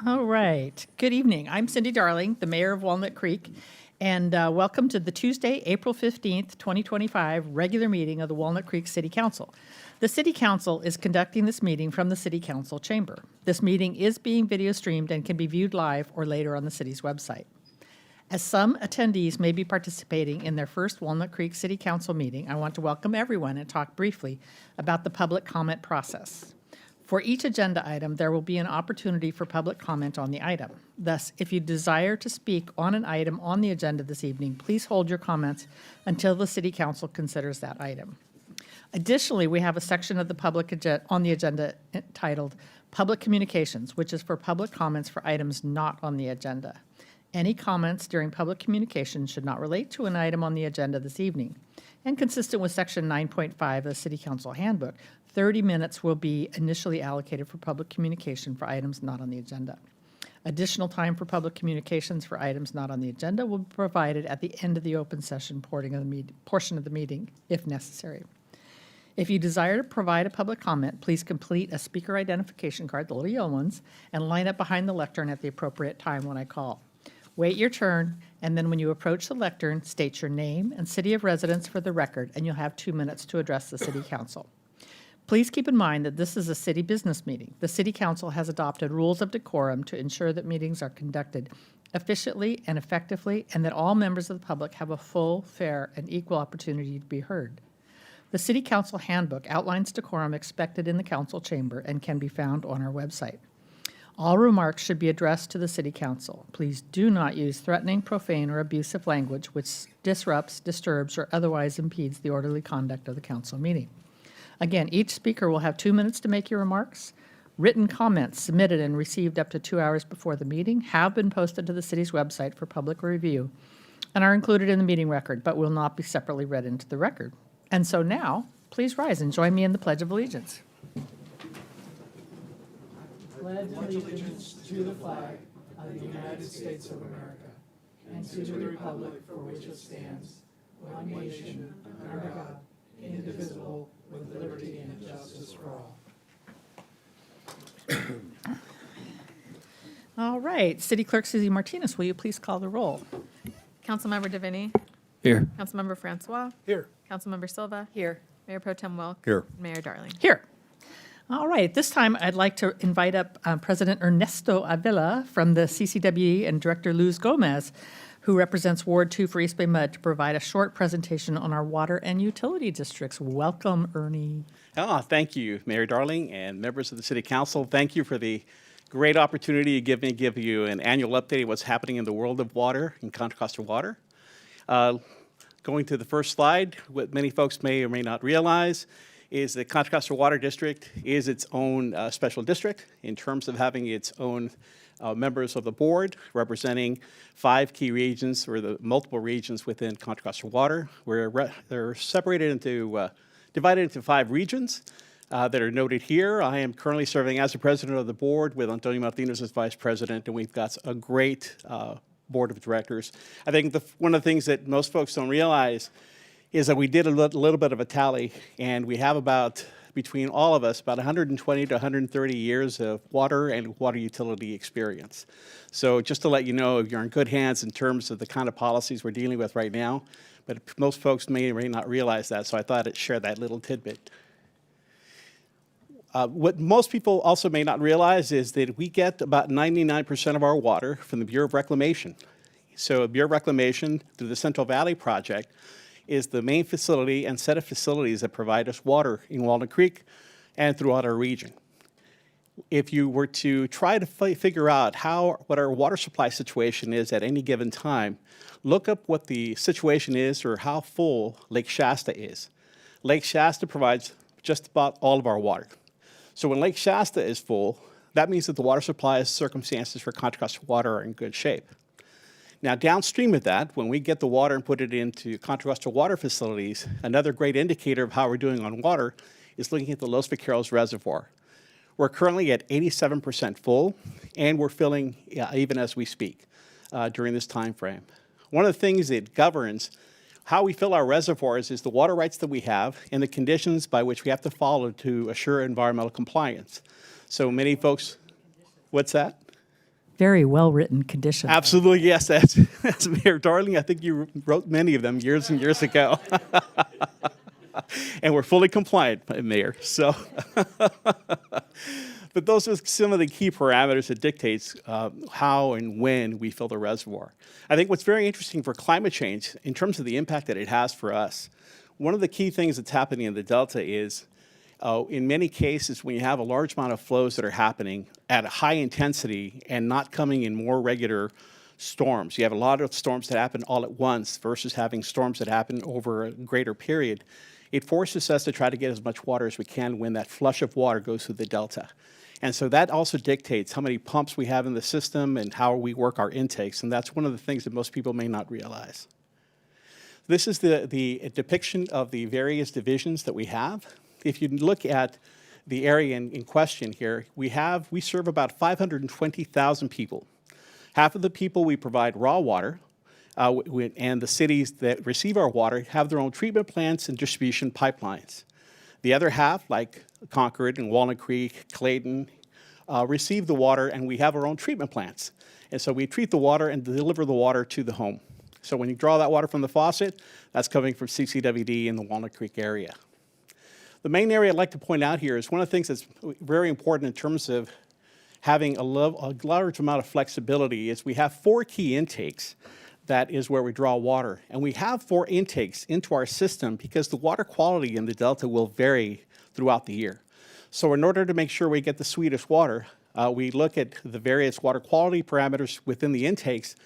All right. Good evening. I'm Cindy Darling, the mayor of Walnut Creek, and welcome to the Tuesday, April 15th, 2025 regular meeting of the Walnut Creek City Council. The City Council is conducting this meeting from the City Council chamber. This meeting is being video streamed and can be viewed live or later on the city's website. As some attendees may be participating in their first Walnut Creek City Council meeting, I want to welcome everyone and talk briefly about the public comment process. For each agenda item, there will be an opportunity for public comment on the item. Thus, if you desire to speak on an item on the agenda this evening, please hold your comments until the City Council considers that item. Additionally, we have a section of the public on the agenda titled Public Communications, which is for public comments for items not on the agenda. Any comments during public communication should not relate to an item on the agenda this evening. And consistent with Section 9.5 of the City Council Handbook, 30 minutes will be initially allocated for public communication for items not on the agenda. Additional time for public communications for items not on the agenda will be provided at the end of the open session portion of the meeting, if necessary. If you desire to provide a public comment, please complete a speaker identification card, the little yellow ones, and line up behind the lectern at the appropriate time when I call. Wait your turn, and then when you approach the lectern, state your name and city of residence for the record, and you'll have 2 minutes to address the City Council. Please keep in mind that this is a city business meeting. The City Council has adopted rules of decorum to ensure that meetings are conducted efficiently and effectively, and that all members of the public have a full, fair, and equal opportunity to be heard. The City Council Handbook outlines decorum expected in the council chamber and can be found on our website. All remarks should be addressed to the City Council. Please do not use threatening, profane, or abusive language which disrupts, disturbs, or otherwise impedes the orderly conduct of the council meeting. Again, each speaker will have 2 minutes to make your remarks. Written comments submitted and received up to 2 hours before the meeting have been posted to the city's website for public review and are included in the meeting record, but will not be separately read into the record. And so now, please rise and join me in the Pledge of Allegiance. Pledge allegiance to the flag of the United States of America and to the republic for which it stands, one nation, under God, indivisible, with liberty and justice for all. All right. City Clerk Susie Martinez, will you please call the roll? Councilmember Davini. Here. Councilmember Francois. Here. Councilmember Silva. Here. Mayor Pro Tem Wilk. Here. Mayor Darling. Here. All right. This time, I'd like to invite up President Ernesto Avila from the CCWE and Director Luz Gomez, who represents Ward 2 for East Bay Mud, to provide a short presentation on our water and utility districts. Welcome, Ernie. Thank you, Mayor Darling and members of the City Council. Thank you for the great opportunity you give me to give you an annual update of what's happening in the world of water and Contra Costa Water. Going to the first slide, what many folks may or may not realize is that Contra Costa Water District is its own special district in terms of having its own members of the board representing 5 key regions, or the multiple regions within Contra Costa Water. They're separated into, divided into 5 regions that are noted here. I am currently serving as the president of the board with Antonio Martinez as vice president, and we've got a great board of directors. I think one of the things that most folks don't realize is that we did a little bit of a tally, and we have about, between all of us, about 120 to 130 years of water and water utility experience. So just to let you know, you're in good hands in terms of the kind of policies we're dealing with right now, but most folks may or may not realize that, so I thought I'd share that little tidbit. What most people also may not realize is that we get about 99% of our water from the Bureau of Reclamation. So Bureau of Reclamation, through the Central Valley Project, is the main facility and set of facilities that provide us water in Walnut Creek and throughout our region. If you were to try to figure out what our water supply situation is at any given time, look up what the situation is or how full Lake Shasta is. Lake Shasta provides just about all of our water. So when Lake Shasta is full, that means that the water supply circumstances for Contra Costa Water are in good shape. Now, downstream of that, when we get the water and put it into Contra Costa Water facilities, another great indicator of how we're doing on water is looking at the Los Vaqueros Reservoir. We're currently at 87% full, and we're filling even as we speak during this time frame. One of the things that governs how we fill our reservoirs is the water rights that we have and the conditions by which we have to follow to assure environmental compliance. So many folks, what's that? very well-written condition. Absolutely, yes. That's Mayor Darling. I think you wrote many of them years and years ago. And we're fully compliant, Mayor. So, but those are some of the key parameters that dictates how and when we fill the reservoir. I think what's very interesting for climate change, in terms of the impact that it has for us, one of the key things that's happening in the Delta is, in many cases, when you have a large amount of flows that are happening at a high intensity and not coming in more regular storms, you have a lot of storms that happen all at once versus having storms that happen over a greater period. It forces us to try to get as much water as we can when that flush of water goes through the Delta. And so that also dictates how many pumps we have in the system and how we work our intakes, and that's one of the things that most people may not realize. This is the depiction of the various divisions that we have. If you look at the area in question here, we serve about 520,000 people. Half of the people we provide raw water, and the cities that receive our water have their own treatment plants and distribution pipelines. The other half, like Concord and Walnut Creek, Clayton, receive the water, and we have our own treatment plants. And so we treat the water and deliver the water to the home. So when you draw that water from the faucet, that's coming from CCWD in the Walnut Creek area. The main area I'd like to point out here is one of the things that's very important in terms of having a large amount of flexibility is we have 4 key intakes. That is where we draw water. And we have 4 intakes into our system because the water quality in the Delta will vary throughout the year. So in order to make sure we get the sweetest water, we look at the various water quality parameters within the intakes.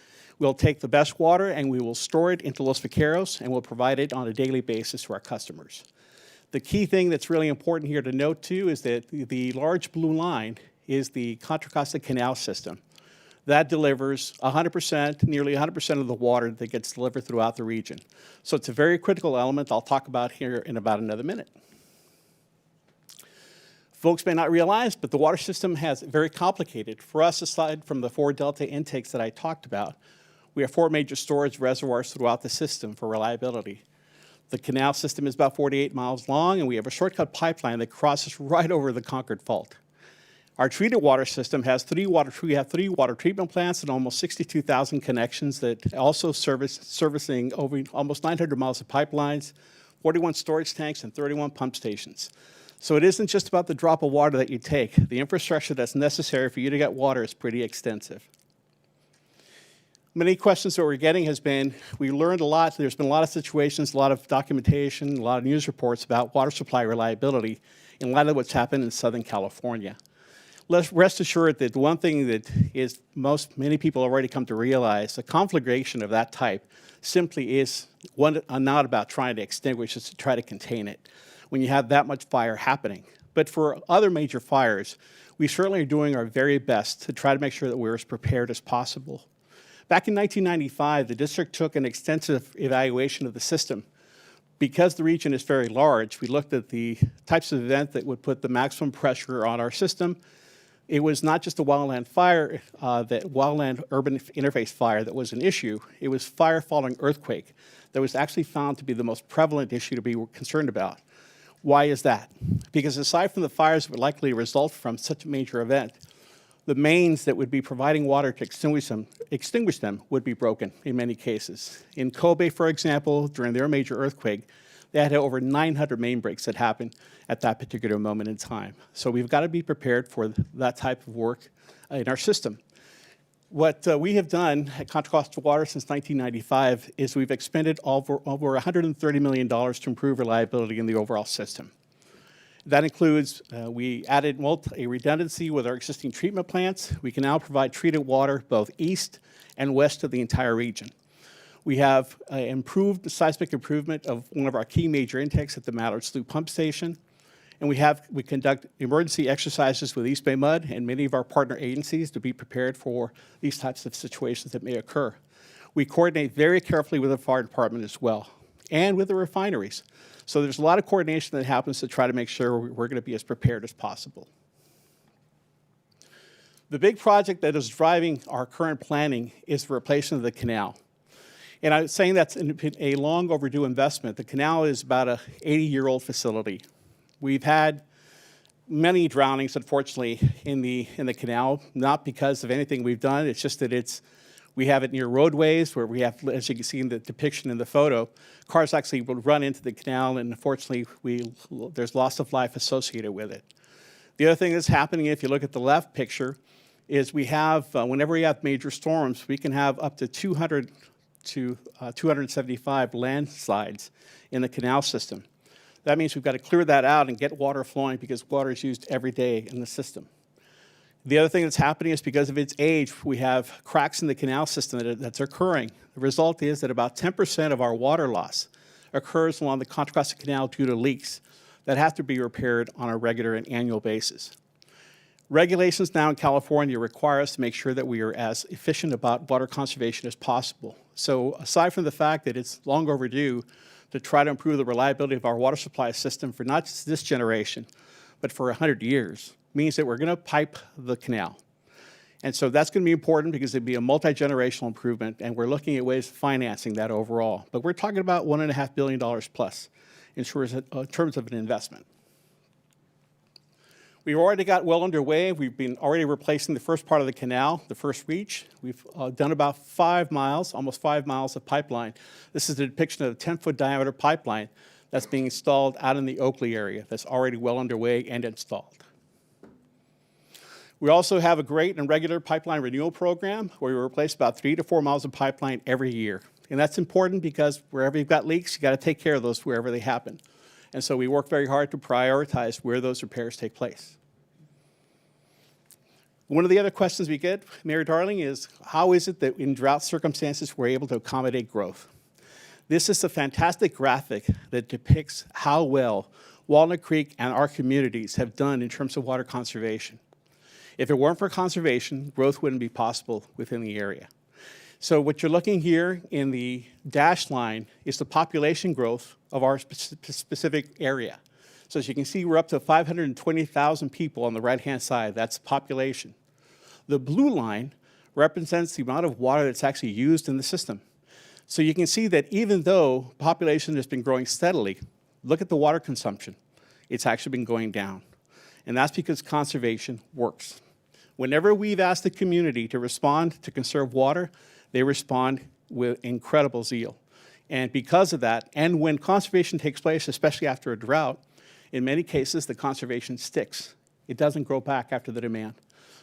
We'll take the best water and we will store it into Los Vaqueros and we'll provide it on a daily basis to our customers. The key thing that's really important here to note too is that the large blue line is the Contra Costa Canal system. That delivers 100%, nearly 100% of the water that gets delivered throughout the region. So it's a very critical element I'll talk about here in about another minute. Folks may not realize, but the water system has very complicated. For us, aside from the 4 Delta intakes that I talked about, we have 4 major storage reservoirs throughout the system for reliability. The canal system is about 48 miles long, and we have a shortcut pipeline that crosses right over the Concord Fault. Our treated water system has 3 water treatment plants and almost 62,000 connections that also servicing over almost 900 miles of pipelines, 41 storage tanks, and 31 pump stations. So it isn't just about the drop of water that you take. The infrastructure that's necessary for you to get water is pretty extensive. Many questions that we're getting has been, we learned a lot. There's been a lot of situations, a lot of documentation, a lot of news reports about water supply reliability in light of what's happened in Southern California. Let's rest assured that the one thing that is many people already come to realize, a conflagration of that type simply is not about trying to extinguish, it's to try to contain it when you have that much fire happening. But for other major fires, we certainly are doing our very best to try to make sure that we're as prepared as possible. Back in 1995, the district took an extensive evaluation of the system. Because the region is very large, we looked at the types of event that would put the maximum pressure on our system. It was not just a wildland fire, that wildland urban interface fire that was an issue. It was fire following earthquake that was actually found to be the most prevalent issue to be concerned about. Why is that? Because aside from the fires that would likely result from such a major event, the mains that would be providing water to extinguish them would be broken in many cases. In Kobe, for example, during their major earthquake, they had over 900 main breaks that happened at that particular moment in time. So we've got to be prepared for that type of work in our system. What we have done at Contra Costa Water since 1995 is we've expended over $130 million to improve reliability in the overall system. That includes, we added a redundancy with our existing treatment plants. We can now provide treated water both east and west of the entire region. We have improved the seismic improvement of one of our key major intakes at the Mallard Slough Pump Station. And we conduct emergency exercises with East Bay Mud and many of our partner agencies to be prepared for these types of situations that may occur. We coordinate very carefully with the fire department as well, and with the refineries. So there's a lot of coordination that happens to try to make sure we're going to be as prepared as possible. The big project that is driving our current planning is the replacement of the canal. And I'm saying that's a long overdue investment. The canal is about an 80-year-old facility. We've had many drownings, unfortunately, in the canal, not because of anything we've done. It's just that we have it near roadways where we have, as you can see in the depiction in the photo, cars actually will run into the canal, and unfortunately, there's loss of life associated with it. The other thing that's happening, if you look at the left picture, is we have, whenever we have major storms, we can have up to 200 to 275 landslides in the canal system. That means we've got to clear that out and get water flowing because water is used every day in the system. The other thing that's happening is because of its age, we have cracks in the canal system that's occurring. The result is that about 10% of our water loss occurs along the Contra Costa Canal due to leaks that have to be repaired on a regular and annual basis. Regulations now in California require us to make sure that we are as efficient about water conservation as possible. So aside from the fact that it's long overdue to try to improve the reliability of our water supply system for not just this generation, but for 100 years, means that we're going to pipe the canal. And so that's going to be important because it'd be a multi-generational improvement, and we're looking at ways of financing that overall. But we're talking about $1.5 billion plus in terms of an investment. We've already got well underway. We've been already replacing the first part of the canal, the first reach. We've done about 5 miles, almost 5 miles of pipeline. This is a depiction of a 10-foot diameter pipeline that's being installed out in the Oakley area that's already well underway and installed. We also have a great and regular pipeline renewal program where we replace about 3 to 4 miles of pipeline every year. And that's important because wherever you've got leaks, you got to take care of those wherever they happen. And so we work very hard to prioritize where those repairs take place. One of the other questions we get, Mayor Darling, is how is it that in drought circumstances we're able to accommodate growth? This is a fantastic graphic that depicts how well Walnut Creek and our communities have done in terms of water conservation. If it weren't for conservation, growth wouldn't be possible within the area. So what you're looking here in the dashed line is the population growth of our specific area. So as you can see, we're up to 520,000 people on the right-hand side. That's population. The blue line represents the amount of water that's actually used in the system. So you can see that even though population has been growing steadily, look at the water consumption. It's actually been going down. And that's because conservation works. Whenever we've asked the community to respond to conserve water, they respond with incredible zeal. And because of that, and when conservation takes place, especially after a drought, in many cases, the conservation sticks. It doesn't grow back after the demand.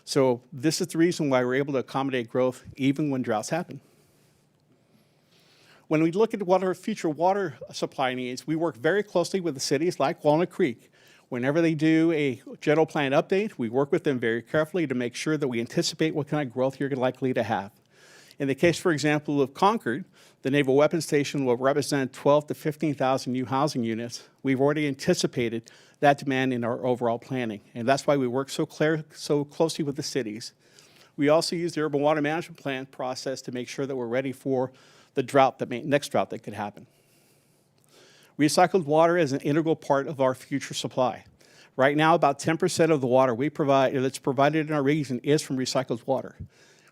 So this is the reason why we're able to accommodate growth even when droughts happen. When we look at what our future water supply needs, we work very closely with the cities like Walnut Creek. Whenever they do a general plan update, we work with them very carefully to make sure that we anticipate what kind of growth you're likely to have. In the case, for example, of Concord, the Naval Weapons Station will represent 12 to 15,000 new housing units. We've already anticipated that demand in our overall planning, and that's why we work so closely with the cities. We also use the urban water management plan process to make sure that we're ready for the next drought that could happen. Recycled water is an integral part of our future supply. Right now, about 10% of the water we provide that's provided in our region is from recycled water.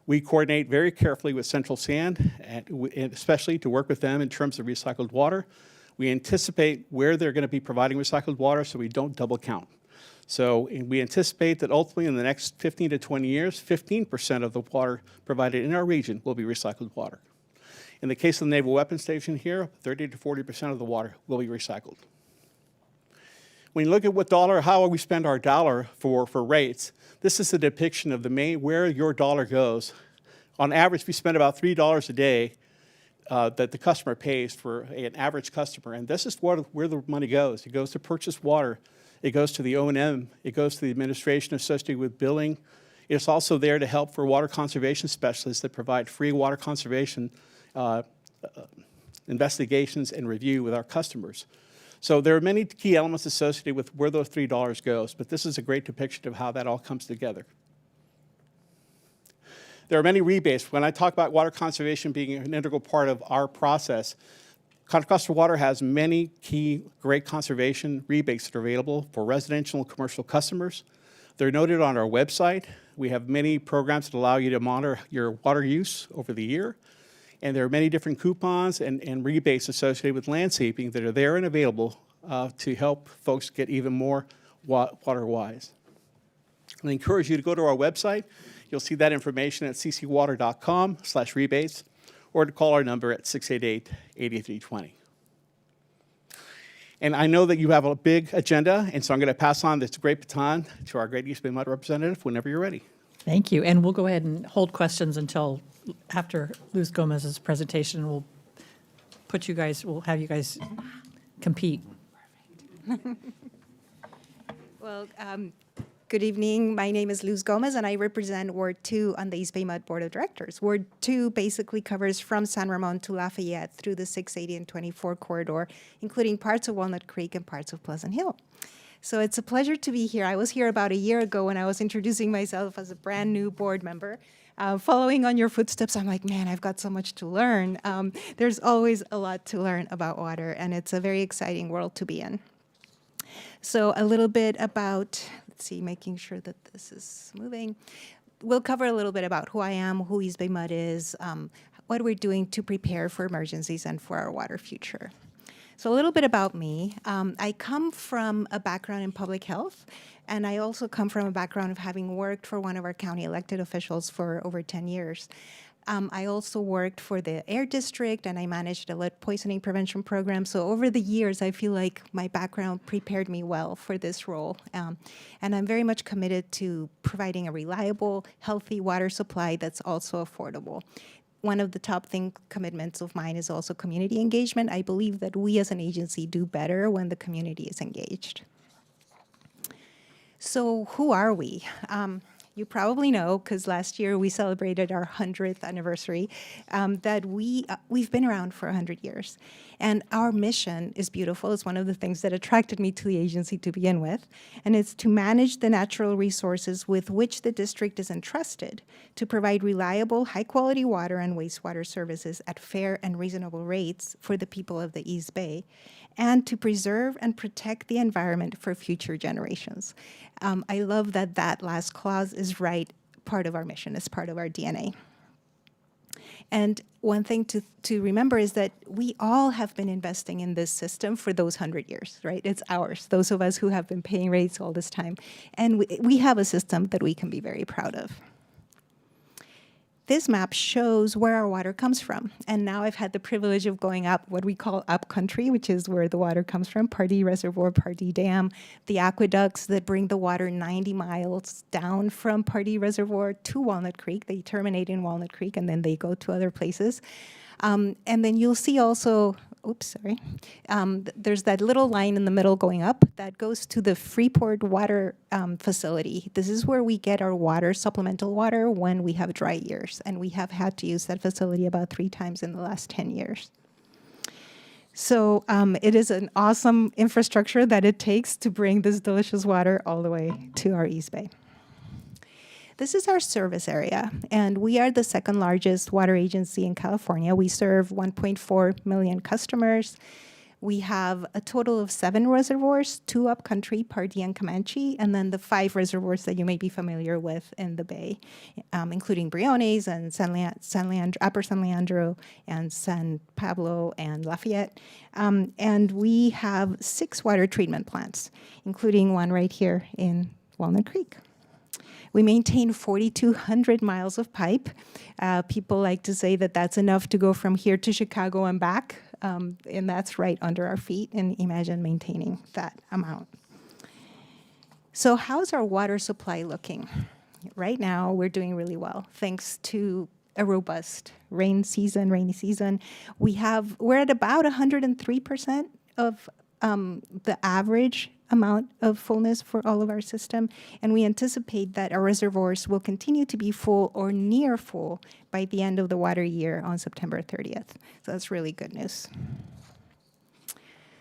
We coordinate very carefully with Central Sand, and especially to work with them in terms of recycled water. We anticipate where they're going to be providing recycled water so we don't double count. So we anticipate that ultimately in the next 15 to 20 years, 15% of the water provided in our region will be recycled water. In the case of the Naval Weapons Station here, 30 to 40% of the water will be recycled. When you look at how we spend our dollar for rates, this is a depiction of where your dollar goes. On average, we spend about $3 a day that the customer pays for an average customer, and this is where the money goes. It goes to purchase water. It goes to the O&M. It goes to the administration associated with billing. It's also there to help for water conservation specialists that provide free water conservation investigations and review with our customers. So there are many key elements associated with where those $3 goes, but this is a great depiction of how that all comes together. There are many rebates. When I talk about water conservation being an integral part of our process, Contra Costa Water has many key great conservation rebates that are available for residential and commercial customers. They're noted on our website. We have many programs that allow you to monitor your water use over the year. And there are many different coupons and rebates associated with landscaping that are there and available to help folks get even more water-wise. I encourage you to go to our website. You'll see that information at ccwater.com/rebates, or to call our number at 688-8320. And I know that you have a big agenda, and so I'm going to pass on this great baton to our great East Bay Mud representative whenever you're ready. Thank you. And we'll go ahead and hold questions until after Luz Gomez's presentation. We'll have you guys compete. Well, good evening. My name is Luz Gomez, and I represent Ward 2 on the East Bay Mud Board of Directors. Ward 2 basically covers from San Ramon to Lafayette through the 680 and 24 corridor, including parts of Walnut Creek and parts of Pleasant Hill. So it's a pleasure to be here. I was here about a year ago when I was introducing myself as a brand new board member. Following on your footsteps, I'm like, man, I've got so much to learn. There's always a lot to learn about water, and it's a very exciting world to be in. So a little bit about, let's see, making sure that this is moving. We'll cover a little bit about who I am, who East Bay Mud is, what we're doing to prepare for emergencies and for our water future. So a little bit about me. I come from a background in public health, and I also come from a background of having worked for one of our county elected officials for over 10 years. I also worked for the Air District, and I managed a lead poisoning prevention program. So over the years, I feel like my background prepared me well for this role. And I'm very much committed to providing a reliable, healthy water supply that's also affordable. One of the top commitments of mine is also community engagement. I believe that we as an agency do better when the community is engaged. So who are we? You probably know, because last year we celebrated our 100th anniversary, that we've been around for 100 years. And our mission is beautiful. It's one of the things that attracted me to the agency to begin with. And it's to manage the natural resources with which the district is entrusted to provide reliable, high-quality water and wastewater services at fair and reasonable rates for the people of the East Bay, and to preserve and protect the environment for future generations. I love that that last clause is part of our mission, is part of our DNA. And one thing to remember is that we all have been investing in this system for those 100 years, right? It's ours, those of us who have been paying rates all this time. And we have a system that we can be very proud of. This map shows where our water comes from. And now I've had the privilege of going up what we call up country, which is where the water comes from, Pardee Reservoir, Pardee Dam, the aqueducts that bring the water 90 miles down from Pardee Reservoir to Walnut Creek. They terminate in Walnut Creek, and then they go to other places. And then you'll see also, there's that little line in the middle going up that goes to the Freeport water facility. This is where we get our water, supplemental water, when we have dry years. And we have had to use that facility about 3 times in the last 10 years. So it is an awesome infrastructure that it takes to bring this delicious water all the way to our East Bay. This is our service area, and we are the second largest water agency in California. We serve 1.4 million customers. We have a total of 7 reservoirs, 2 upcountry, Pardee and Comanche, and then the 5 reservoirs that you may be familiar with in the Bay, including Briones and Upper San Leandro and San Pablo and Lafayette. And we have 6 water treatment plants, including one right here in Walnut Creek. We maintain 4,200 miles of pipe. People like to say that that's enough to go from here to Chicago and back, and that's right under our feet, and imagine maintaining that amount. So how's our water supply looking? Right now, we're doing really well, thanks to a robust rainy season. We're at about 103% of the average amount of fullness for all of our system, and we anticipate that our reservoirs will continue to be full or near full by the end of the water year on September 30th. So that's really good news.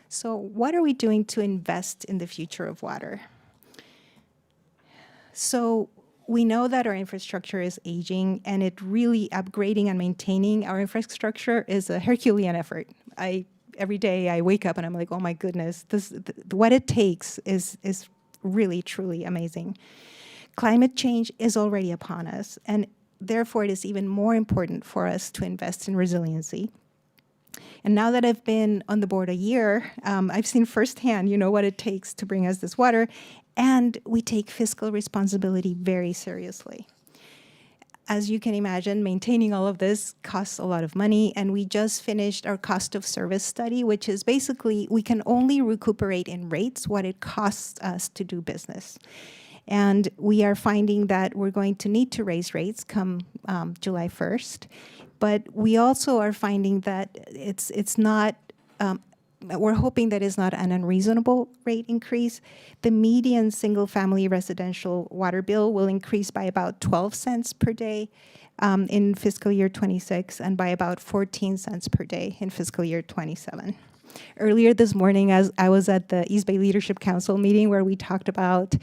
So what are we doing to invest in the future of water? So we know that our infrastructure is aging, and it really upgrading and maintaining our infrastructure is a Herculean effort. Every day I wake up and I'm like, oh my goodness, what it takes is really, truly amazing. Climate change is already upon us, and therefore it is even more important for us to invest in resiliency. And now that I've been on the board a year, I've seen firsthand, what it takes to bring us this water. And we take fiscal responsibility very seriously. As you can imagine, maintaining all of this costs a lot of money, and we just finished our cost of service study, which is basically we can only recuperate in rates what it costs us to do business. And we are finding that we're going to need to raise rates come July 1st, but we also are finding that it's not, we're hoping that it's not an unreasonable rate increase. The median single-family residential water bill will increase by about 12 cents per day in fiscal year 26 and by about 14 cents per day in fiscal year 27. Earlier this morning, as I was at the East Bay Leadership Council meeting where we talked about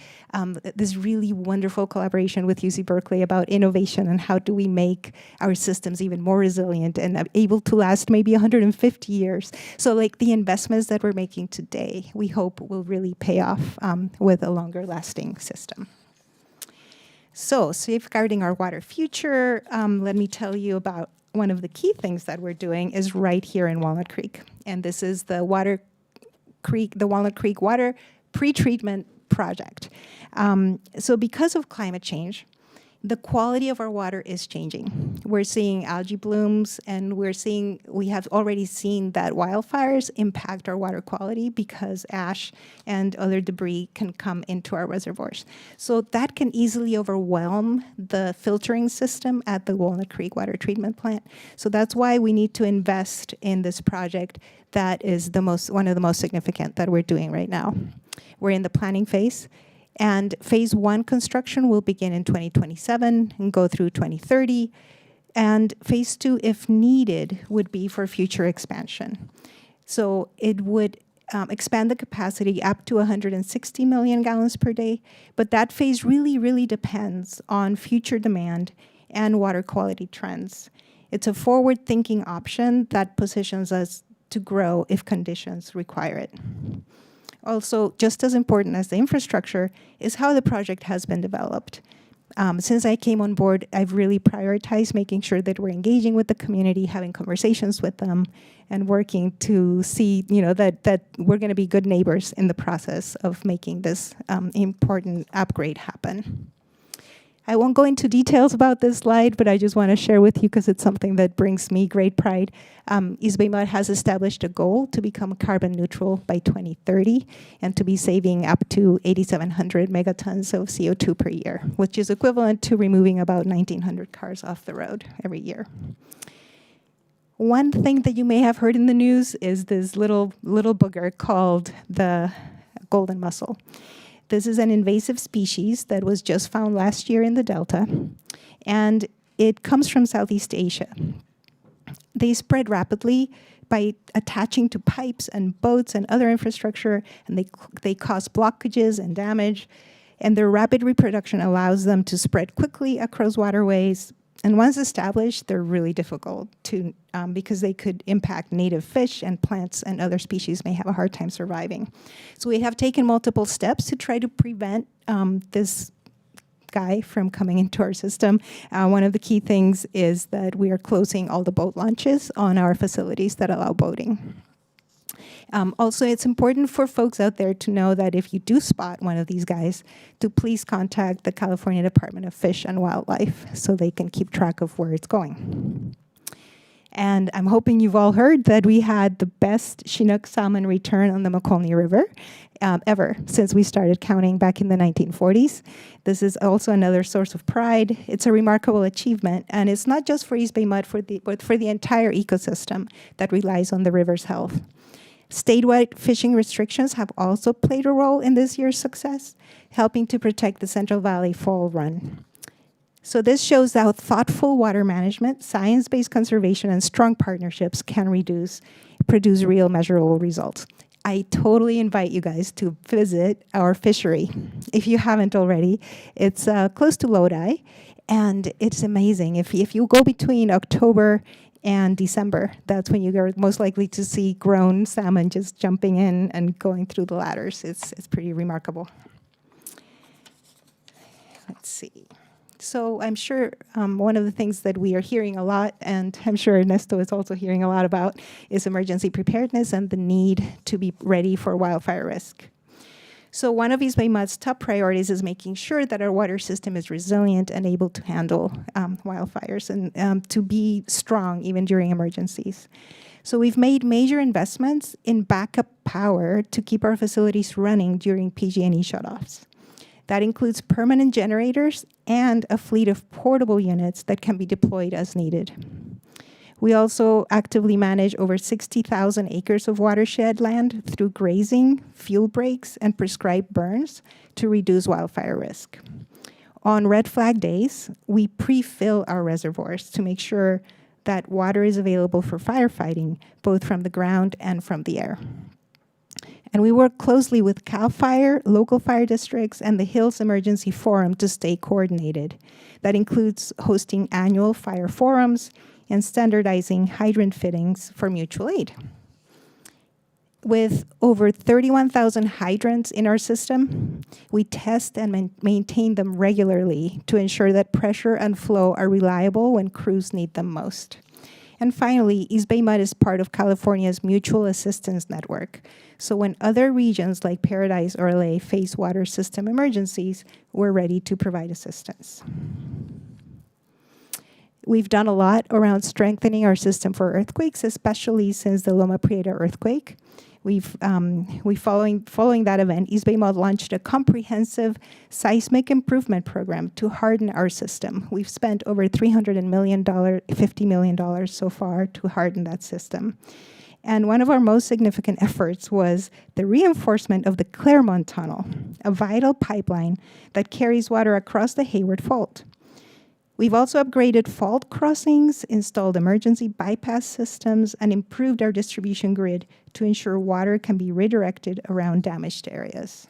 this really wonderful collaboration with UC Berkeley about innovation and how do we make our systems even more resilient and able to last maybe 150 years. So like the investments that we're making today, we hope will really pay off with a longer lasting system. So safeguarding our water future, let me tell you about one of the key things that we're doing is right here in Walnut Creek. And this is the Walnut Creek Water Pretreatment Project. So because of climate change, the quality of our water is changing. We're seeing algae blooms, and we have already seen that wildfires impact our water quality because ash and other debris can come into our reservoirs. So that can easily overwhelm the filtering system at the Walnut Creek Water Treatment Plant. So that's why we need to invest in this project that is one of the most significant that we're doing right now. We're in the planning phase. And phase 1 construction will begin in 2027 and go through 2030. And phase 2, if needed, would be for future expansion. So it would expand the capacity up to 160 million gallons per day. But that phase really, really depends on future demand and water quality trends. It's a forward-thinking option that positions us to grow if conditions require it. Also, just as important as the infrastructure is how the project has been developed. Since I came on board, I've really prioritized making sure that we're engaging with the community, having conversations with them, and working to see, that we're going to be good neighbors in the process of making this important upgrade happen. I won't go into details about this slide, but I just want to share with you because it's something that brings me great pride. East Bay Mud has established a goal to become carbon neutral by 2030 and to be saving up to 8,700 megatons of CO2 per year, which is equivalent to removing about 1,900 cars off the road every year. One thing that you may have heard in the news is this little booger called the golden mussel. This is an invasive species that was just found last year in the Delta, and it comes from Southeast Asia. They spread rapidly by attaching to pipes and boats and other infrastructure, and they cause blockages and damage, and their rapid reproduction allows them to spread quickly across waterways. And once established, they're really difficult to, because they could impact native fish and plants, and other species may have a hard time surviving. So we have taken multiple steps to try to prevent this guy from coming into our system. One of the key things is that we are closing all the boat launches on our facilities that allow boating. Also, it's important for folks out there to know that if you do spot one of these guys, to please contact the California Department of Fish and Wildlife so they can keep track of where it's going. And I'm hoping you've all heard that we had the best Chinook salmon return on the McColney River ever since we started counting back in the 1940s. This is also another source of pride. It's a remarkable achievement, and it's not just for East Bay Mud, but for the entire ecosystem that relies on the river's health. Statewide fishing restrictions have also played a role in this year's success, helping to protect the Central Valley Fall Run. So this shows how thoughtful water management, science-based conservation, and strong partnerships can produce real measurable results. I totally invite you guys to visit our fishery. If you haven't already, it's close to Lodi, and it's amazing. If you go between October and December, that's when you're most likely to see grown salmon just jumping in and going through the ladders. It's pretty remarkable. Let's see. So I'm sure one of the things that we are hearing a lot, and I'm sure Ernesto is also hearing a lot about, is emergency preparedness and the need to be ready for wildfire risk. So one of East Bay Mud's top priorities is making sure that our water system is resilient and able to handle wildfires and to be strong even during emergencies. So we've made major investments in backup power to keep our facilities running during PG&E shutoffs. That includes permanent generators and a fleet of portable units that can be deployed as needed. We also actively manage over 60,000 acres of watershed land through grazing, fuel breaks, and prescribed burns to reduce wildfire risk. On red flag days, we pre-fill our reservoirs to make sure that water is available for firefighting, both from the ground and from the air. And we work closely with CAL FIRE, local fire districts, and the Hills Emergency Forum to stay coordinated. That includes hosting annual fire forums and standardizing hydrant fittings for mutual aid. With over 31,000 hydrants in our system, we test and maintain them regularly to ensure that pressure and flow are reliable when crews need them most. And finally, East Bay Mud is part of California's Mutual Assistance Network. So when other regions like Paradise or LA face water system emergencies, we're ready to provide assistance. We've done a lot around strengthening our system for earthquakes, especially since the Loma Prieta earthquake. Following that event, East Bay Mud launched a comprehensive seismic improvement program to harden our system. We've spent over $50 million so far to harden that system. And one of our most significant efforts was the reinforcement of the Claremont Tunnel, a vital pipeline that carries water across the Hayward Fault. We've also upgraded fault crossings, installed emergency bypass systems, and improved our distribution grid to ensure water can be redirected around damaged areas.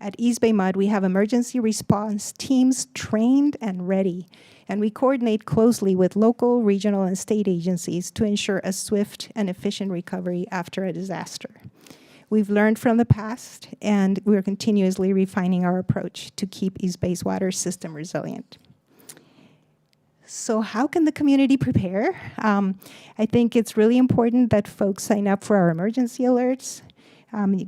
At East Bay Mud, we have emergency response teams trained and ready, and we coordinate closely with local, regional, and state agencies to ensure a swift and efficient recovery after a disaster. We've learned from the past, and we're continuously refining our approach to keep East Bay's water system resilient. So how can the community prepare? I think it's really important that folks sign up for our emergency alerts.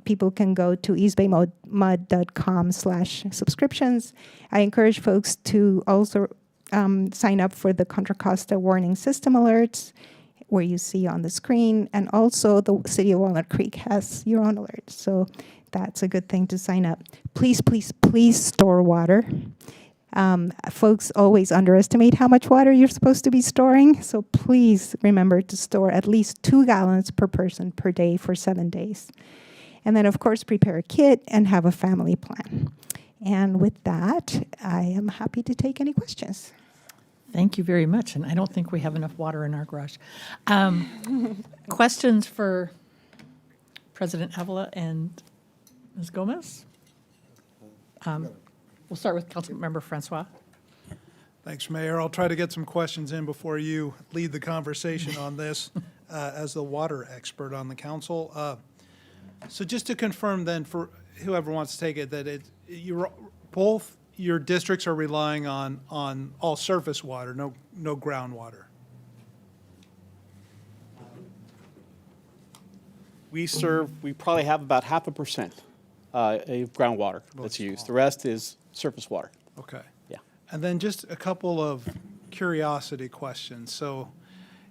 People can go to eastbaymud.com/subscriptions. I encourage folks to also sign up for the Contra Costa warning system alerts, where you see on the screen, and also the City of Walnut Creek has your own alerts. So that's a good thing to sign up. Please, please, please store water. Folks always underestimate how much water you're supposed to be storing, so please remember to store at least 2 gallons per person per day for 7 days. And then, of course, prepare a kit and have a family plan. And with that, I am happy to take any questions. Thank you very much, and I don't think we have enough water in our garage. Questions for President Avila and Ms. Gomez? We'll start with Councilmember Francois. Thanks, Mayor. I'll try to get some questions in before you lead the conversation on this as the water expert on the council. So just to confirm then, for whoever wants to take it, that both your districts are relying on all surface water, no groundwater. We probably have about 0.5% of groundwater that's used. The rest is surface water. Okay. Yeah. And then just a couple of curiosity questions. So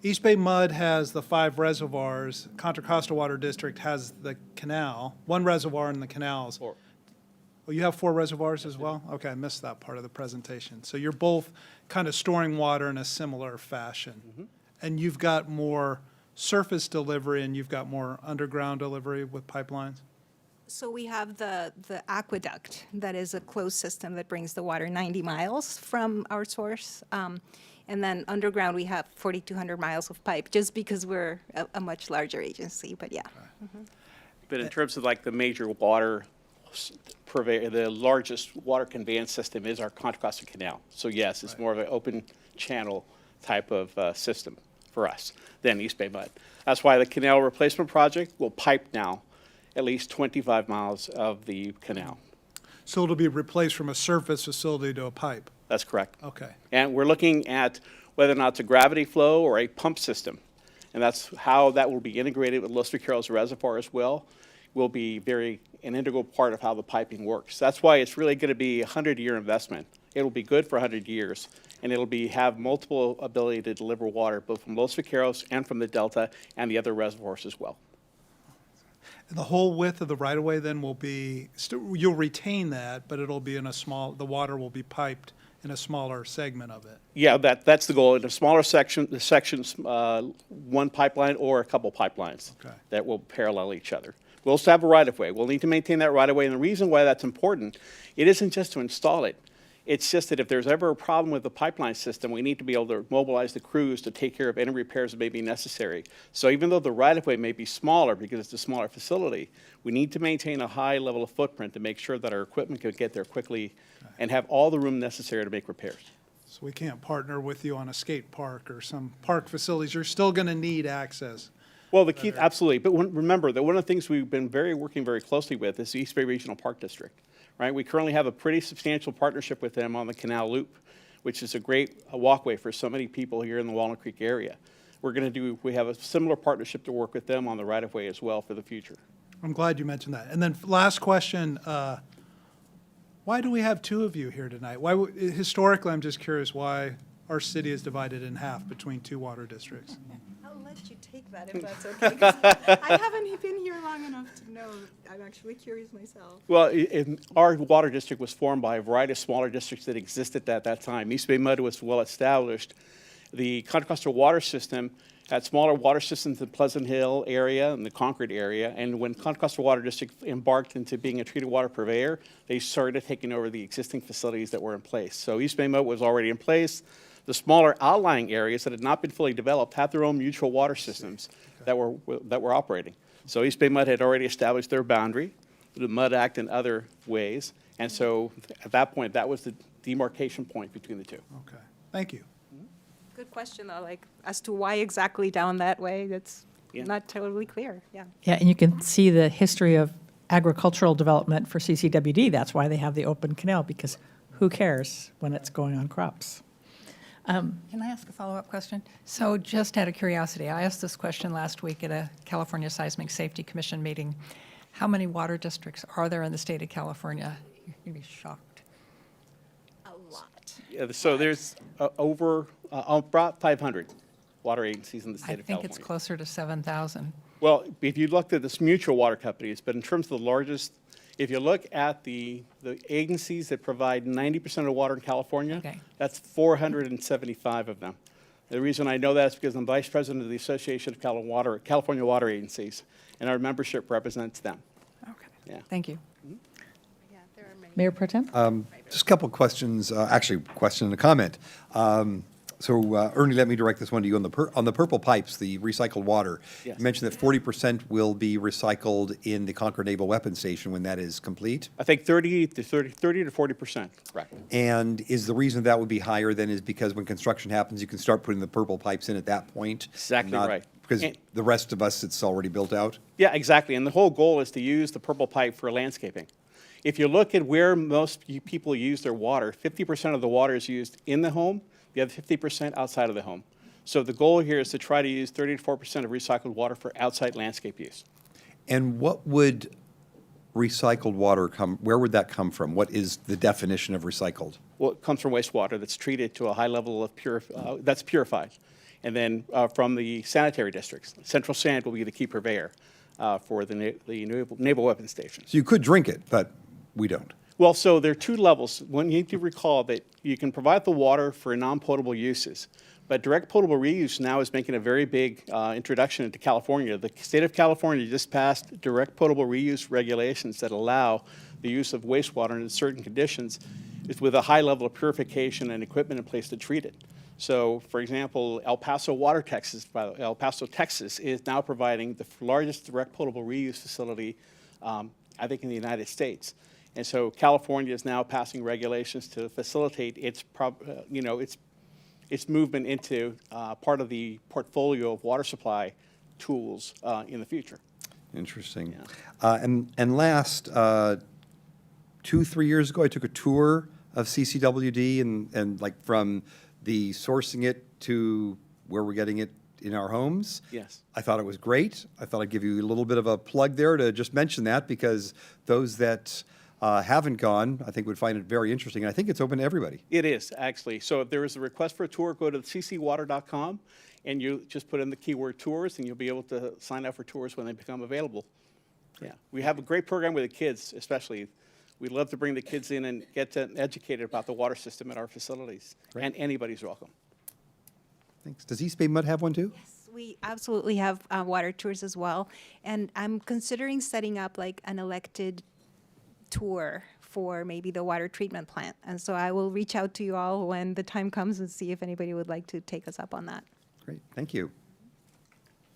East Bay Mud has the 5 reservoirs. Contra Costa Water District has the canal, 1 reservoir in the canals. 4. Oh, you have 4 reservoirs as well? Okay, I missed that part of the presentation. So you're both kind of storing water in a similar fashion. Mm-hmm. And you've got more surface delivery and you've got more underground delivery with pipelines? So we have the aqueduct that is a closed system that brings the water 90 miles from our source. And then underground, we have 4,200 miles of pipe, just because we're a much larger agency, but yeah. Mm-hmm. But in terms of like the major water the largest water conveyance system is our Contra Costa Canal. So yes, it's more of an open channel type of system for us than East Bay Mud. That's why the canal replacement project will pipe now at least 25 miles of the canal. So it'll be replaced from a surface facility to a pipe? That's correct. Okay. And we're looking at whether or not it's a gravity flow or a pump system. And that's how that will be integrated with Los Vaqueros Reservoir as well. Will be very an integral part of how the piping works. That's why it's really going to be a 100-year investment. It'll be good for 100 years, and it'll have multiple ability to deliver water, both from Los Vaqueros and from the Delta and the other reservoirs as well. And the whole width of the right-of-way then will be, you'll retain that, but it'll be in a small, the water will be piped in a smaller segment of it. Yeah, that's the goal. In a smaller section, the sections, one pipeline or a couple pipelines Okay. that will parallel each other. We'll also have a right-of-way. We'll need to maintain that right-of-way, and the reason why that's important, it isn't just to install it. It's just that if there's ever a problem with the pipeline system, we need to be able to mobilize the crews to take care of any repairs that may be necessary. So even though the right-of-way may be smaller because it's a smaller facility, we need to maintain a high level of footprint to make sure that our equipment can get there quickly and have all the room necessary to make repairs. So we can't partner with you on a skate park or some park facilities. You're still going to need access. Well, the key, absolutely. But remember that one of the things we've been working very closely with is the East Bay Regional Park District, right? We currently have a pretty substantial partnership with them on the Canal Loop, which is a great walkway for so many people here in the Walnut Creek area. We have a similar partnership to work with them on the right-of-way as well for the future. I'm glad you mentioned that. And then last question, why do we have two of you here tonight? Historically, I'm just curious why our city is divided in half between two water districts. I'll let you take that if that's okay. 'Cause I haven't been here long enough to know. I'm actually curious myself. Well, our water district was formed by a variety of smaller districts that existed at that time. East Bay Mud was well established. The Contra Costa water system had smaller water systems in Pleasant Hill area and the Concord area. And when Contra Costa Water District embarked into being a treated water purveyor, they started taking over the existing facilities that were in place. So East Bay Mud was already in place. The smaller outlying areas that had not been fully developed had their own mutual water systems that were operating. So East Bay Mud had already established their boundary, the Mud Act and other ways. And so at that point, that was the demarcation point between the two. Okay, thank you. Good question, though, like, as to why exactly down that way, that's Yeah. not totally clear, yeah. Yeah, and you can see the history of agricultural development for CCWD. That's why they have the open canal, because who cares when it's going on crops? Can I ask a follow-up question? So just out of curiosity, I asked this question last week at a California Seismic Safety Commission meeting. How many water districts are there in the state of California? You're going to be shocked. A lot. Yeah, so there's about 500 water agencies in the I state of think California. it's closer to 7,000. Well, if you looked at this mutual water companies, but in terms of the largest, if you look at the agencies that provide 90% of water in California, Okay. that's 475 of them. The reason I know that is because I'm vice president of the Association of California Water Agencies, and our membership represents them. Okay. Yeah. Thank you. Yeah, there are many. Mayor Pro Tem? Just a couple of questions, actually, question and a comment. So Ernie, let me direct this one to you. On the purple pipes, the recycled water, Yes. you mentioned that 40% will be recycled in the Concord Naval Weapons Station when that is complete. I think 30 to 40%, correct. And is the reason that would be higher then is because when construction happens, you can start putting the purple pipes in at that point? Exactly not- right. Because And- the rest of us, it's already built out? Yeah, exactly. And the whole goal is to use the purple pipe for landscaping. If you look at where most people use their water, 50% of the water is used in the home, the other 50% outside of the home. So the goal here is to try to use 30 to 4% of recycled water for outside landscape use. And what would recycled water where would that come from? What is the definition of recycled? Well, it comes from wastewater that's treated to a high level of that's purified. And then from the sanitary districts, Central Sand will be the key purveyor for the Naval Weapons Station. So you could drink it, but we don't. Well, so there are two levels. One, you need to recall that you can provide the water for non-potable uses, but direct potable reuse now is making a very big introduction into California. The state of California just passed direct potable reuse regulations that allow the use of wastewater under certain conditions with a high level of purification and equipment in place to treat it. So, for example, El Paso, Texas is now providing the largest direct potable reuse facility, I think, in the United States. And so California is now passing regulations to facilitate its movement into part of the portfolio of water supply tools in the future. Interesting. Yeah. And last, 2-3 years ago, I took a tour of CCWD and like from the sourcing it to where we're getting it in our homes. Yes. I thought it was great. I thought I'd give you a little bit of a plug there to just mention that, because those that haven't gone, I think would find it very interesting. And I think it's open to everybody. It is, actually. So if there is a request for a tour, go to ccwater.com, and you just put in the keyword tours, and you'll be able to sign up for tours when they become available. Yeah, we have a great program with the kids, especially. We love to bring the kids in and get them educated about the water system at our facilities. Great. And anybody's welcome. Thanks. Does East Bay Mud have one too? We absolutely have water tours as well. And I'm considering setting up like an elected tour for maybe the water treatment plant. And so I will reach out to you all when the time comes and see if anybody would like to take us up on that. Great, thank you.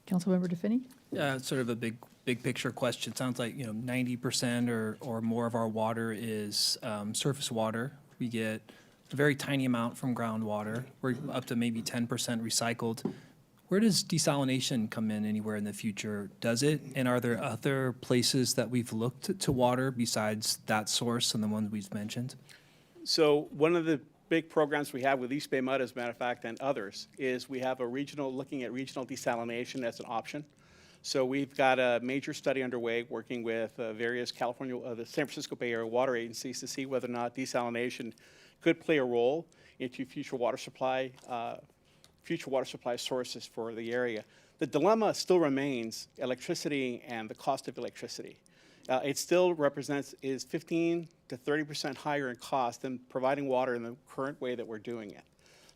Councilmember DeFinney? Sort of a big picture question. Sounds like, 90% or more of our water is surface water. We get a very tiny amount from groundwater. We're up to maybe 10% recycled. Where does desalination come in anywhere in the future? Does it? And are there other places that we've looked to water besides that source and the ones we've mentioned? So one of the big programs we have with East Bay Mud, as a matter of fact, and others, is we have looking at regional desalination as an option. So we've got a major study underway working with various the San Francisco Bay Area water agencies to see whether or not desalination could play a role into future water supply sources for the area. The dilemma still remains electricity and the cost of electricity. It still is 15 to 30% higher in cost than providing water in the current way that we're doing it.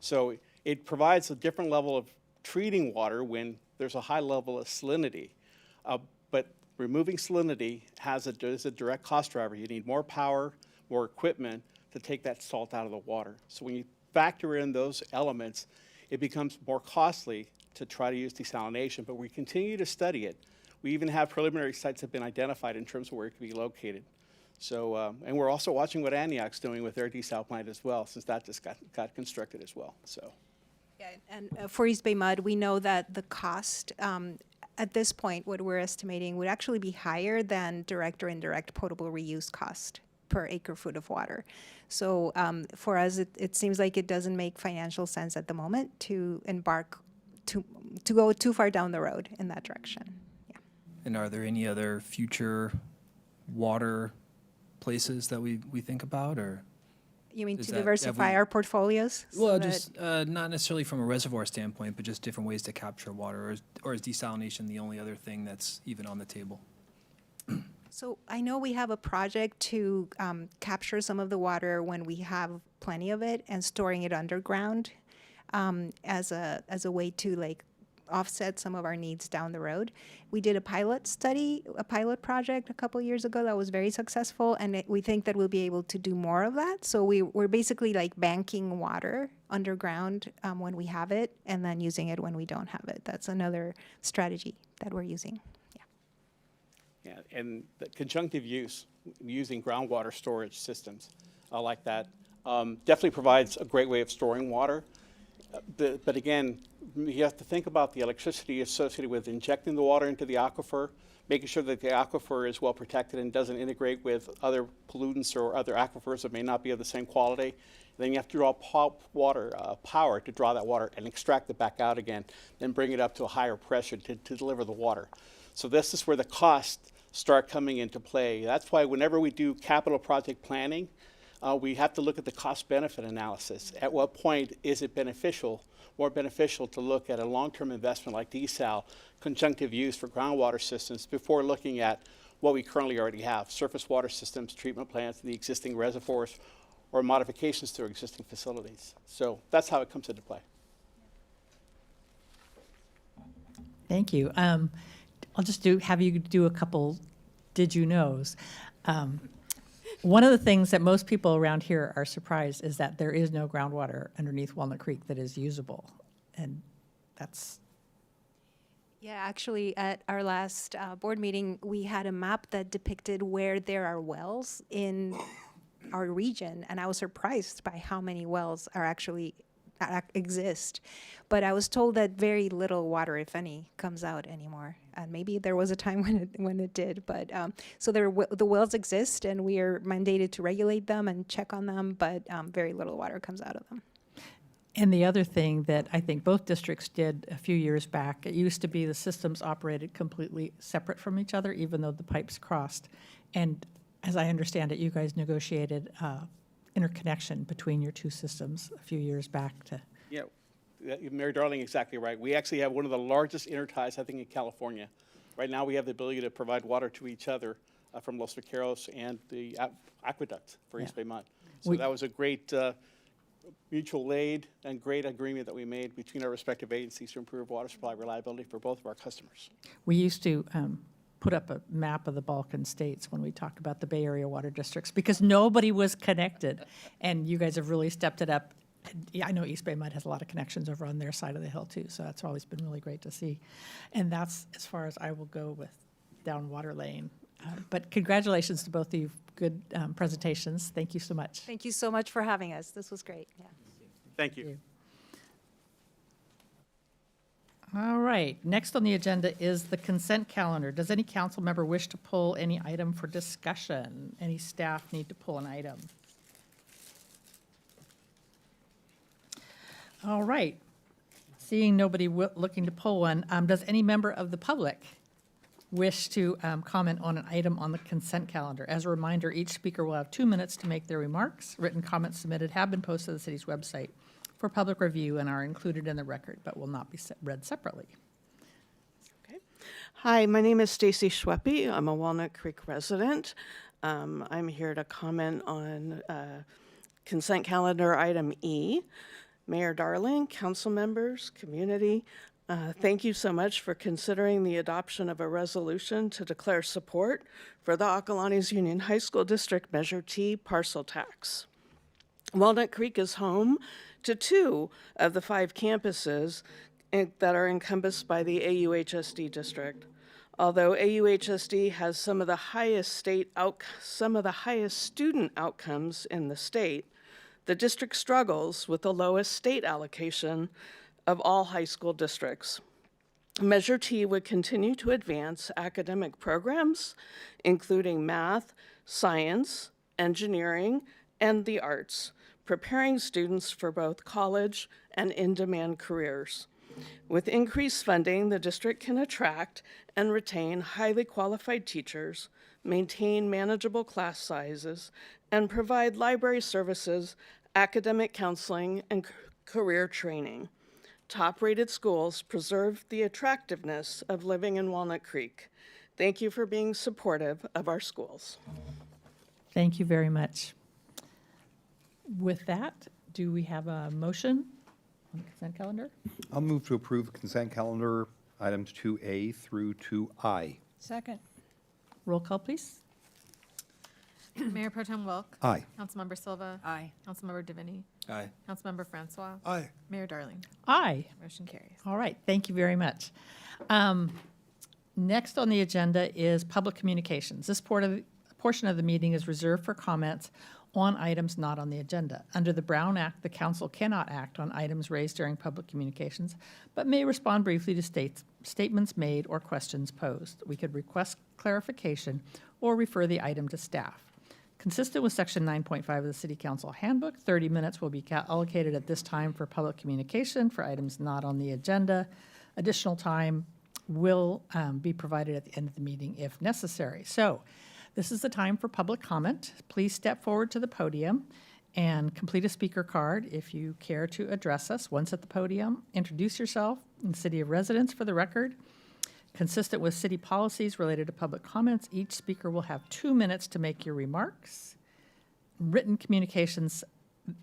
So it provides a different level of treating water when there's a high level of salinity. But removing salinity is a direct cost driver. You need more power, more equipment to take that salt out of the water. So when you factor in those elements, it becomes more costly to try to use desalination, but we continue to study it. We even have preliminary sites that have been identified in terms of where it could be located. So, and we're also watching what Antioch's doing with their desal plant as well, since that just got constructed as well, so. Yeah, and for East Bay Mud, we know that the cost, at this point, what we're estimating would actually be higher than direct or indirect potable reuse cost per acre foot of water. So for us, it seems like it doesn't make financial sense at the moment to embark, to go too far down the road in that direction. Yeah. And are there any other future water places that we think about, or? You mean Is to that- have diversify we- our portfolios? so Well, that- just not necessarily from a reservoir standpoint, but just different ways to capture water, or is desalination the only other thing that's even on the table? So I know we have a project to capture some of the water when we have plenty of it and storing it underground as a way to like offset some of our needs down the road. We did a pilot project a couple years ago that was very successful, and we think that we'll be able to do more of that. So we're basically like banking water underground when we have it, and then using it when we don't have it. That's another strategy that we're using. Yeah, and the conjunctive use, using groundwater storage systems like that, definitely provides a great way of storing water. But again, you have to think about the electricity associated with injecting the water into the aquifer, making sure that the aquifer is well protected and doesn't integrate with other pollutants or other aquifers that may not be of the same quality. Then you have to draw power to draw that water and extract it back out again, then bring it up to a higher pressure to deliver the water. So this is where the costs start coming into play. That's why whenever we do capital project planning, we have to look at the cost-benefit analysis. At what point is it more beneficial to look at a long-term investment like desal, conjunctive use for groundwater systems, before looking at what we currently already have, surface water systems, treatment plants, the existing reservoirs, or modifications to existing facilities. So that's how it comes into play. Thank you. I'll just have you do a couple did you knows. One of the things that most people around here are surprised is that there is no groundwater underneath Walnut Creek that is usable. And that's, Yeah, actually, at our last board meeting, we had a map that depicted where there are wells in our region, and I was surprised by how many wells are actually exist. But I was told that very little water, if any, comes out anymore. And maybe there was a time when it did. But so the wells exist, and we are mandated to regulate them and check on them, but very little water comes out of them. And the other thing that I think both districts did a few years back, it used to be the systems operated completely separate from each other, even though the pipes crossed. And as I understand it, you guys negotiated interconnection between your two systems a few years back to. Yeah, Mary Darling, exactly right. We actually have one of the largest interties, I think, in California. Right now, we have the ability to provide water to each other from Los Vaqueros and the aqueduct for East Bay Mud. So We- that was a great mutual aid and great agreement that we made between our respective agencies to improve water supply reliability for both of our customers. We used to put up a map of the Balkan states when we talked about the Bay Area water districts because nobody was connected. And you guys have really stepped it up. Yeah, I know East Bay Mud has a lot of connections over on their side of the hill too, so that's always been really great to see. And that's as far as I will go with down Water Lane. But congratulations to both of you. Good presentations. Thank you so much. Thank you so much for having us. This was great. Yeah. Thank you. All right, next on the agenda is the consent calendar. Does any council member wish to pull any item for discussion? Any staff need to pull an item? All right, seeing nobody looking to pull one, does any member of the public wish to comment on an item on the consent calendar? As a reminder, each speaker will have 2 minutes to make their remarks. Written comments submitted have been posted to the city's website for public review and are included in the record, but will not be read separately. Hi, my name is Stacy Schweppe. I'm a Walnut Creek resident. I'm here to comment on consent calendar item E. Mayor Darling, council members, community, thank you so much for considering the adoption of a resolution to declare support for the Acalanes Union High School District Measure T parcel tax. Walnut Creek is home to 2 of the 5 campuses that are encompassed by the AUHSD district. Although AUHSD has some of the highest student outcomes in the state, the district struggles with the lowest state allocation of all high school districts. Measure T would continue to advance academic programs, including math, science, engineering, and the arts, preparing students for both college and in-demand careers. With increased funding, the district can attract and retain highly qualified teachers, maintain manageable class sizes, and provide library services, academic counseling, and career training. Top-rated schools preserve the attractiveness of living in Walnut Creek. Thank you for being supportive of our schools. Thank you very much. With that, do we have a motion on the consent calendar? I'll move to approve consent calendar items 2A through 2I. Second. Roll call, please. Mayor Pro Tem Wilk. Aye. Councilmember Silva. Aye. Councilmember Divini. Aye. Councilmember Francois. Aye. Mayor Darling. Aye. Motion carries. All right, thank you very much. Next on the agenda is public communications. This portion of the meeting is reserved for comments on items not on the agenda. Under the Brown Act, the council cannot act on items raised during public communications, but may respond briefly to statements made or questions posed. We could request clarification or refer the item to staff. Consistent with Section 9.5 of the City Council Handbook, 30 minutes will be allocated at this time for public communication for items not on the agenda. Additional time will be provided at the end of the meeting if necessary. So this is the time for public comment. Please step forward to the podium and complete a speaker card if you care to address us. Once at the podium, introduce yourself and city of residence for the record. Consistent with city policies related to public comments, each speaker will have 2 minutes to make your remarks. Written communications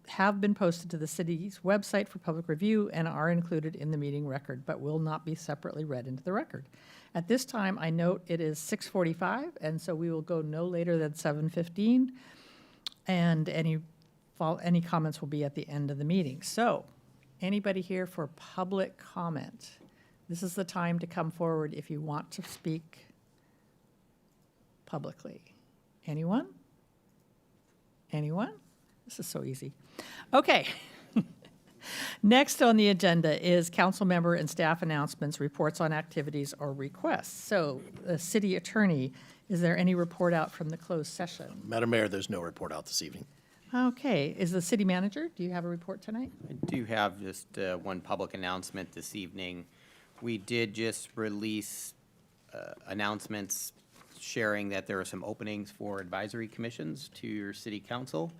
have been posted to the city's website for public review and are included in the meeting record, but will not be separately read into the record. At this time, I note it is 6:45, and so we will go no later than 7:15, and any comments will be at the end of the meeting. So, anybody here for public comment? This is the time to come forward if you want to speak publicly. Anyone? Anyone? This is so easy. Okay. Next on the agenda is council member and staff announcements, reports on activities or requests. So, the city attorney, is there any report out from the closed session? Madam Mayor, there's no report out this evening. Okay, is the city manager, do you have a report tonight? I do have just one public announcement this evening. We did just release announcements sharing that there are some openings for advisory commissions to your city council.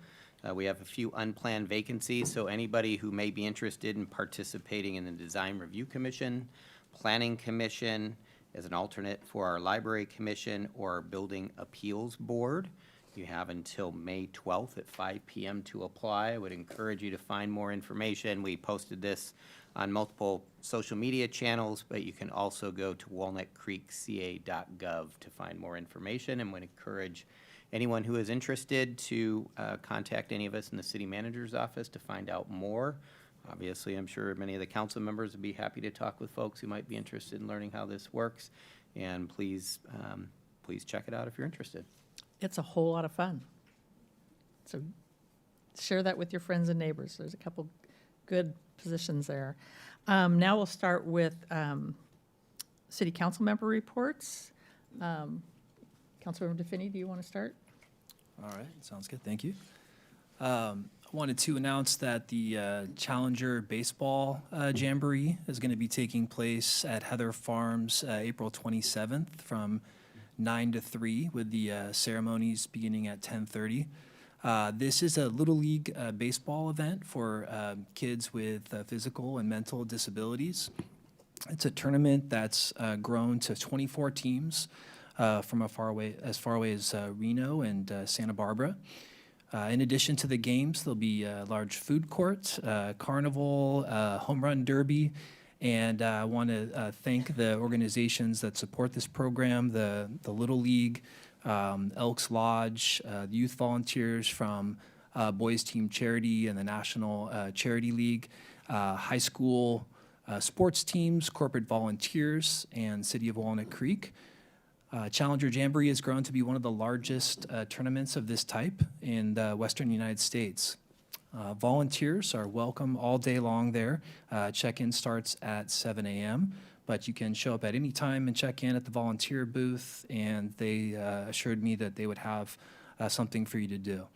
We have a few unplanned vacancies, so anybody who may be interested in participating in the Design Review Commission, Planning Commission, as an alternate for our Library Commission or our Building Appeals Board, you have until May 12th at 5 p.m. to apply. I would encourage you to find more information. We posted this on multiple social media channels, but you can also go to walnutcreekca.gov to find more information, and would encourage anyone who is interested to contact any of us in the city manager's office to find out more. Obviously, I'm sure many of the council members would be happy to talk with folks who might be interested in learning how this works, and please check it out if you're interested. It's a whole lot of fun. So share that with your friends and neighbors. There's a couple good positions there. Now we'll start with city council member reports. Councilmember DeFinney, do you want to start? All right, sounds good, thank you. I wanted to announce that the Challenger Baseball Jamboree is going to be taking place at Heather Farms April 27th from 9 to 3, with the ceremonies beginning at 10:30. This is a Little League baseball event for kids with physical and mental disabilities. It's a tournament that's grown to 24 teams from as far away as Reno and Santa Barbara. In addition to the games, there'll be a large food court, carnival, home run derby, and I want to thank the organizations that support this program, the Little League, Elks Lodge, the youth volunteers from Boys Team Charity and the National Charity League, high school sports teams, corporate volunteers, and City of Walnut Creek. Challenger Jamboree has grown to be one of the largest tournaments of this type in the Western United States. Volunteers are welcome all day long there. Check-in starts at 7 a.m., but you can show up at any time and check in at the volunteer booth, and they assured me that they would have something for you to do.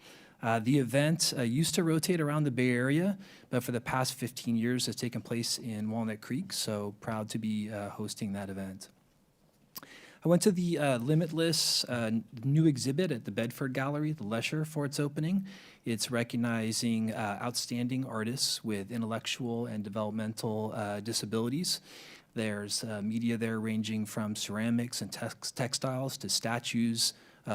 The event used to rotate around the Bay Area, but for the past 15 years has taken place in Walnut Creek, so proud to be hosting that event. I went to the Limitless new exhibit at the Bedford Gallery, the Lesher, for its opening. It's recognizing outstanding artists with intellectual and developmental disabilities. There's media there ranging from ceramics and textiles to statues,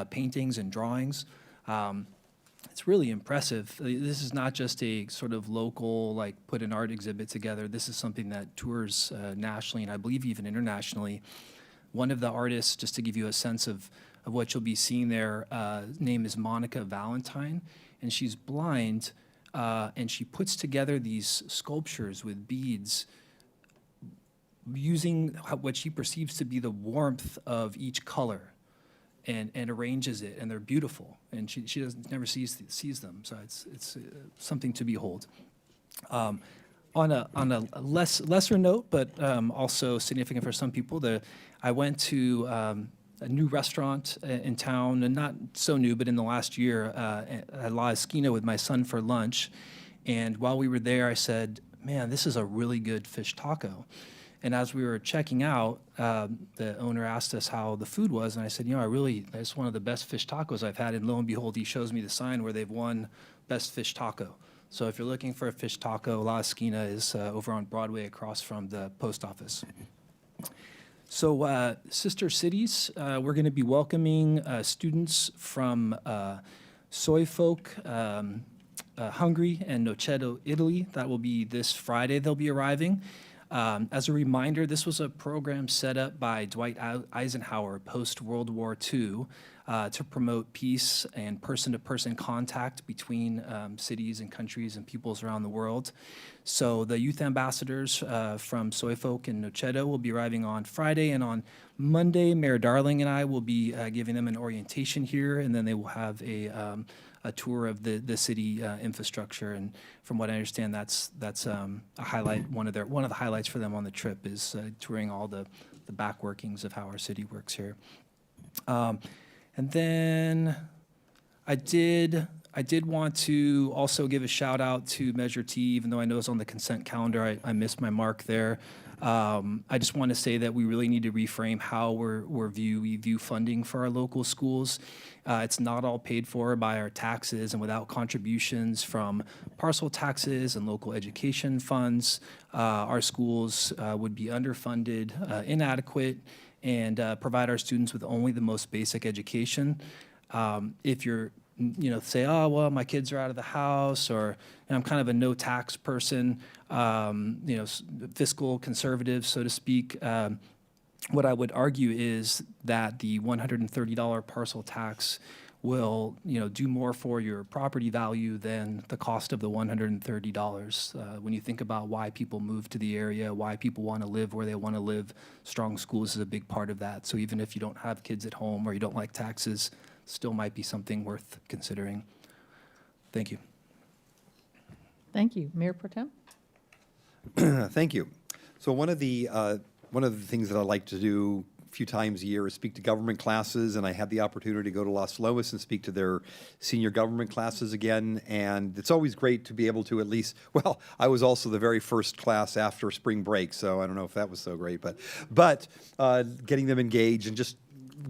paintings and drawings. It's really impressive. This is not just a sort of local, like, put an art exhibit together. This is something that tours nationally and I believe even internationally. One of the artists, just to give you a sense of what you'll be seeing there, name is Monica Valentine, and she's blind, and she puts together these sculptures with beads using what she perceives to be the warmth of each color, and arranges it, and they're beautiful, and she never sees them, so it's something to behold. On a lesser note, but also significant for some people, I went to a new restaurant in town, and not so new, but in the last year, at La Esquina with my son for lunch. And while we were there, I said, man, this is a really good fish taco. And as we were checking out, the owner asked us how the food was, and I said, it's one of the best fish tacos I've had. And lo and behold, he shows me the sign where they've won Best Fish Taco. So if you're looking for a fish taco, La Esquina is over on Broadway across from the post office. So sister cities, we're going to be welcoming students from Soy Folk, Hungary, and Noceto, Italy. That will be this Friday they'll be arriving. As a reminder, this was a program set up by Dwight Eisenhower post-World War II to promote peace and person-to-person contact between cities and countries and peoples around the world. So the youth ambassadors from Soy Folk and Noceto will be arriving on Friday, and on Monday, Mayor Darling and I will be giving them an orientation here, and then they will have a tour of the city infrastructure. And from what I understand, that's a highlight. One of the highlights for them on the trip is touring all the back workings of how our city works here. And then I did I did want to also give a shout out to Measure T, even though I know it's on the consent calendar, I missed my mark there. I just want to say that we really need to reframe how we view funding for our local schools. It's not all paid for by our taxes, and without contributions from parcel taxes and local education funds, our schools would be underfunded, inadequate, and provide our students with only the most basic education. If you're say, oh, well, my kids are out of the house, or I'm kind of a no tax person, fiscal conservative, so to speak. What I would argue is that the $130 parcel tax will, do more for your property value than the cost of the $130. When you think about why people move to the area, why people want to live where they want to live, strong schools is a big part of that. So even if you don't have kids at home or you don't like taxes, still might be something worth considering. Thank you. Thank you. Mayor Pro Tem? Thank you. So one of the things that I like to do a few times a year is speak to government classes, and I had the opportunity to go to Los Lomas and speak to their senior government classes again, and it's always great to be able to at least, well, I was also the very first class after spring break, so I don't know if that was so great, but getting them engaged and just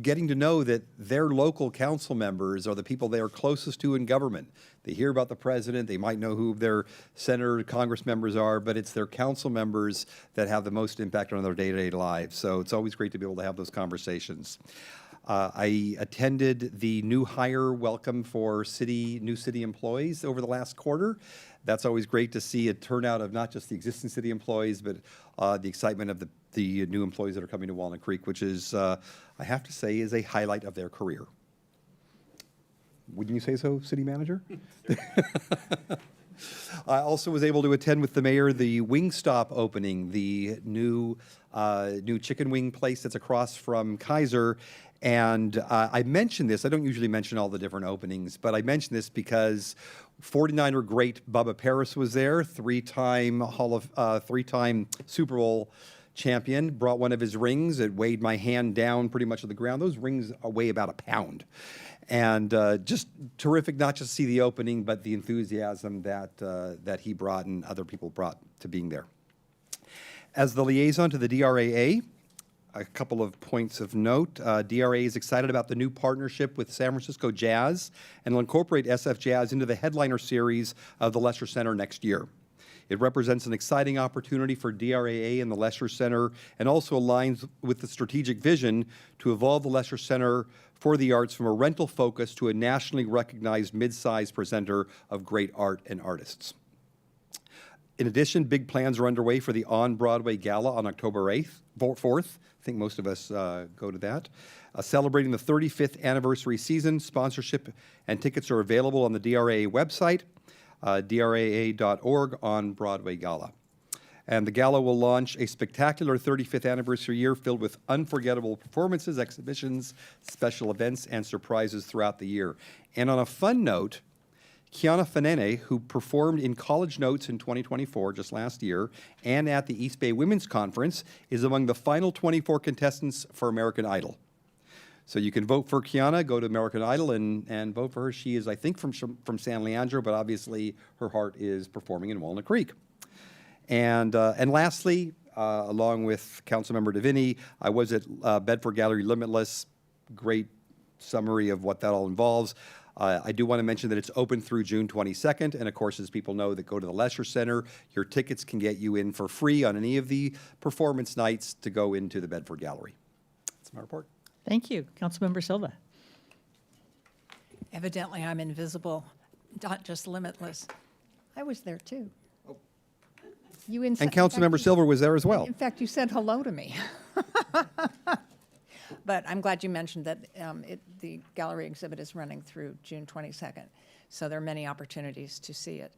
getting to know that their local council members are the people they are closest to in government. They hear about the president, they might know who their senator, Congress members are, but it's their council members that have the most impact on their day-to-day lives. So it's always great to be able to have those conversations. I attended the new hire welcome for new city employees over the last quarter. That's always great to see a turnout of not just the existing city employees, but the excitement of the new employees that are coming to Walnut Creek, which is, I have to say, is a highlight of their career. Wouldn't you say so, City Manager? I also was able to attend with the mayor the Wingstop opening, the new chicken wing place that's across from Kaiser. And I mentioned this. I don't usually mention all the different openings, but I mentioned this because 49er great Bubba Paris was there, three-time Super Bowl champion, brought one of his rings. It weighed my hand down pretty much to the ground. Those rings weigh about a pound. And just terrific, not just to see the opening, but the enthusiasm that he brought and other people brought to being there. As the liaison to the DRAA, a couple of points of note. DRA is excited about the new partnership with San Francisco Jazz and will incorporate SF Jazz into the headliner series of the Lesher Center next year. It represents an exciting opportunity for DRAA and the Lesher Center, and also aligns with the strategic vision to evolve the Lesher Center for the Arts from a rental focus to a nationally recognized mid-sized presenter of great art and artists. In addition, big plans are underway for the On-Broadway Gala on October 4th. I think most of us go to that. Celebrating the 35th anniversary season, sponsorship and tickets are available on the DRAA website, draa.org on Broadway Gala. And the gala will launch a spectacular 35th anniversary year filled with unforgettable performances, exhibitions, special events, and surprises throughout the year. And on a fun note, Kiana Fanene, who performed in College Notes in 2024, just last year, and at the East Bay Women's Conference, is among the final 24 contestants for American Idol. So you can vote for Kiana, go to American Idol, and vote for her. She is, I think, from San Leandro, but obviously her heart is performing in Walnut Creek. And lastly, along with Councilmember DeVinny, I was at Bedford Gallery Limitless. Great summary of what that all involves. I do want to mention that it's open through June 22nd, and of course, as people know that go to the Lesher Center, your tickets can get you in for free on any of the performance nights to go into the Bedford Gallery. That's my report. Thank you. Councilmember Silva? Evidently, I'm invisible, not just limitless. I was there too. Oh. You And Councilmember Silver was there as well. In fact, you said hello to me. But I'm glad you mentioned that the gallery exhibit is running through June 22nd, so there are many opportunities to see it.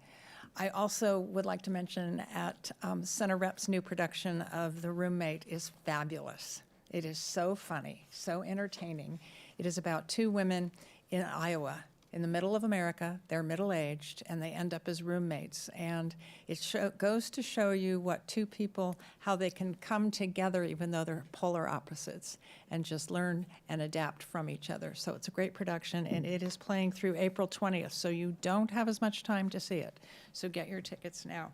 I also would like to mention at Center Rep's new production of The Roommate is fabulous. It is so funny, so entertaining. It is about two women in Iowa in the middle of America, they're middle-aged, and they end up as roommates. And it goes to show you what two people, how they can come together even though they're polar opposites, and just learn and adapt from each other. So it's a great production, and it is playing through April 20th, so you don't have as much time to see it. So get your tickets now.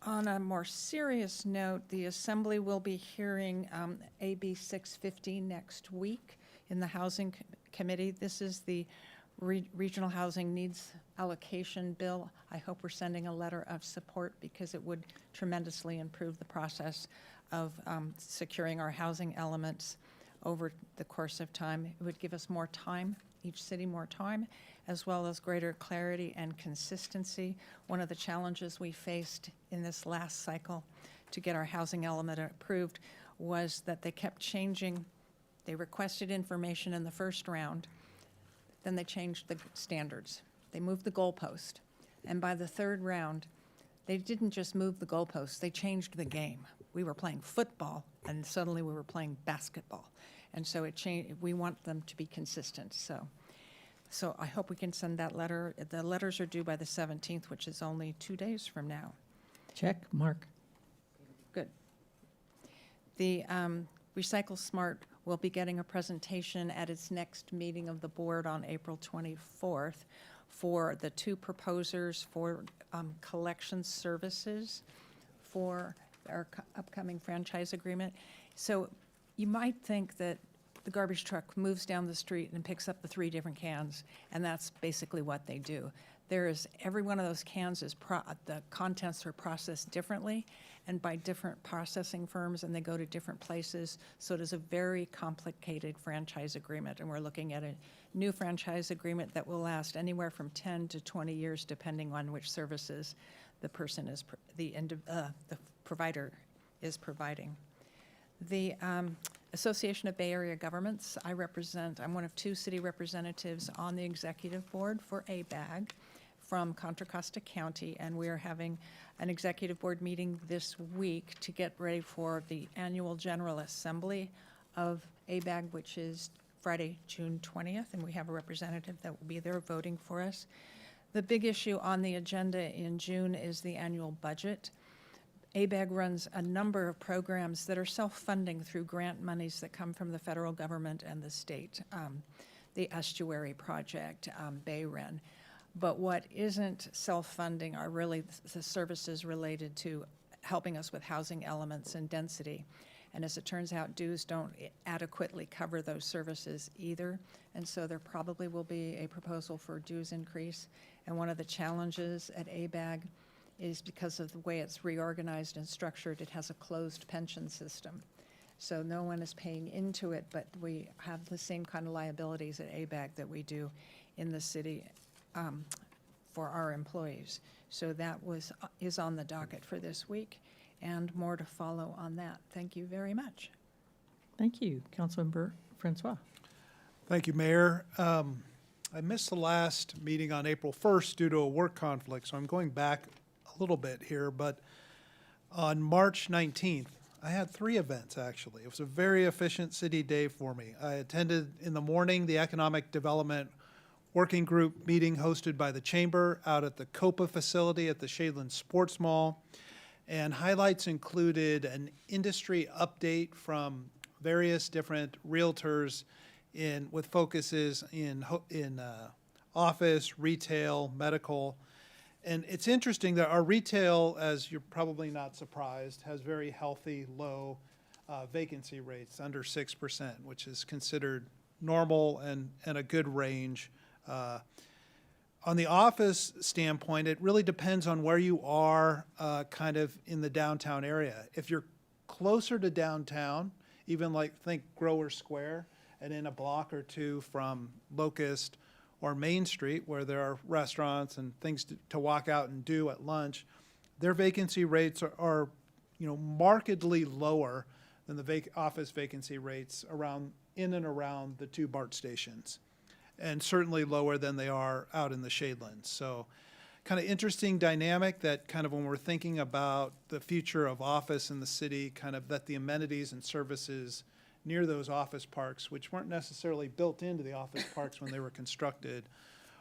On a more serious note, the Assembly will be hearing AB 650 next week in the Housing Committee. This is the Regional Housing Needs Allocation Bill. I hope we're sending a letter of support because it would tremendously improve the process of securing our housing elements over the course of time. It would give us more time, each city more time, as well as greater clarity and consistency. One of the challenges we faced in this last cycle to get our housing element approved was that they kept changing. They requested information in the first round, then they changed the standards. They moved the goalpost. And by the third round, they didn't just move the goalpost, they changed the game. We were playing football, and suddenly we were playing basketball. And so it changed. We want them to be consistent. So I hope we can send that letter. The letters are due by the 17th, which is only 2 days from now. Check, mark. Good. The Recycle Smart will be getting a presentation at its next meeting of the board on April 24th for the two proposers for collection services for our upcoming franchise agreement. So you might think that the garbage truck moves down the street and picks up the 3 different cans, and that's basically what they do. Every one of those cans is, the contents are processed differently and by different processing firms, and they go to different places. So it is a very complicated franchise agreement, and we're looking at a new franchise agreement that will last anywhere from 10 to 20 years, depending on which services the person is, the provider is providing. The Association of Bay Area Governments, I'm one of 2 city representatives on the executive board for ABAG from Contra Costa County, and we are having an executive board meeting this week to get ready for the annual General Assembly of ABAG, which is Friday, June 20th, and we have a representative that will be there voting for us. The big issue on the agenda in June is the annual budget. ABAG runs a number of programs that are self-funding through grant monies that come from the federal government and the state, the Estuary Project, Bay Ren. But what isn't self-funding are really the services related to helping us with housing elements and density. And as it turns out, dues don't adequately cover those services either. And so there probably will be a proposal for dues increase. And one of the challenges at ABAG is because of the way it's reorganized and structured, it has a closed pension system. So no one is paying into it, but we have the same kind of liabilities at ABAG that we do in the city for our employees. So that is on the docket for this week, and more to follow on that. Thank you very much. Thank you, Councilmember Francois. Thank you, Mayor. I missed the last meeting on April 1st due to a work conflict, so I'm going back a little bit here, but on March 19th, I had 3 events, actually. It was a very efficient city day for me. I attended in the morning the Economic Development Working Group meeting hosted by the Chamber out at the COPA facility at the Shadeland Sports Mall. And highlights included an industry update from various different realtors with focuses in office, retail, medical. And it's interesting that our retail, as you're probably not surprised, has very healthy, low vacancy rates, under 6%, which is considered normal and a good range. On the office standpoint, it really depends on where you are kind of in the downtown area. If you're closer to downtown, even like think Grower Square, and in a block or 2 from Locust or Main Street, where there are restaurants and things to walk out and do at lunch, their vacancy rates are markedly lower than the office vacancy rates in and around the 2 BART stations, and certainly lower than they are out in the Shadelands. So kind of interesting dynamic that kind of when we're thinking about the future of office in the city, kind of that the amenities and services near those office parks, which weren't necessarily built into the office parks when they were constructed,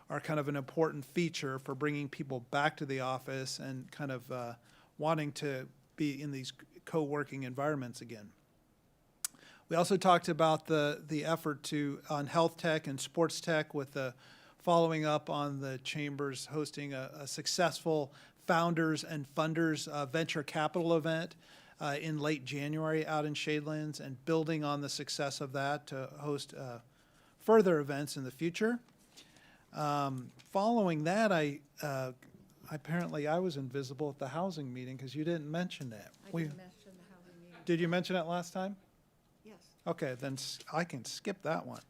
are kind of an important feature for bringing people back to the office and kind of wanting to be in these co-working environments again. We also talked about the effort on health tech and sports tech with the following up on the chambers hosting a successful founders and funders venture capital event in late January out in Shadelands, and building on the success of that to host further events in the future. Following that, apparently I was invisible at the housing meeting because you didn't mention that. Did you mention it last time? Yes. Okay, then I can skip that one.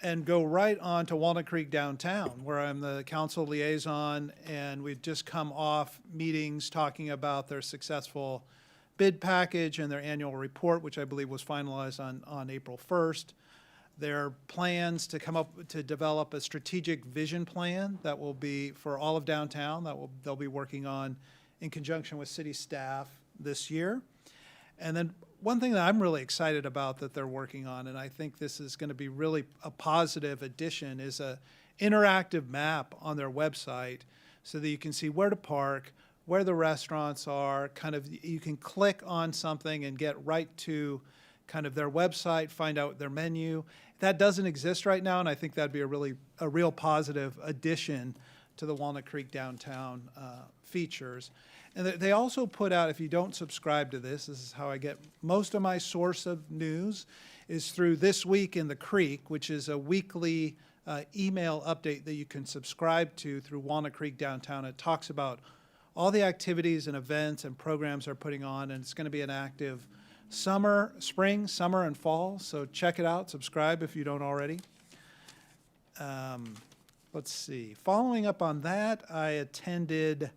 And go right on to Walnut Creek downtown, where I'm the council liaison, and we've just come off meetings talking about their successful bid package and their annual report, which I believe was finalized on April 1st. Their plans to develop a strategic vision plan that will be for all of downtown they'll be working on in conjunction with city staff this year. And then one thing that I'm really excited about that they're working on, and I think this is going to be really a positive addition, is a interactive map on their website so that you can see where to park, where the restaurants are, kind of you can click on something and get right to kind of their website, find out their menu. That doesn't exist right now, and I think that'd be a real positive addition to the Walnut Creek downtown features. And they also put out, if you don't subscribe to this is how I get most of my source of news, is through This Week in the Creek, which is a weekly email update that you can subscribe to through Walnut Creek downtown. It talks about all the activities and events and programs they're putting on, and it's going to be an active spring, summer, and fall. So check it out, subscribe if you don't already. Let's see. Following up on that, I attended,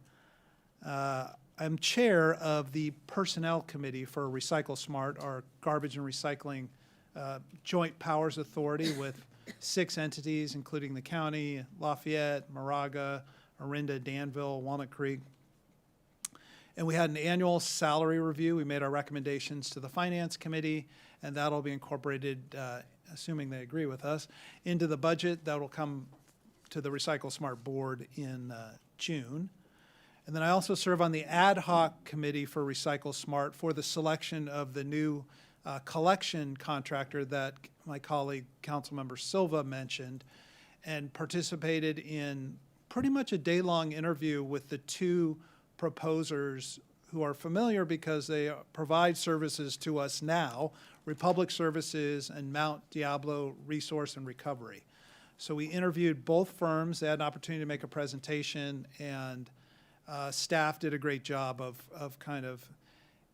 I'm chair of the Personnel Committee for Recycle Smart, our garbage and recycling joint powers authority with 6 entities, including the county, Lafayette, Moraga, Orinda, Danville, Walnut Creek. And we had an annual salary review. We made our recommendations to the Finance Committee, and that'll be incorporated, assuming they agree with us, into the budget that will come to the Recycle Smart Board in June. And then I also serve on the ad hoc committee for Recycle Smart for the selection of the new collection contractor that my colleague, Councilmember Silva, mentioned, and participated in pretty much a day-long interview with the 2 proposers who are familiar because they provide services to us now, Republic Services and Mount Diablo Resource and Recovery. So we interviewed both firms. They had an opportunity to make a presentation, and staff did a great job of kind of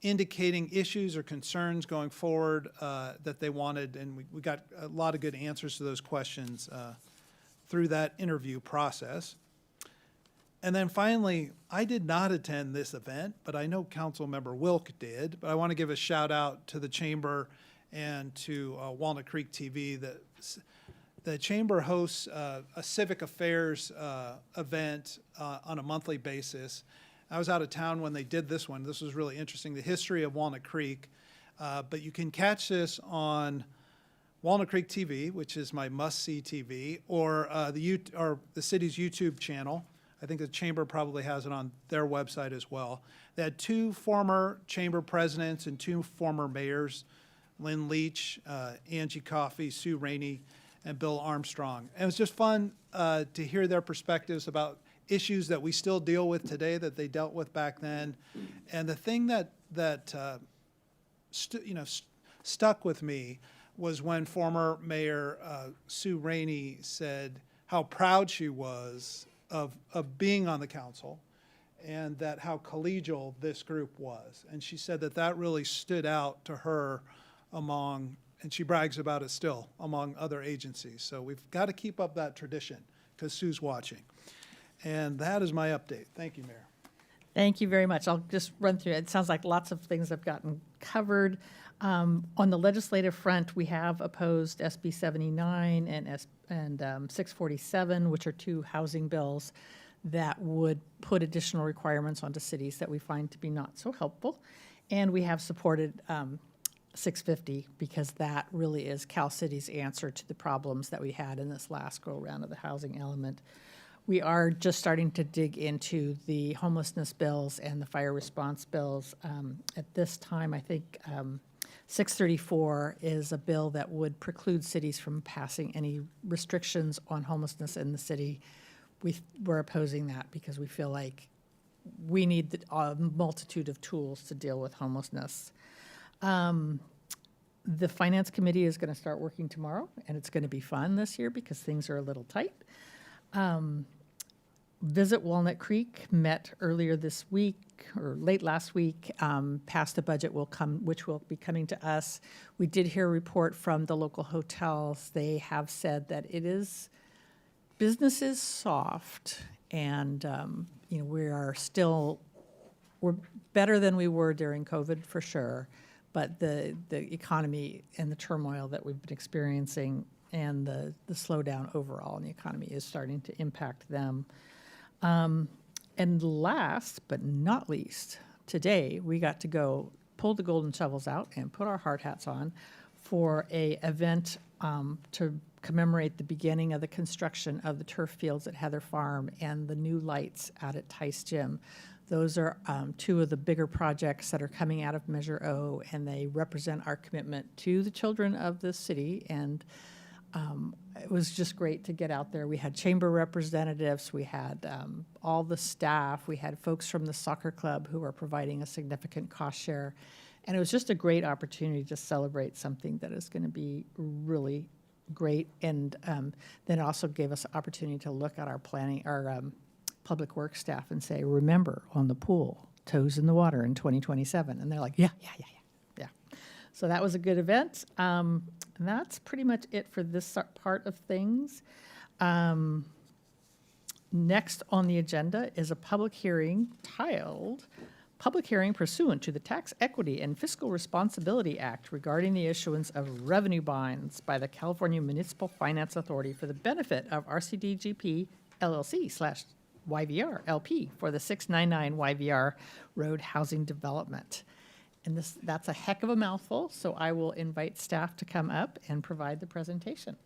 indicating issues or concerns going forward that they wanted, and we got a lot of good answers to those questions through that interview process. And then finally, I did not attend this event, but I know Councilmember Wilk did. But I want to give a shout out to the Chamber and to Walnut Creek TV. The Chamber hosts a civic affairs event on a monthly basis. I was out of town when they did this one. This was really interesting, the history of Walnut Creek. But you can catch this on Walnut Creek TV, which is my must-see TV, or the city's YouTube channel. I think the Chamber probably has it on their website as well. They had 2 former Chamber presidents and 2 former mayors, Lynn Leach, Angie Coffey, Sue Rainey, and Bill Armstrong. And it was just fun to hear their perspectives about issues that we still deal with today that they dealt with back then. And the thing that stuck with me was when former Mayor Sue Rainey said how proud she was of being on the council, and that how collegial this group was. And she said that really stood out to her among, and she brags about it still, among other agencies. So we've got to keep up that tradition because Sue's watching. And that is my update. Thank you, Mayor. Thank you very much. I'll just run through it. It sounds like lots of things have gotten covered. On the legislative front, we have opposed SB 79 and 647, which are 2 housing bills that would put additional requirements onto cities that we find to be not so helpful. And we have supported 650, because that really is Cal City's answer to the problems that we had in this last go-around of the housing element. We are just starting to dig into the homelessness bills and the fire response bills. At this time, I think 634 is a bill that would preclude cities from passing any restrictions on homelessness in the city. We're opposing that because we feel like we need a multitude of tools to deal with homelessness. The Finance Committee is going to start working tomorrow, and it's going to be fun this year because things are a little tight. Visit Walnut Creek met earlier this week or late last week, passed a budget which will be coming to us. We did hear a report from the local hotels. They have said that business is soft, and we're better than we were during COVID for sure, but the economy and the turmoil that we've been experiencing and the slowdown overall in the economy is starting to impact them. And last but not least, today we got to go pull the golden shovels out and put our hard hats on for a event to commemorate the beginning of the construction of the turf fields at Heather Farm and the new lights out at Tice Gym. Those are two of the bigger projects that are coming out of Measure O, and they represent our commitment to the children of the city. And it was just great to get out there. We had chamber representatives, we had all the staff, we had folks from the soccer club who are providing a significant cost share. And it was just a great opportunity to celebrate something that is going to be really great. And then it also gave us an opportunity to look at our public works staff and say, remember, on the pool, toes in the water in 2027. And they're like, yeah. So that was a good event. And that's pretty much it for this part of things. Next on the agenda is a public hearing titled Public Hearing Pursuant to the Tax Equity and Fiscal Responsibility Act regarding the issuance of revenue bonds by the California Municipal Finance Authority for the benefit of RCDGP LLC/YVR LP for the 699 YVR Road Housing Development. And that's a heck of a mouthful, so I will invite staff to come up and provide the presentation.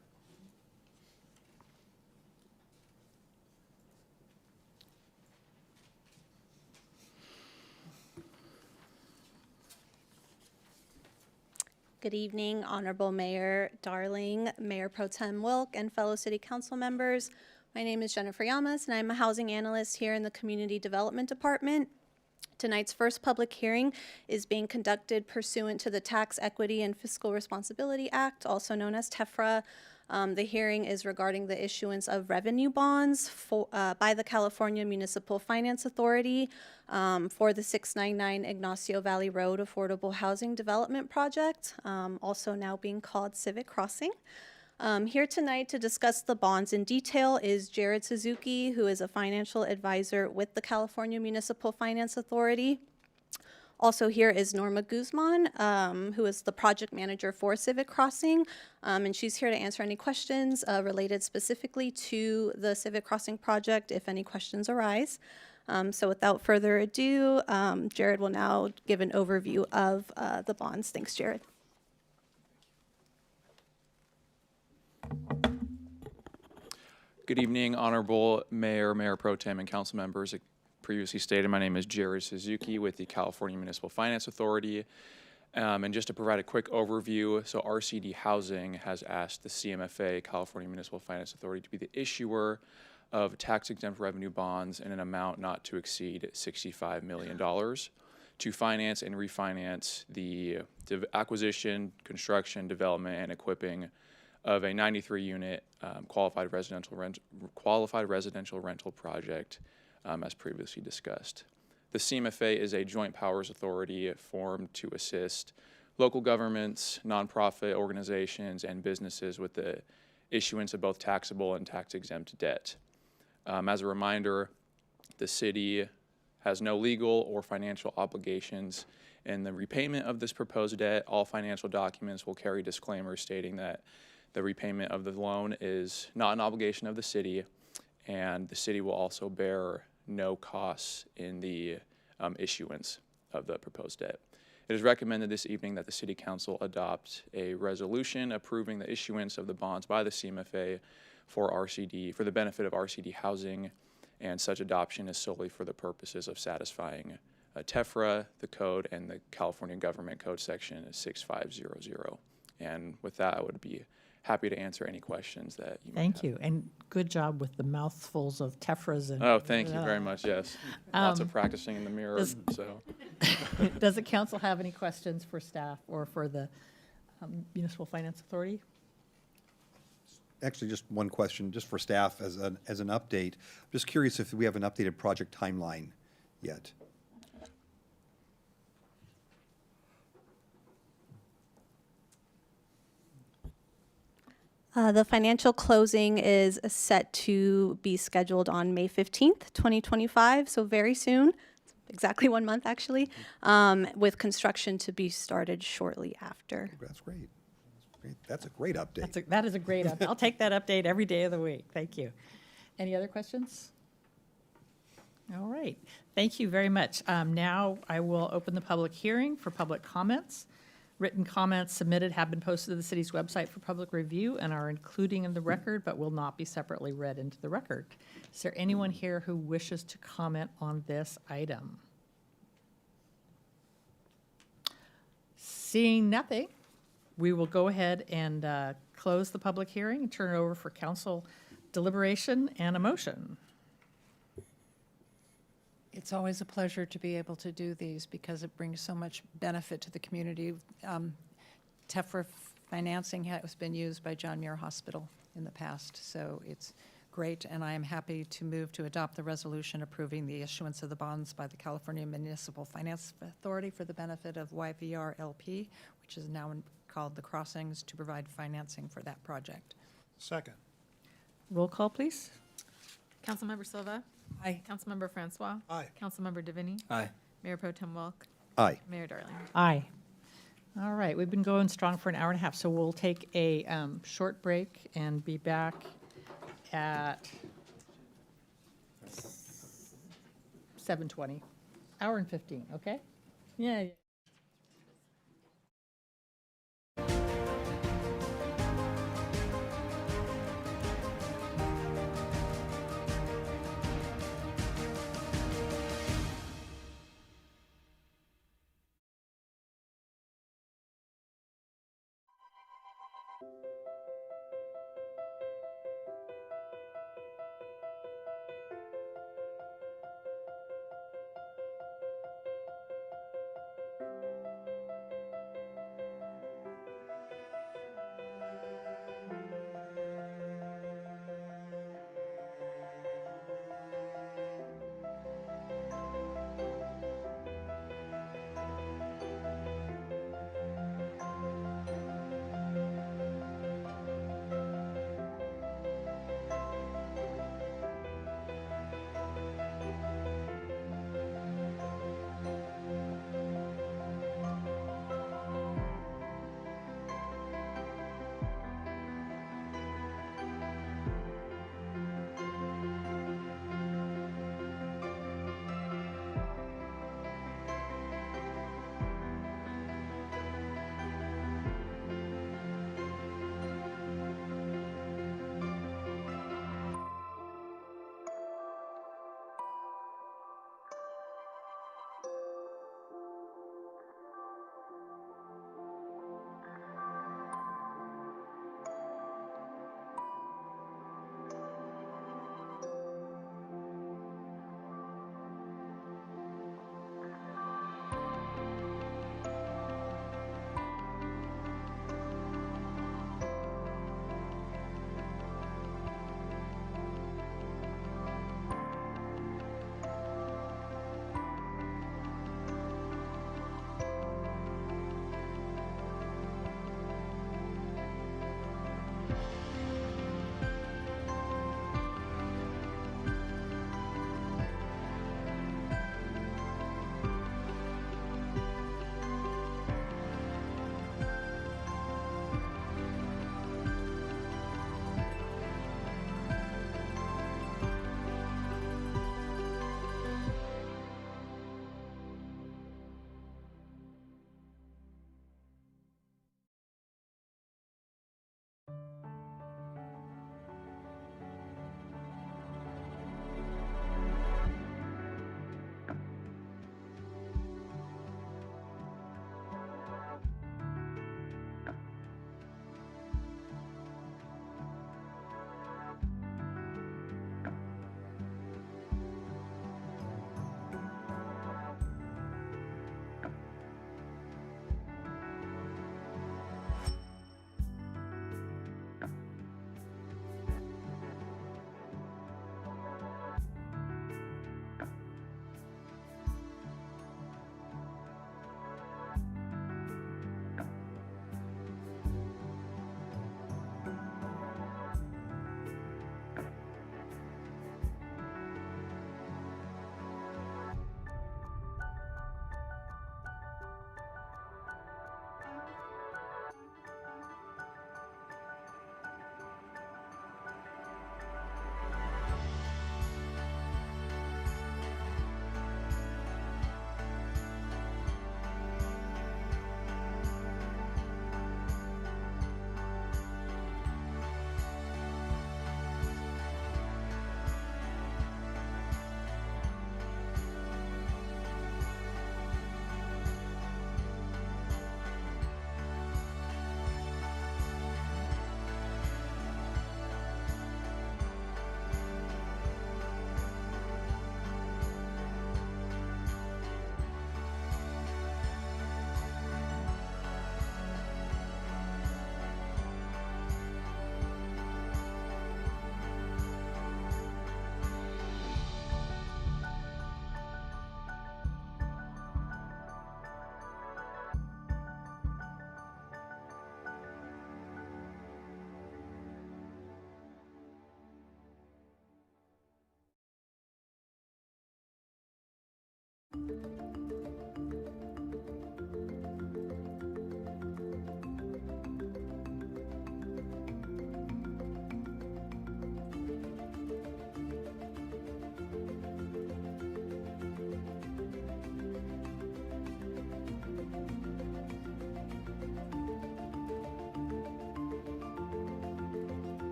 Good evening, Honorable Mayor Darling, Mayor Pro Tem Wilk, and fellow City Council members. My name is Jennifer Llamas, and I'm a housing analyst here in the Community Development Department. Tonight's first public hearing is being conducted pursuant to the Tax Equity and Fiscal Responsibility Act, also known as TEFRA. The hearing is regarding the issuance of revenue bonds by the California Municipal Finance Authority for the 699 Ignacio Valley Road Affordable Housing Development Project, also now being called Civic Crossing. Here tonight to discuss the bonds in detail is Jared Suzuki, who is a financial advisor with the California Municipal Finance Authority. Also here is Norma Guzman, who is the project manager for Civic Crossing, and she's here to answer any questions related specifically to the Civic Crossing project if any questions arise. So without further ado, Jared will now give an overview of the bonds. Thanks, Jared. Good evening, Honorable Mayor, Mayor Pro Tem, and council members. As previously stated, my name is Jared Suzuki with the California Municipal Finance Authority. And just to provide a quick overview, so RCD Housing has asked the CMFA, California Municipal Finance Authority, to be the issuer of tax-exempt revenue bonds in an amount not to exceed $65 million to finance and refinance the acquisition, construction, development, and equipping of a 93-unit qualified residential rental project, as previously discussed. The CMFA is a joint powers authority formed to assist local governments, nonprofit organizations, and businesses with the issuance of both taxable and tax-exempt debt. As a reminder, the city has no legal or financial obligations in the repayment of this proposed debt. All financial documents will carry disclaimers stating that the repayment of the loan is not an obligation of the city, and the city will also bear no costs in the issuance of the proposed debt. It is recommended this evening that the City Council adopt a resolution approving the issuance of the bonds by the CMFA for RCD, for the benefit of RCD housing, and such adoption is solely for the purposes of satisfying TEFRA, the code, and the California Government Code Section 6500. And with that, I would be happy to answer any questions that you might have. Thank you, and good job with the mouthfuls of tephras and. Oh, thank you very much, yes. Lots of practicing in the mirror, does- so. Does the council have any questions for staff or for the Municipal Finance Authority? Actually, just one question, just for staff as an update. Just curious if we have an updated project timeline yet. The financial closing is set to be scheduled on May 15th, 2025, so very soon, exactly 1 month actually, with construction to be started shortly after. That's great. That's great. That's a great update. That is a great update. I'll take that update every day of the week. Thank you. Any other questions? All right. Thank you very much. Now I will open the public hearing for public comments. Written comments submitted have been posted to the city's website for public review and are including in the record, but will not be separately read into the record. Is there anyone here who wishes to comment on this item? Seeing nothing, we will go ahead and close the public hearing and turn it over for council deliberation and a motion. It's always a pleasure to be able to do these because it brings so much benefit to the community. TEFRA financing has been used by John Muir Hospital in the past, so it's great, and I am happy to move to adopt the resolution approving the issuance of the bonds by the California Municipal Finance Authority for the benefit of YVR LP, which is now called The Crossings, to provide financing for that project. Second. Roll call, please. Councilmember Silva, Aye. Councilmember Francois, Aye. Councilmember Divini, Aye. Mayor Pro Tem Welk, Aye. Mayor Darling. Aye. All right, we've been going strong for an hour and a half, so we'll take a short break and be back at 7:20. Hour and 15, okay? Yeah.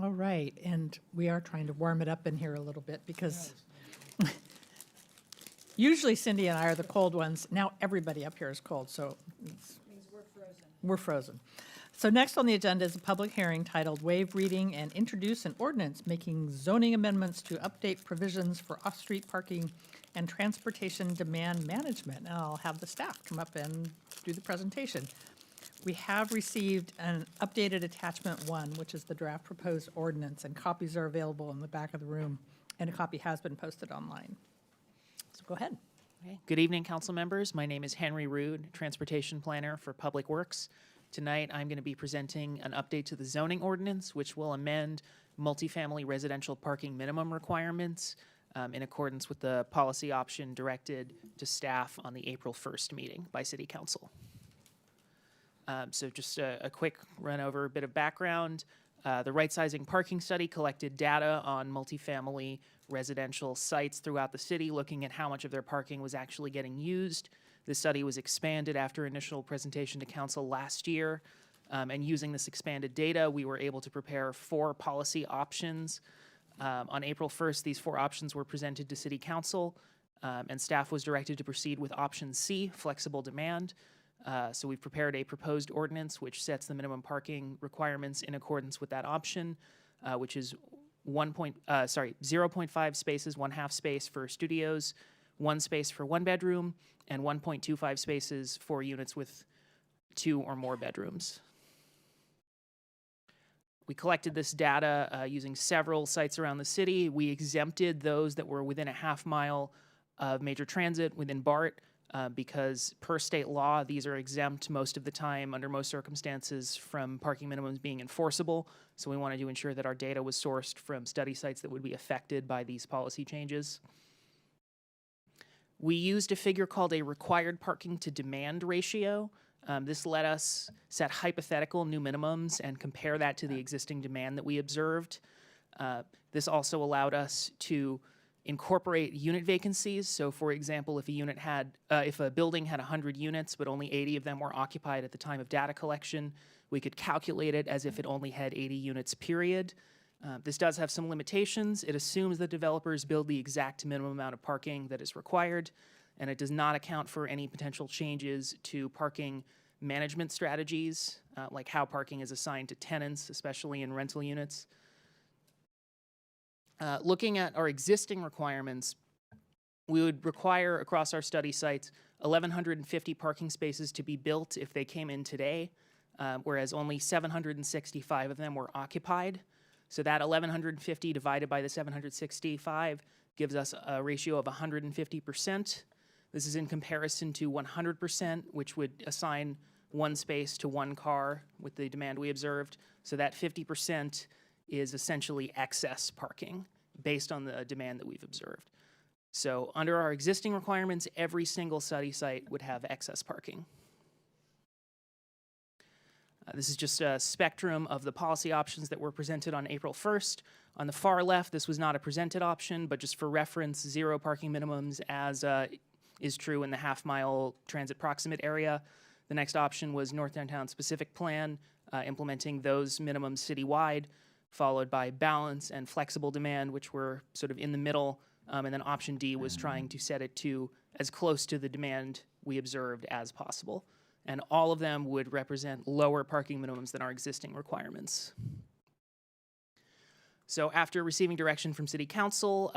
All right, and we are trying to warm it up in here a little bit because usually Cindy and I are the cold ones. Now everybody up here is cold, so we're frozen. So next on the agenda is a public hearing titled Waive Reading and Introduce an Ordinance Making Zoning Amendments to Update Provisions for Off-Street Parking and Transportation Demand Management. And I'll have the staff come up and do the presentation. We have received an updated attachment 1, which is the draft proposed ordinance, and copies are available in the back of the room, and a copy has been posted online. So go ahead. Okay. Good evening, council members. My name is Henry Rude, Transportation Planner for Public Works. Tonight, I'm going to be presenting an update to the zoning ordinance, which will amend multifamily residential parking minimum requirements in accordance with the policy option directed to staff on the April 1st meeting by City Council. So just a quick run over, a bit of background. The right-sizing parking study collected data on multifamily residential sites throughout the city, looking at how much of their parking was actually getting used. The study was expanded after initial presentation to council last year. And using this expanded data, we were able to prepare 4 policy options. On April 1st, these 4 options were presented to City Council, and staff was directed to proceed with option C, flexible demand. So we've prepared a proposed ordinance which sets the minimum parking requirements in accordance with that option, which is 0.5 spaces, 1/2 space for studios, 1 space for 1 bedroom, and 1.25 spaces for units with 2 or more bedrooms. We collected this data using several sites around the city. We exempted those that were within a 1/2 mile of major transit within BART, because per state law, these are exempt most of the time under most circumstances from parking minimums being enforceable. So we wanted to ensure that our data was sourced from study sites that would be affected by these policy changes. We used a figure called a required parking to demand ratio. This let us set hypothetical new minimums and compare that to the existing demand that we observed. This also allowed us to incorporate unit vacancies. So for example, if a building had 100 units, but only 80 of them were occupied at the time of data collection, we could calculate it as if it only had 80 units, period. This does have some limitations. It assumes that developers build the exact minimum amount of parking that is required, and it does not account for any potential changes to parking management strategies, like how parking is assigned to tenants, especially in rental units. Looking at our existing requirements, we would require across our study sites 1,150 parking spaces to be built if they came in today, whereas only 765 of them were occupied. So that 1,150 divided by the 765 gives us a ratio of 150%. This is in comparison to 100%, which would assign 1 space to 1 car with the demand we observed. So that 50% is essentially excess parking based on the demand that we've observed. So under our existing requirements, every single study site would have excess parking. This is just a spectrum of the policy options that were presented on April 1st. On the far left, this was not a presented option, but just for reference, 0 parking minimums as is true in the 1/2 mile transit proximate area. The next option was North Downtown Specific Plan, implementing those minimums citywide, followed by balance and flexible demand, which were sort of in the middle. And then option D was trying to set it to as close to the demand we observed as possible. And all of them would represent lower parking minimums than our existing requirements. So after receiving direction from City Council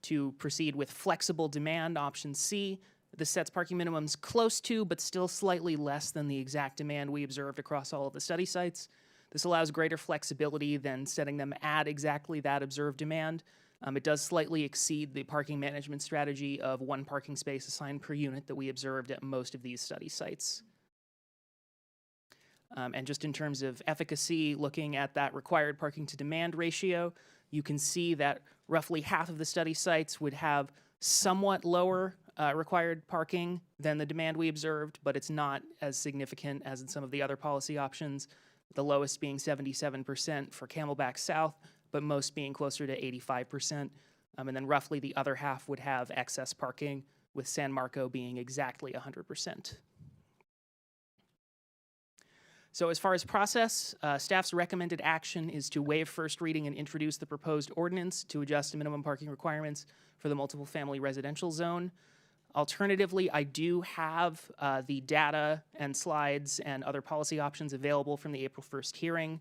to proceed with flexible demand, option C, this sets parking minimums close to, but still slightly less than the exact demand we observed across all of the study sites. This allows greater flexibility than setting them at exactly that observed demand. It does slightly exceed the parking management strategy of 1 parking space assigned per unit that we observed at most of these study sites. And just in terms of efficacy, looking at that required parking to demand ratio, you can see that roughly half of the study sites would have somewhat lower required parking than the demand we observed, but it's not as significant as in some of the other policy options, the lowest being 77% for Camelback South, but most being closer to 85%. And then roughly the other half would have excess parking, with San Marco being exactly 100%. So as far as process, staff's recommended action is to waive first reading and introduce the proposed ordinance to adjust the minimum parking requirements for the multiple family residential zone. Alternatively, I do have the data and slides and other policy options available from the April 1st hearing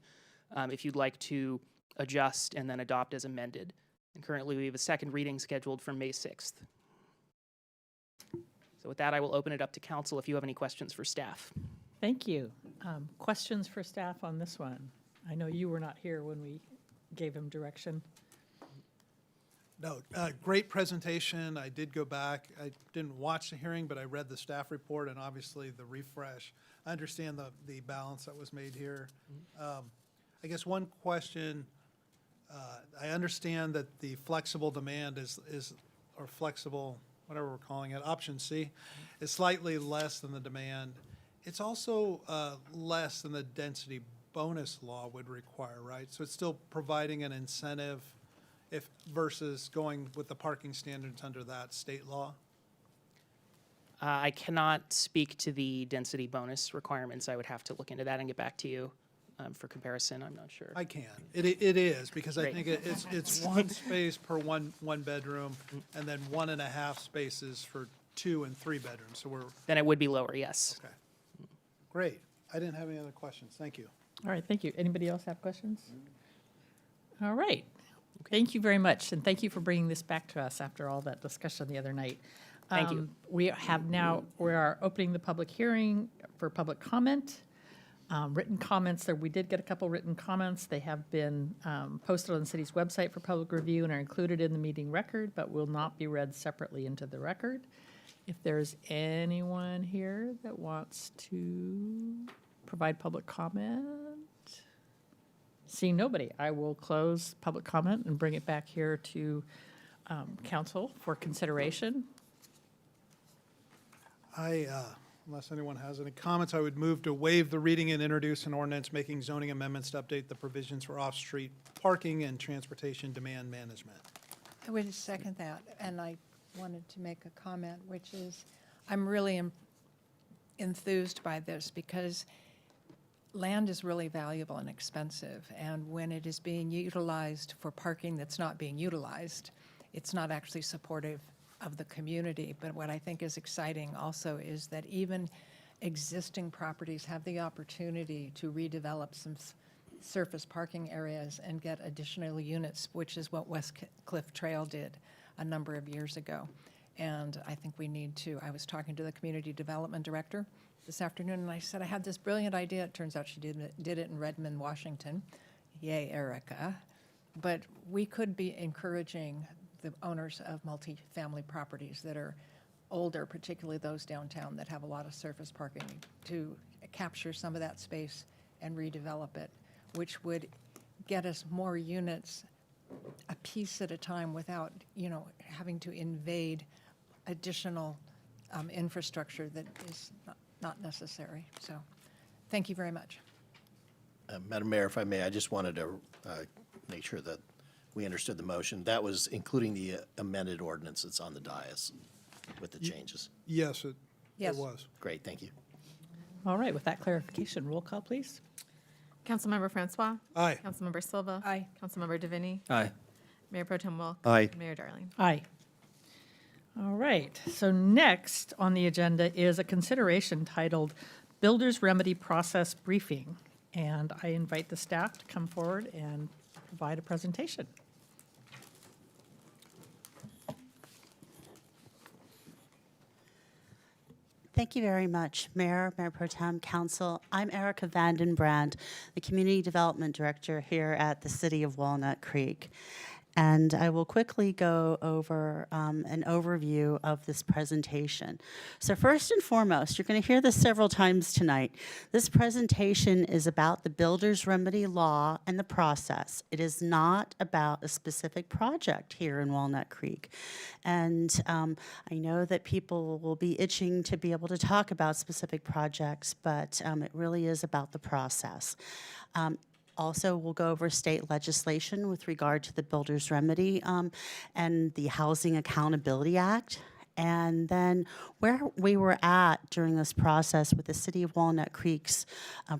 if you'd like to adjust and then adopt as amended. And currently, we have a second reading scheduled for May 6th. So with that, I will open it up to council if you have any questions for staff. Thank you. Questions for staff on this one? I know you were not here when we gave him direction. No, great presentation. I did go back. I didn't watch the hearing, but I read the staff report and obviously the refresh. I understand the balance that was made here. I guess one question, I understand that the flexible demand or flexible, whatever we're calling it, option C, is slightly less than the demand. It's also less than the density bonus law would require, right? So it's still providing an incentive versus going with the parking standards under that state law? I cannot speak to the density bonus requirements. I would have to look into that and get back to you for comparison. I'm not sure. I can. It is, because I Great. think it's one space per one bedroom, and then 1.5 spaces for 2 and 3 bedrooms. So we're, Then it would be lower, yes. okay. Great. I didn't have any other questions. Thank you. All right, thank you. Anybody else have questions? All right. Thank you very much, and thank you for bringing this back to us after all that discussion the other night. Thank you. We are opening the public hearing for public comment. Written comments, we did get a couple written comments. They have been posted on the city's website for public review and are included in the meeting record, but will not be read separately into the record. If there's anyone here that wants to provide public comment, seeing nobody, I will close public comment and bring it back here to council for consideration. Unless anyone has any comments, I would move to waive the reading and introduce an ordinance making zoning amendments to update the provisions for off-street parking and transportation demand management. I would second that, and I wanted to make a comment, which is, I'm really enthused by this because land is really valuable and expensive, and when it is being utilized for parking that's not being utilized, it's not actually supportive of the community. But what I think is exciting also is that even existing properties have the opportunity to redevelop some surface parking areas and get additional units, which is what West Cliff Trail did a number of years ago. And I think we need to, I was talking to the community development director this afternoon, and I said, I had this brilliant idea. It turns out she did it in Redmond, Washington. Yay, Erica. But we could be encouraging the owners of multifamily properties that are older, particularly those downtown that have a lot of surface parking, to capture some of that space and redevelop it, which would get us more units a piece at a time without, having to invade additional infrastructure that is not necessary. So thank you very much. Madam Mayor, if I may, I just wanted to make sure that we understood the motion. That was including the amended ordinance that's on the dais with the changes. Yes, it Yes. was. Great, thank you. All right, with that clarification, roll call, please. Councilmember Francois. Aye. Councilmember Silva. Aye. Councilmember DeVinny. Aye. Mayor Pro Tem Wilk. Aye. Mayor Darling. Aye. All right, so next on the agenda is a consideration titled Builder's Remedy Process Briefing. And I invite the staff to come forward and provide a presentation. Thank you very much, Mayor Pro Tem, Council. I'm Erica Vandenbrand, the Community Development Director here at the City of Walnut Creek. And I will quickly go over an overview of this presentation. So first and foremost, you're going to hear this several times tonight. This presentation is about the Builder's Remedy Law and the process. It is not about a specific project here in Walnut Creek. And I know that people will be itching to be able to talk about specific projects, but it really is about the process. Also, we'll go over state legislation with regard to the Builder's Remedy and the Housing Accountability Act. And then where we were at during this process with the City of Walnut Creek's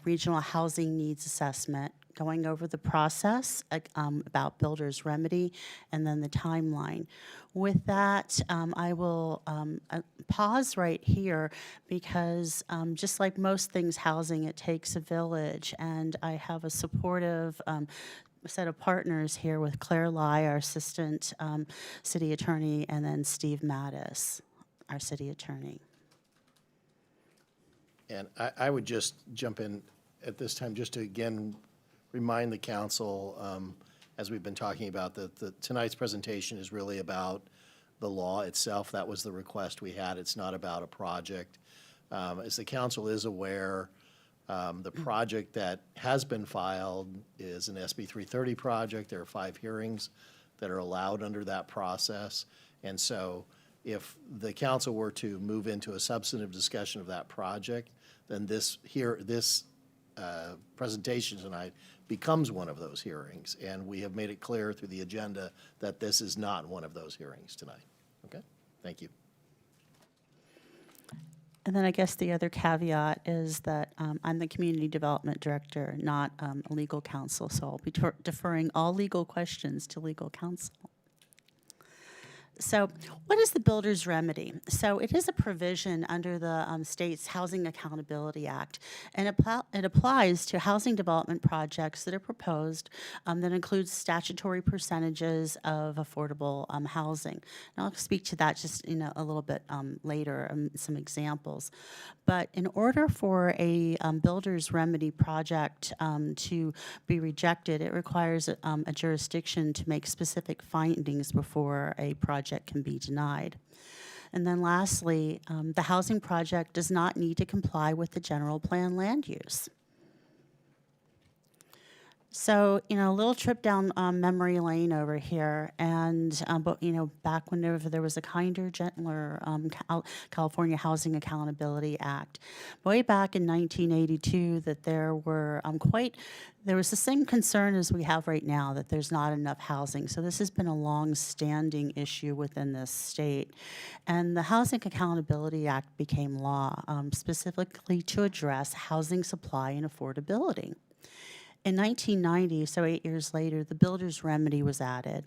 Regional Housing Needs Assessment, going over the process about builder's remedy and then the timeline. With that, I will pause right here because just like most things housing, it takes a village, and I have a supportive set of partners here with Claire Lai, our assistant city attorney, and then Steve Mattis, our city attorney. And I would just jump in at this time just to again remind the council, as we've been talking about, that tonight's presentation is really about the law itself. That was the request we had. It's not about a project. As the council is aware, the project that has been filed is an SB 330 project. There are 5 hearings that are allowed under that process. And so if the council were to move into a substantive discussion of that project, then this presentation tonight becomes one of those hearings. And we have made it clear through the agenda that this is not one of those hearings tonight. Okay? Thank you. And then I guess the other caveat is that I'm the community development director, not a legal counsel, so I'll be deferring all legal questions to legal counsel. So what is the builder's remedy? So it is a provision under the state's Housing Accountability Act, and it applies to housing development projects that are proposed that includes statutory percentages of affordable housing. And I'll speak to that just a little bit later, some examples. But in order for a builder's remedy project to be rejected, it requires a jurisdiction to make specific findings before a project can be denied. And then lastly, the housing project does not need to comply with the general plan land use. So, a little trip down memory lane over here, and but back whenever there was a kinder, gentler California Housing Accountability Act, way back in 1982, that there was the same concern as we have right now, that there's not enough housing. So this has been a long-standing issue within this state, and the Housing Accountability Act became law specifically to address housing supply and affordability. In 1990, so 8 years later, the builder's remedy was added,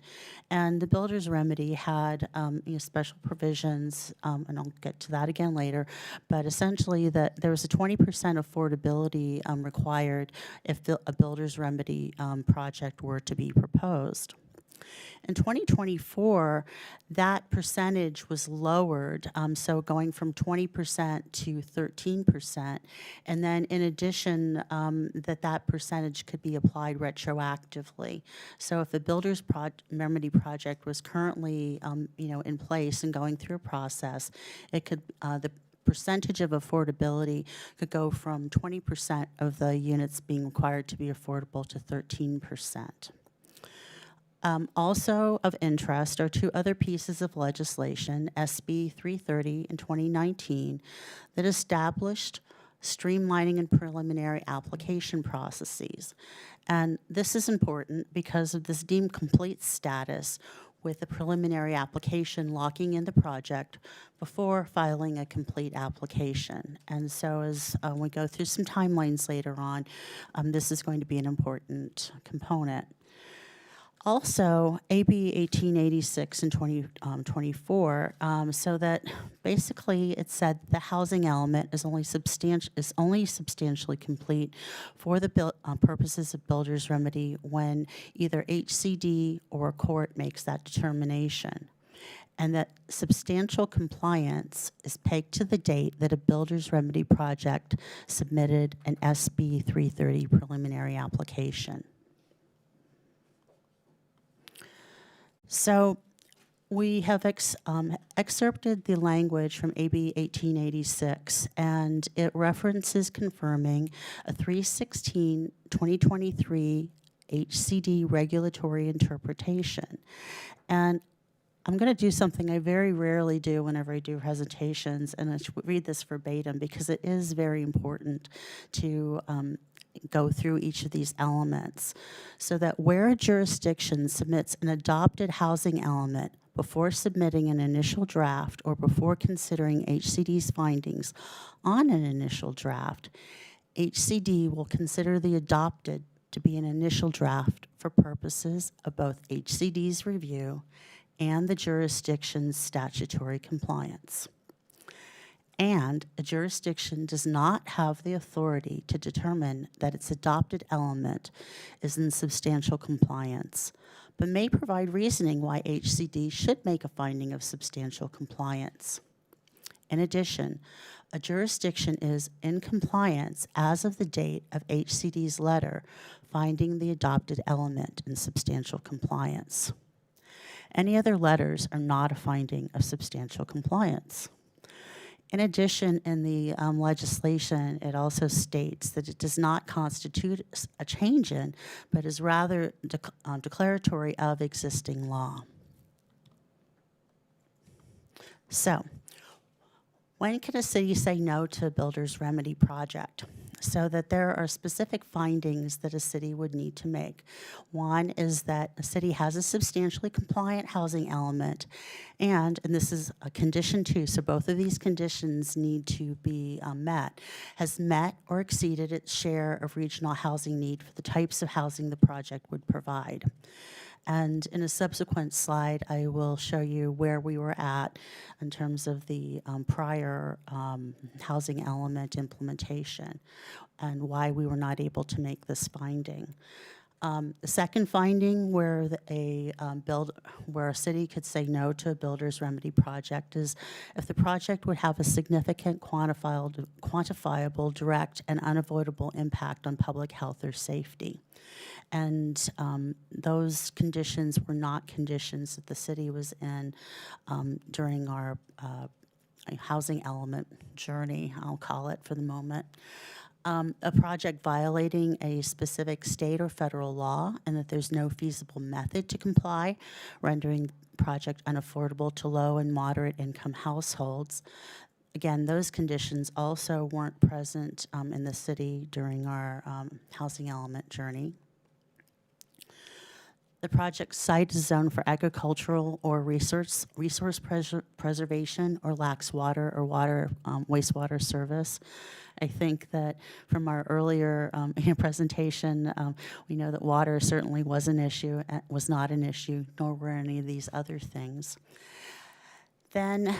and the builder's remedy had special provisions, and I'll get to that again later, but essentially that there was a 20% affordability required if a builder's remedy project were to be proposed. In 2024, that percentage was lowered, so going from 20% to 13%, and then in addition, that percentage could be applied retroactively. So if the builder's remedy project was currently, in place and going through a process, it could the percentage of affordability could go from 20% of the units being required to be affordable to 13%. Also of interest are 2 other pieces of legislation, SB 330 in 2019, that established streamlining and preliminary application processes. And this is important because of this deemed complete status, with the preliminary application locking in the project before filing a complete application. And so as we go through some timelines later on, this is going to be an important component. Also, AB 1886 in 2024, so that basically it said the housing element is only substantially complete for the purposes of builder's remedy when either HCD or a court makes that determination, and that substantial compliance is pegged to the date that a builder's remedy project submitted an SB 330 preliminary application. So we have excerpted the language from AB 1886, and it references confirming a 3/16/2023 HCD regulatory interpretation. And I'm going to do something I very rarely do whenever I do presentations, and I read this verbatim because it is very important to go through each of these elements, so that where a jurisdiction submits an adopted housing element before submitting an initial draft or before considering HCD's findings on an initial draft, HCD will consider the adopted to be an initial draft for purposes of both HCD's review and the jurisdiction's statutory compliance. And a jurisdiction does not have the authority to determine that its adopted element is in substantial compliance, but may provide reasoning why HCD should make a finding of substantial compliance. In addition, a jurisdiction is in compliance as of the date of HCD's letter finding the adopted element in substantial compliance. Any other letters are not a finding of substantial compliance. In addition, in the legislation, it also states that it does not constitute a change in, but is rather declaratory of existing law. So, when can a city say no to a builder's remedy project? So that there are specific findings that a city would need to make. One is that a city has a substantially compliant housing element, and this is a condition too, so both of these conditions need to be met, has met or exceeded its share of regional housing need for the types of housing the project would provide. And in a subsequent slide, I will show you where we were at in terms of the prior housing element implementation and why we were not able to make this finding. The second finding where where a city could say no to a builder's remedy project is if the project would have a significant quantifiable, direct, and unavoidable impact on public health or safety. And those conditions were not conditions that the city was in during our housing element journey, I'll call it for the moment. A project violating a specific state or federal law, and that there's no feasible method to comply, rendering the project unaffordable to low and moderate income households. Again, those conditions also weren't present in the city during our housing element journey. The project site is zoned for agricultural or resource preservation or lacks water or wastewater service. I think that from our earlier presentation, we know that water certainly was not an issue, nor were any of these other things. Then,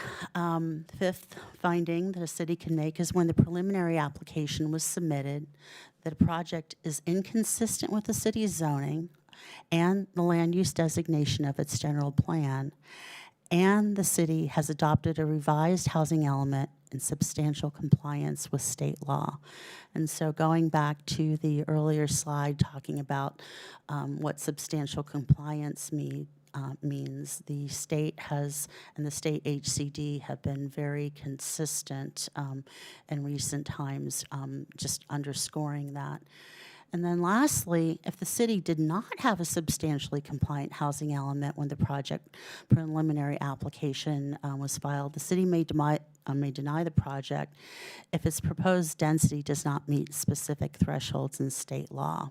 fifth finding that a city can make is when the preliminary application was submitted, that a project is inconsistent with the city's zoning and the land use designation of its general plan, and the city has adopted a revised housing element in substantial compliance with state law. And so going back to the earlier slide talking about what substantial compliance means, the state has, and the state HCD have been very consistent in recent times, just underscoring that. And then lastly, if the city did not have a substantially compliant housing element when the project preliminary application was filed, the city may deny the project if its proposed density does not meet specific thresholds in state law,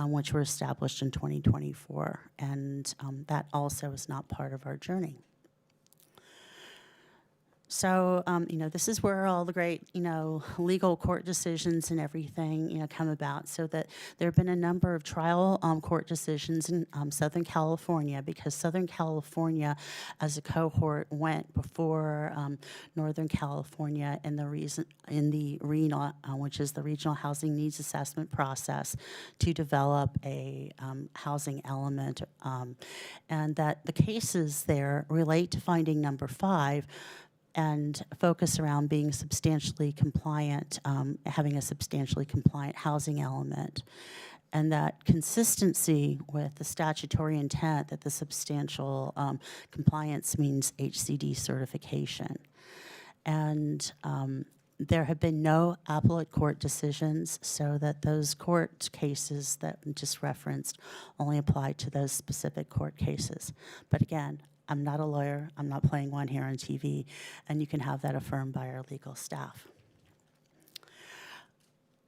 which were established in 2024. And that also is not part of our journey. So, this is where all the great, legal court decisions and everything, come about. So that there have been a number of trial court decisions in Southern California, because Southern California, as a cohort, went before Northern California in the RHNA, which is the Regional Housing Needs Assessment process, to develop a housing element, and that the cases there relate to finding number 5. And focus around being substantially compliant, having a substantially compliant housing element. And that consistency with the statutory intent that the substantial compliance means HCD certification. And there have been no appellate court decisions, so that those court cases that we just referenced only apply to those specific court cases. But again, I'm not a lawyer, I'm not playing one here on TV, and you can have that affirmed by our legal staff.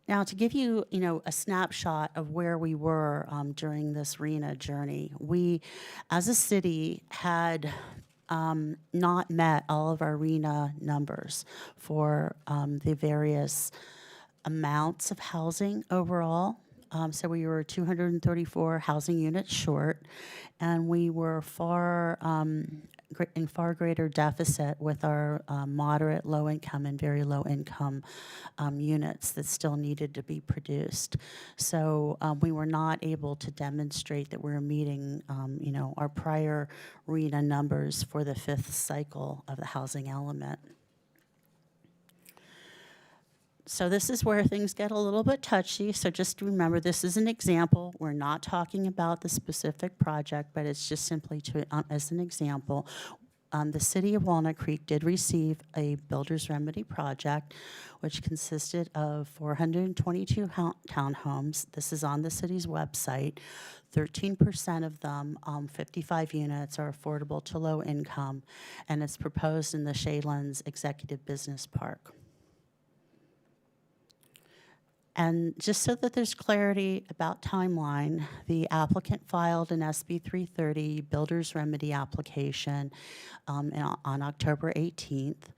Now, to give you, a snapshot of where we were during this RENA journey, we, as a city, had not met all of our RENA numbers for the various amounts of housing overall. So we were 234 housing units short, and we were in far greater deficit with our moderate, low-income, and very low-income units that still needed to be produced. So we were not able to demonstrate that we were meeting, our prior RENA numbers for the 5th cycle of the housing element. So this is where things get a little bit touchy. So just remember, this is an example. We're not talking about the specific project, but it's just simply as an example. The city of Walnut Creek did receive a builder's remedy project, which consisted of 422 townhomes. This is on the city's website. 13% of them, 55 units, are affordable to low income, and it's proposed in the Shadelands Executive Business Park. And just so that there's clarity about timeline, the applicant filed an SB 330 builder's remedy application on October 18th,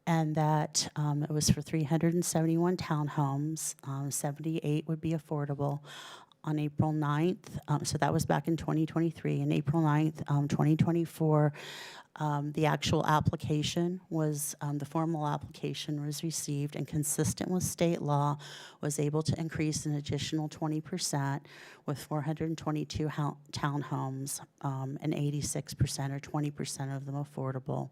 and that it was for 371 townhomes. 78 would be affordable. On April 9th, so that was back in 2023, and April 9th, 2024, the actual application was, the formal application was received, and consistent with state law, was able to increase an additional 20% with 422 townhomes, and 86% or 20% of them affordable.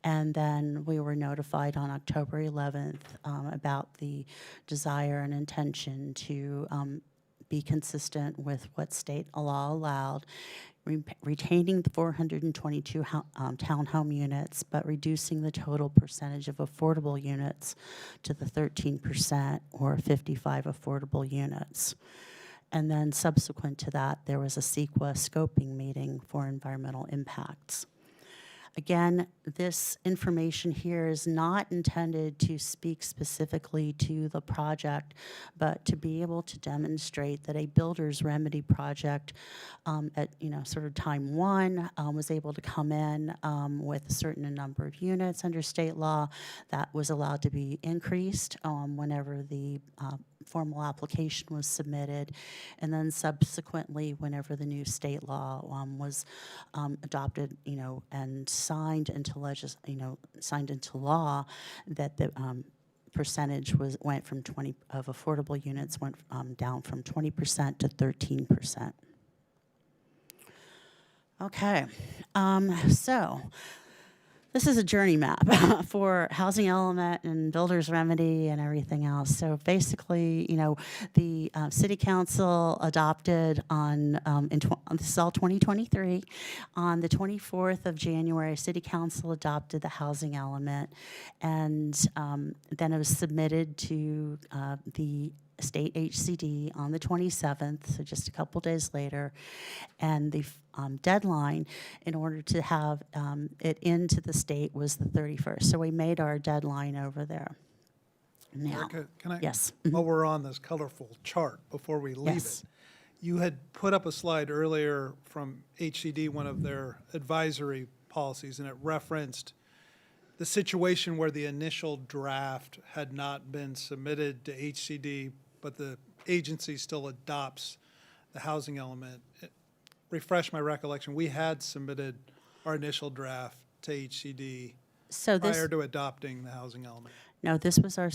And then we were notified on October 11th about the desire and intention to be consistent with what state law allowed, retaining the 422 townhome units, but reducing the total percentage of affordable units to the 13% or 55 affordable units. And then subsequent to that, there was a CEQA scoping meeting for environmental impacts. Again, this information here is not intended to speak specifically to the project, but to be able to demonstrate that a builder's remedy project at sort of time one was able to come in with a certain number of units under state law that was allowed to be increased whenever the formal application was submitted, and then subsequently, whenever the new state law was adopted, and signed into law, that the percentage went from 20 of affordable units went down from 20% to 13%. Okay, so. This is a journey map for housing element and builder's remedy and everything else. So basically, the city council adopted this is all 2023. On the 24th of January, city council adopted the housing element, and then it was submitted to the state HCD on the 27th, so just a couple days later, and the deadline in order to have it into the state was the 31st. So we made our deadline over there. Now, Erica, can I? Yes. While we're on this colorful chart, before we leave Yes. it, you had put up a slide earlier from HCD, one of their advisory policies, and it referenced the situation where the initial draft had not been submitted to HCD, but the agency still adopts the housing element. Refresh my recollection, we had submitted our initial draft to HCD prior to adopting the housing element. No, this was our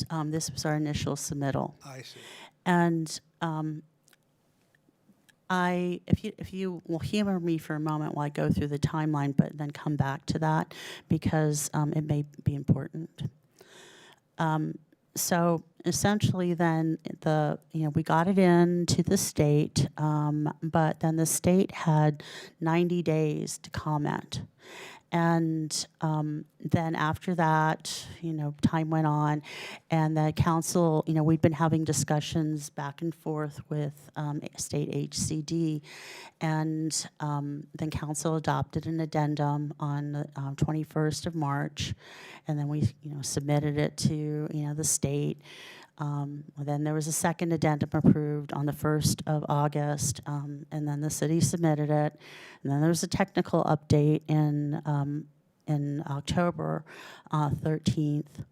initial submittal. I see. And if you will humor me for a moment while I go through the timeline, but then come back to that because it may be important. So essentially, then we got it into the state, but then the state had 90 days to comment. And then after that, time went on, and the council, we'd been having discussions back and forth with state HCD, and then council adopted an addendum on the 21st of March, and then we, submitted it to, the state. Then there was a second addendum approved on the 1st of August, and then the city submitted it. And then there was a technical update in October 13th.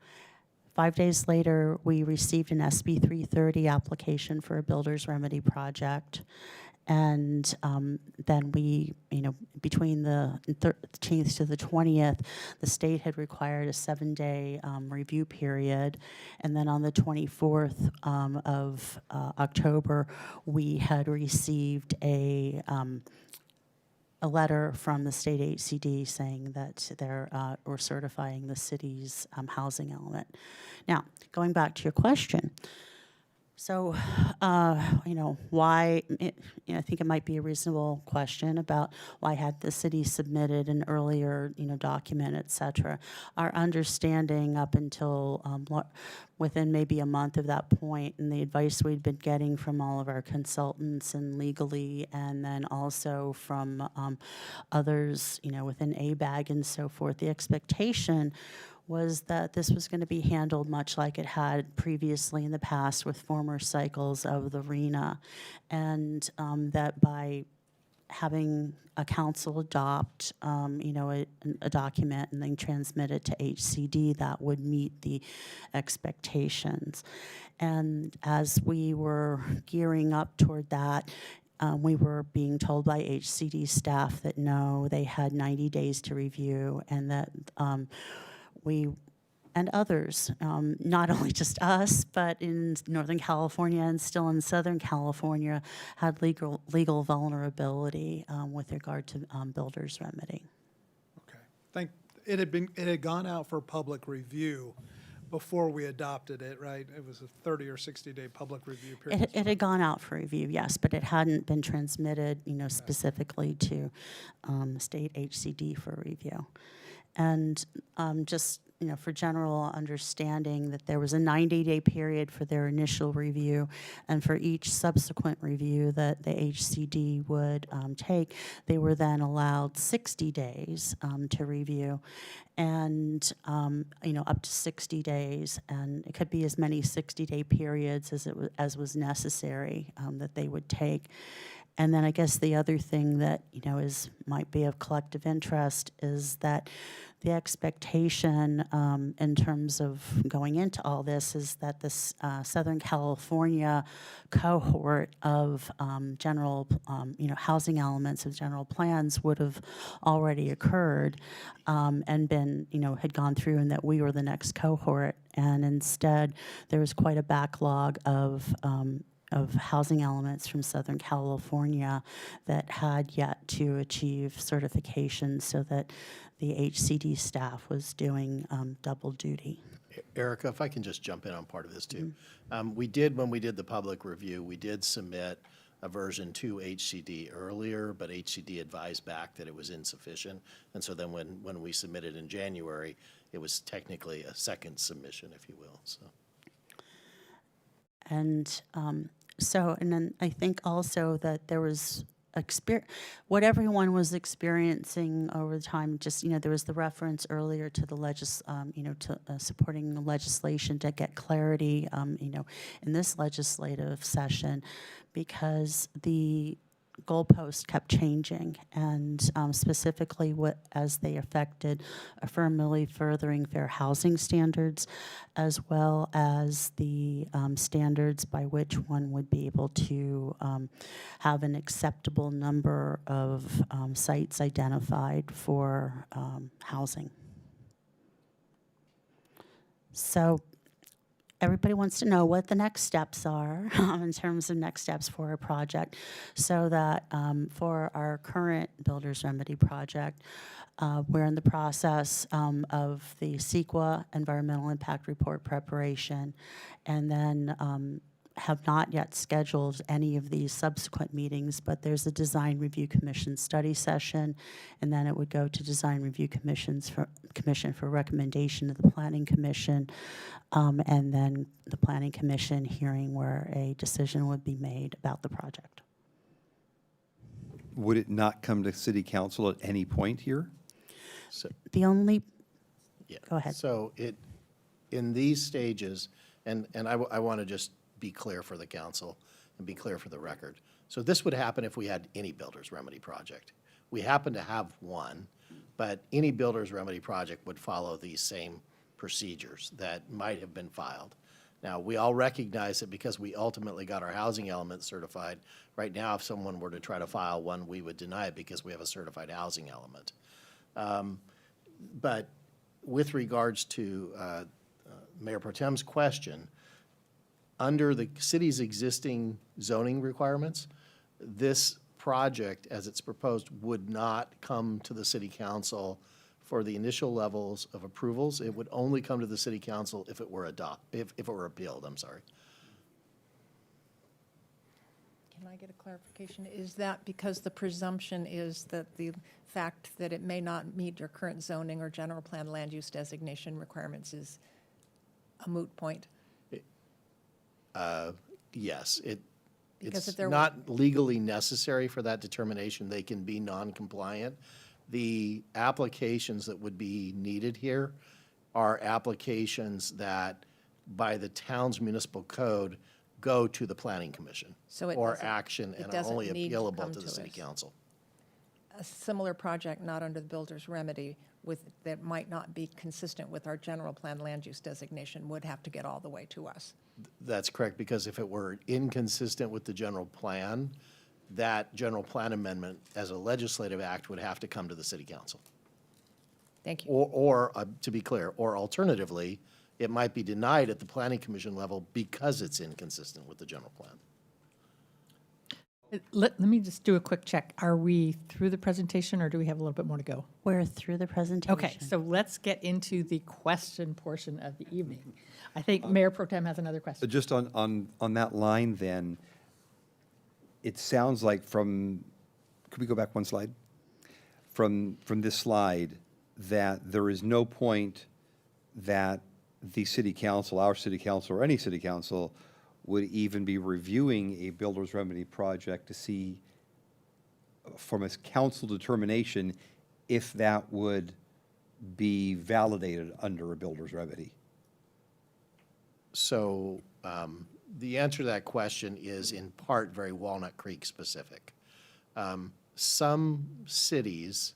5 days later, we received an SB 330 application for a builder's remedy project. And then we, between the 13th to the 20th, the state had required a 7-day review period. And then on the 24th of October, we had received a letter from the state HCD saying that we're certifying the city's housing element. Now, going back to your question, so, why, I think it might be a reasonable question about why had the city submitted an earlier, document, et cetera. Our understanding up until within maybe a month of that point, and the advice we'd been getting from all of our consultants and legally, and then also from others, within ABAG and so forth, the expectation was that this was going to be handled much like it had previously in the past with former cycles of the RENA, and that by having a council adopt, a document and then transmit it to HCD, that would meet the expectations. And as we were gearing up toward that, we were being told by HCD staff that no, they had 90 days to review, and that we and others, not only just us, but in Northern California and still in Southern California, had legal vulnerability with regard to builder's remedy. Okay. It had gone out for public review before we adopted it, right? It was a 30 or 60-day public review period. It had gone out for review, yes, but it hadn't been transmitted, specifically to state HCD for review. And just, for general understanding, that there was a 90-day period for their initial review, and for each subsequent review that the HCD would take, they were then allowed 60 days to review, and up to 60 days, and it could be as many 60-day periods as was necessary that they would take. And then I guess the other thing that, might be of collective interest is that the expectation in terms of going into all this is that this Southern California cohort of general, housing elements of general plans would have already occurred and been, had gone through, and that we were the next cohort. And instead, there was quite a backlog of housing elements from Southern California that had yet to achieve certification, so that the HCD staff was doing double duty. Erica, if I can just jump in on part of this too. When we did the public review, we did submit a version to HCD earlier, but HCD advised back that it was insufficient. And so then when we submitted in January, it was technically a second submission, if you will. So. And and then I think also that there was what everyone was experiencing over time. Just there was the reference earlier to the supporting the legislation to get clarity, in this legislative session, because the goalpost kept changing, and specifically as they affected affirmatively furthering fair housing standards, as well as the standards by which one would be able to have an acceptable number of sites identified for housing. So everybody wants to know what the next steps are in terms of next steps for a project, so that for our current Builder's Remedy project, we're in the process of the CEQA Environmental Impact Report preparation, and then have not yet scheduled any of these subsequent meetings, but there's a Design Review Commission study session, and then it would go to Design Review Commission for recommendation to the Planning Commission, and then the Planning Commission hearing where a decision would be made about the project. Would it not come to City Council at any point here? Go ahead. So in these stages, And I want to just be clear for the council and be clear for the record. So this would happen if we had any builder's remedy project. We happen to have one, but any builder's remedy project would follow these same procedures that might have been filed. Now, we all recognize that because we ultimately got our housing element certified, right now, if someone were to try to file one, we would deny it because we have a certified housing element. But with regards to Mayor Pro Tem's question, under the city's existing zoning requirements, this project, as it's proposed, would not come to the city council for the initial levels of approvals. It would only come to the city council if it were if it were appealed, I'm sorry. Can I get a clarification? Is that because the presumption is that the fact that it may not meet your current zoning or general plan land use designation requirements is a moot point? Yes, Because it's if there were- not legally necessary for that determination. They can be non-compliant. The applications that would be needed here are applications that, by the town's municipal code, go to the planning commission So it for doesn't- action it and are doesn't only need to appealable come to the to city us. council. A similar project not under the builder's remedy that might not be consistent with our general plan land use designation would have to get all the way to us. That's correct, because if it were inconsistent with the general plan, that general plan amendment as a legislative act would have to come to the city council. Thank you. Or to be clear, or alternatively, it might be denied at the planning commission level because it's inconsistent with the general plan. Let me just do a quick check. Are we through the presentation, or do we have a little bit more to go? We're through the presentation. Okay, so let's get into the question portion of the evening. I think Mayor Pro Tem has another question. Just on that line then, it sounds like from, could we go back one slide? From this slide, that there is no point that the city council, our city council, or any city council would even be reviewing a builder's remedy project to see from a council determination if that would be validated under a builder's remedy. So the answer to that question is in part very Walnut Creek specific. Some cities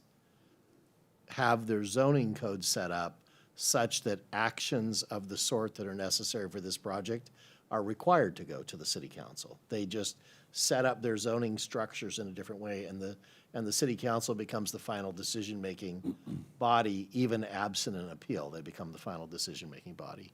have their zoning code set up such that actions of the sort that are necessary for this project are required to go to the city council. They just set up their zoning structures in a different way, and the city council becomes the final decision-making body, even absent an appeal. They become the final decision-making body.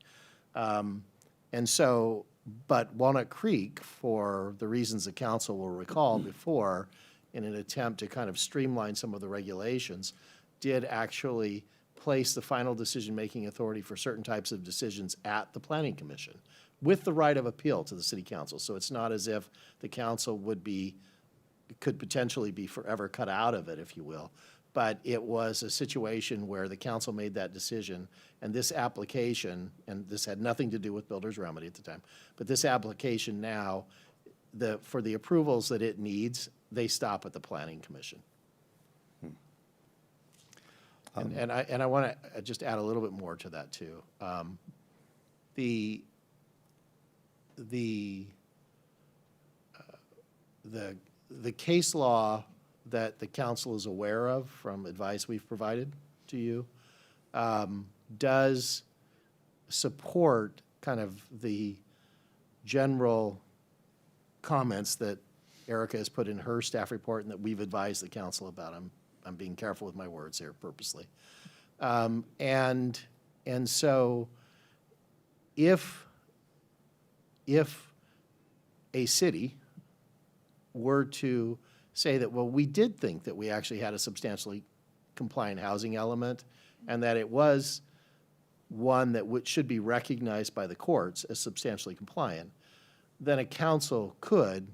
And so, but Walnut Creek, for the reasons the council will recall before, in an attempt to kind of streamline some of the regulations, did actually place the final decision-making authority for certain types of decisions at the planning commission with the right of appeal to the city council. So it's not as if the council could potentially be forever cut out of it, if you will. But it was a situation where the council made that decision, and this application, and this had nothing to do with builder's remedy at the time, but this application now, for the approvals that it needs, they stop at the planning commission. And I want to just add a little bit more to that too. The case law that the council is aware of from advice we've provided to you does support kind of the general comments that Erica has put in her staff report and that we've advised the council about. I'm being careful with my words here purposely. And so if a city were to say that, well, we did think that we actually had a substantially compliant housing element and that it was one that should be recognized by the courts as substantially compliant, then a council could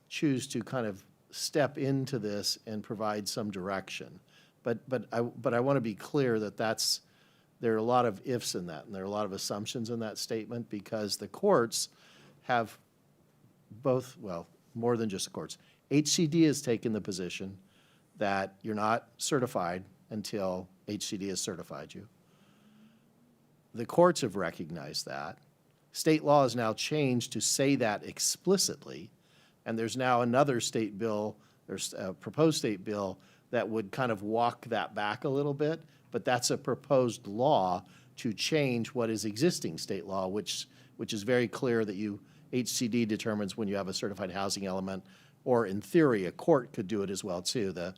choose to kind of step into this and provide some direction. But I want to be clear that there are a lot of ifs in that, and there are a lot of assumptions in that statement, because the courts have both, well, more than just the courts. HCD has taken the position that you're not certified until HCD has certified you. The courts have recognized that. State law has now changed to say that explicitly, and there's now another state bill, there's a proposed state bill that would kind of walk that back a little bit, but that's a proposed law to change what is existing state law, which is very clear that HCD determines when you have a certified housing element, or in theory, a court could do it as well too. The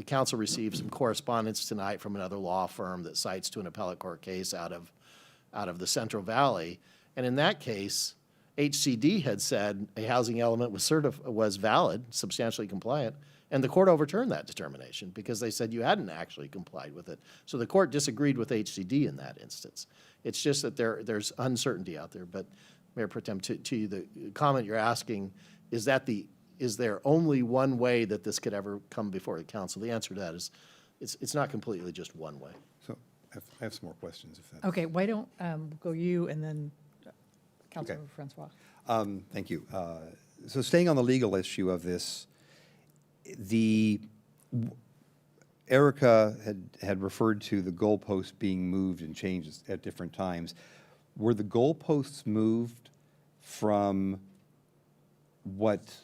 council received some correspondence tonight from another law firm that cites to an appellate court case out of the Central Valley. And in that case, HCD had said a housing element was valid, substantially compliant, and the court overturned that determination because they said you hadn't actually complied with it. So the court disagreed with HCD in that instance. It's just that there's uncertainty out there. But Mayor Pro Tem, to you, the comment you're asking, is there only one way that this could ever come before the council? The answer to that is it's not completely just one way. So I have some more questions if that. Okay, why don't go you and then Councilmember Francois. Thank you. So staying on the legal issue of this, Erica had referred to the goalposts being moved and changed at different times. Were the goalposts moved from what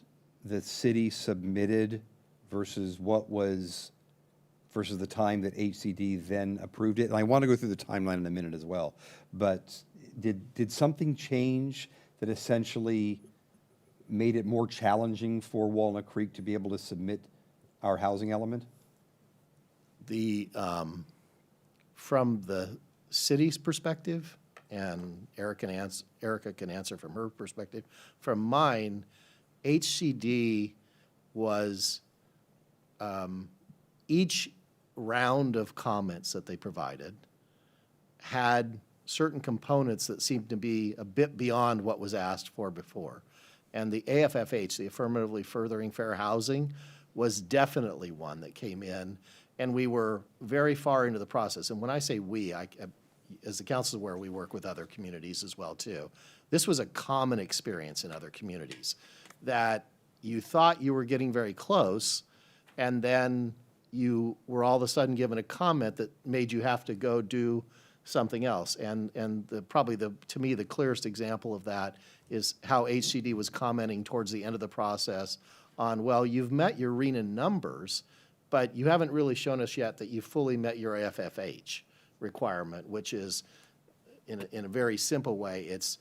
the city submitted versus the time that HCD then approved it? And I want to go through the timeline in a minute as well. But did something change that essentially made it more challenging for Walnut Creek to be able to submit our housing element? From the city's perspective, and Erica can answer from her perspective, from mine, HCD was, each round of comments that they provided had certain components that seemed to be a bit beyond what was asked for before. And the AFFH, the Affirmatively Furthering Fair Housing, was definitely one that came in, and we were very far into the process. And when I say we, as the council is aware, we work with other communities as well too. This was a common experience in other communities, that you thought you were getting very close, and then you were all of a sudden given a comment that made you have to go do something else. And to me, the clearest example of that is how HCD was commenting towards the end of the process on, well, you've met your RENA numbers, but you haven't really shown us yet that you fully met your AFFH requirement, which is, in a very simple way, it's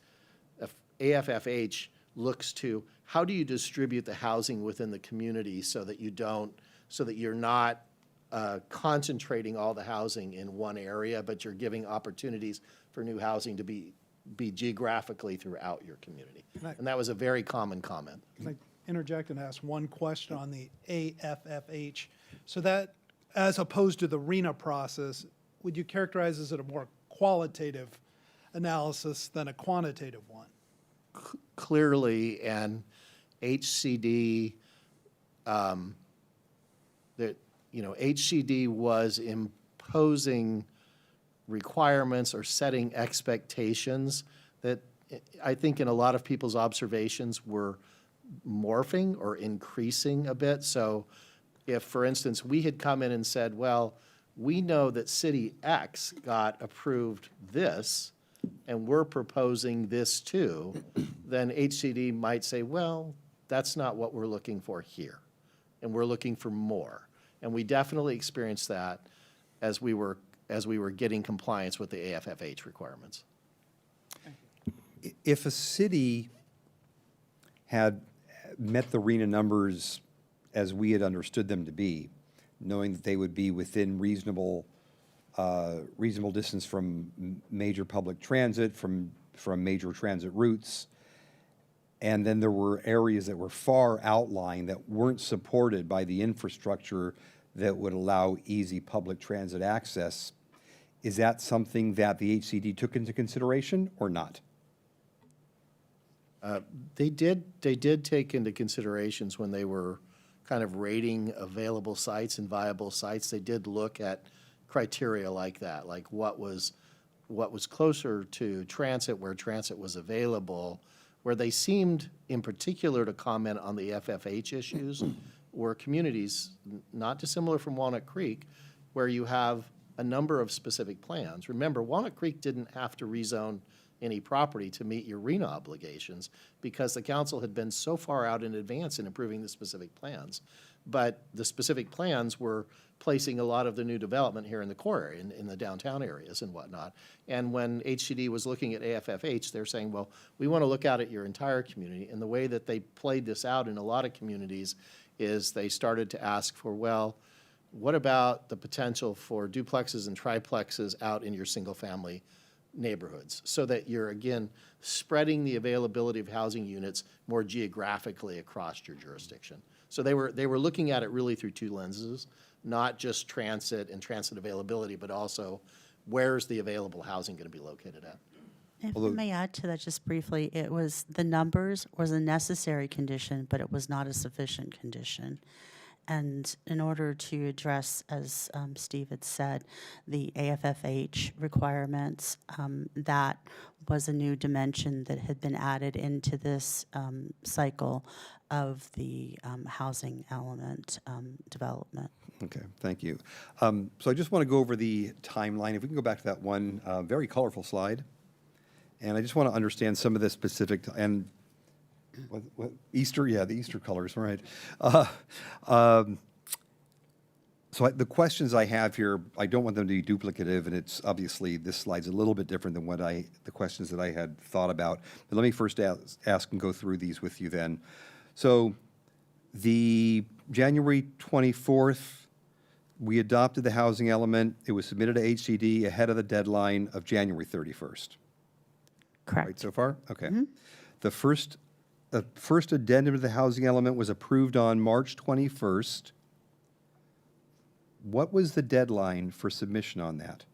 AFFH looks to how do you distribute the housing within the community so that you're not concentrating all the housing in one area, but you're giving opportunities for new housing to be geographically throughout your community. And that was a very common comment. Can I interject and ask one question on the AFFH? So that, as opposed to the RENA process, would you characterize as a more qualitative analysis than a quantitative one? Clearly, and HCD, HCD was imposing requirements or setting expectations that I think in a lot of people's observations were morphing or increasing a bit. So if, for instance, we had come in and said, well, we know that City X got approved this, and we're proposing this too, then HCD might say, well, that's not what we're looking for here, and we're looking for more. And we definitely experienced that as we were getting compliance with the AFFH requirements. If a city had met the RENA numbers as we had understood them to be, knowing that they would be within reasonable distance from major public transit, from major transit routes, and then there were areas that were far outlying that weren't supported by the infrastructure that would allow easy public transit access, is that something that the HCD took into consideration or not? They did take into considerations when they were kind of rating available sites and viable sites. They did look at criteria like that, like what was closer to transit, where transit was available. Where they seemed in particular to comment on the FFH issues were communities not dissimilar from Walnut Creek, where you have a number of specific plans. Remember, Walnut Creek didn't have to rezone any property to meet your RENA obligations because the council had been so far out in advance in approving the specific plans. But the specific plans were placing a lot of the new development here in the core area, in the downtown areas and whatnot. And when HCD was looking at AFFH, they're saying, well, we want to look out at your entire community. And the way that they played this out in a lot of communities is they started to ask for, well, what about the potential for duplexes and triplexes out in your single-family neighborhoods, so that you're, again, spreading the availability of housing units more geographically across your jurisdiction. So they were looking at it really through two lenses, not just transit and transit availability, but also where's the available housing going to be located at. If I may add to that just briefly, it was, the numbers was a necessary condition, but it was not a sufficient condition. And in order to address, as Steve had said, the AFFH requirements, that was a new dimension that had been added into this cycle of the housing element development. Okay, thank you. So I just want to go over the timeline. If we can go back to that one very colorful slide. And I just want to understand some of the specific, and what Easter, yeah, the Easter colors, right. So the questions I have here, I don't want them to be duplicative, and it's obviously, this slide's a little bit different than what the questions that I had thought about. But let me first ask and go through these with you then. So the January 24th, we adopted the housing element. It was submitted to HCD ahead of the deadline of January 31st. Correct. Right so far? Okay. The first addendum to the housing element was approved on March 21st. What was the deadline for submission on that?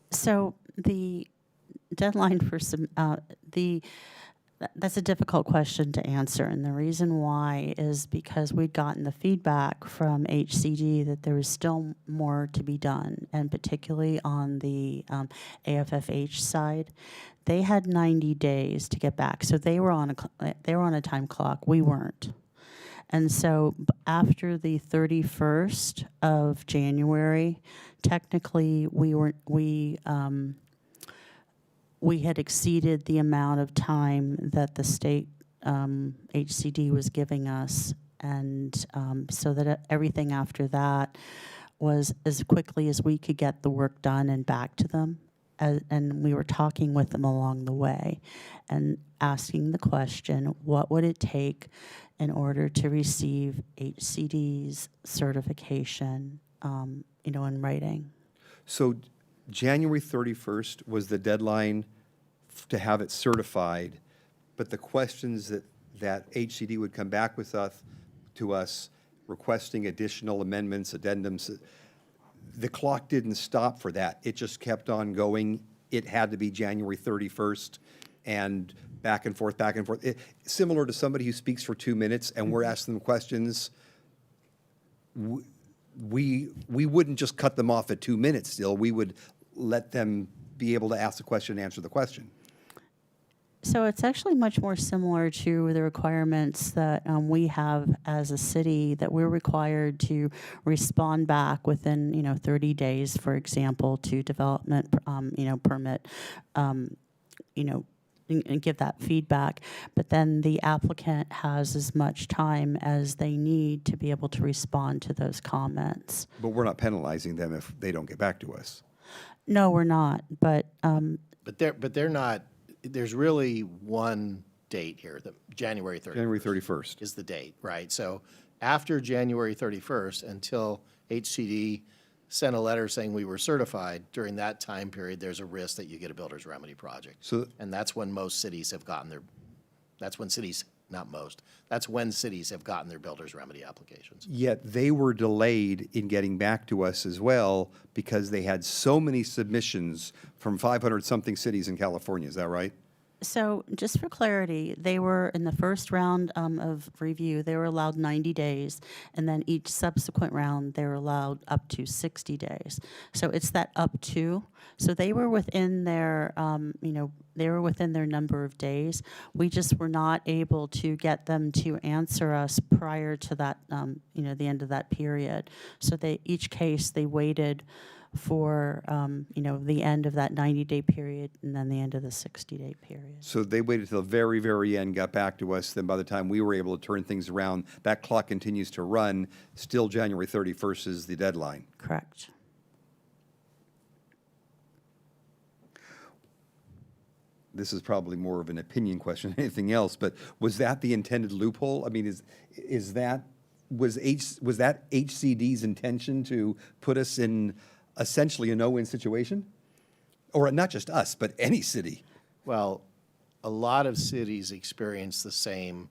So the deadline for that's a difficult question to answer, and the reason why is because we'd gotten the feedback from HCD that there was still more to be done, and particularly on the AFFH side, they had 90 days to get back. So they were on a time clock. We weren't. And so after the 31st of January, technically we had exceeded the amount of time that the state HCD was giving us, and so that everything after that was as quickly as we could get the work done and back to them. And we were talking with them along the way and asking the question, what would it take in order to receive HCD's certification, in writing? So January 31st was the deadline to have it certified, but the questions that HCD would come back with to us requesting additional amendments, addendums, the clock didn't stop for that. It just kept on going. It had to be January 31st and back and forth, back and forth. Similar to somebody who speaks for 2 minutes and we're asking them questions, we wouldn't just cut them off at 2 minutes still. We would let them be able to ask the question and answer the question. So it's actually much more similar to the requirements that we have as a city, that we're required to respond back within 30 days, for example, to development permit, and give that feedback. But then the applicant has as much time as they need to be able to respond to those comments. But we're not penalizing them if they don't get back to us. No, we're not. But they're not. There's really one date here, the January 31st. January 31st. Is the date, right? So after January 31st, until HCD sent a letter saying we were certified, during that time period, there's a risk that you get a builder's remedy project. And that's when most cities have gotten that's when cities have gotten their builder's remedy applications. Yet they were delayed in getting back to us as well because they had so many submissions from 500-something cities in California. Is that right? So just for clarity, they were in the first round of review, they were allowed 90 days, and then each subsequent round, they were allowed up to 60 days. So it's that up to. So they were within their, they were within their number of days. We just were not able to get them to answer us prior to that, the end of that period. So each case, they waited for, the end of that 90-day period and then the end of the 60-day period. So they waited till the very, very end, got back to us. Then by the time we were able to turn things around, that clock continues to run. Still January 31st is the deadline. Correct. This is probably more of an opinion question than anything else, but was that the intended loophole? I mean, was that HCD's intention to put us in essentially a no-win situation? Or not just us, but any city? Well, a lot of cities experience the same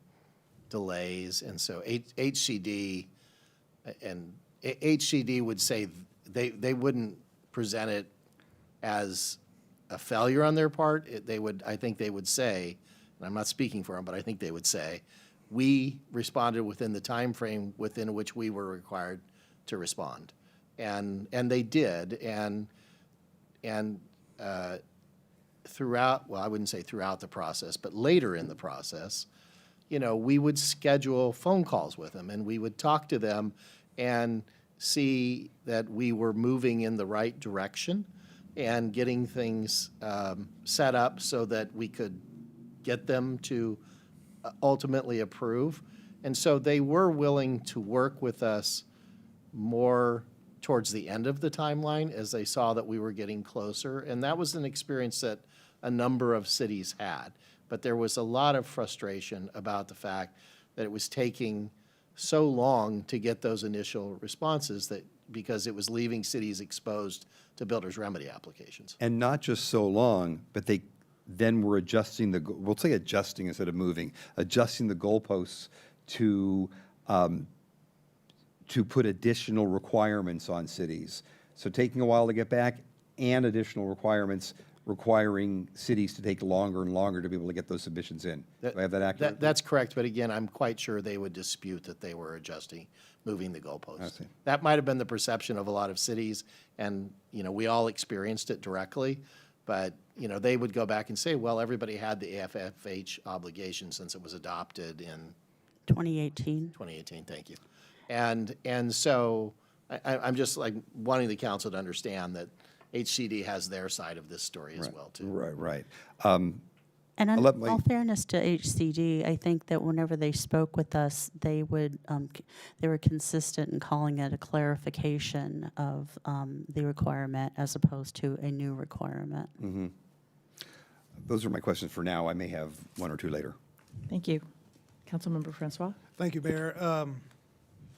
delays, and so HCD would say they wouldn't present it as a failure on their part. I think they would say, and I'm not speaking for them, but I think they would say, we responded within the time frame within which we were required to respond, and they did, and throughout, well, I wouldn't say throughout the process, but later in the process, we would schedule phone calls with them, and we would talk to them and see that we were moving in the right direction and getting things set up so that we could get them to ultimately approve. And so they were willing to work with us more towards the end of the timeline as they saw that we were getting closer. And that was an experience that a number of cities had. But there was a lot of frustration about the fact that it was taking so long to get those initial responses that because it was leaving cities exposed to builder's remedy applications. And not just so long, but they then were adjusting we'll say adjusting instead of moving, adjusting the goalposts to put additional requirements on cities. So taking a while to get back and additional requirements requiring cities to take longer and longer to be able to get those submissions in. Do I have that accurate? That's correct, but again, I'm quite sure they would dispute that they were adjusting, moving the I goalposts. see. That might have been the perception of a lot of cities, and, we all experienced it directly, but, they would go back and say, well, everybody had the AFFH obligation since it was adopted in 2018. 2018, thank you. And so I'm just like wanting the council to understand that HCD has their side of this story as well, too. Right. And in I'll let my- all fairness to HCD, I think that whenever they spoke with us, they were consistent in calling it a clarification of the requirement as opposed to a new requirement. Mm-hmm. Those are my questions for now. I may have one or two later. Thank you. Councilmember Francois? Thank you, Mayor.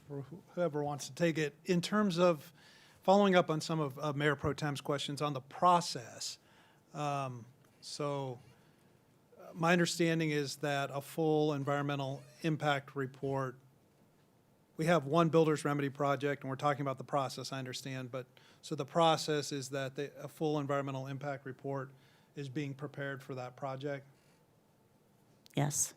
For whoever wants to take it, in terms of following up on some of Mayor Pro Tem's questions on the process, my understanding is that a full environmental impact report, we have one builder's remedy project, and we're talking about the process, I understand, but, so the process is that a full environmental impact report is being prepared for that project? Yes.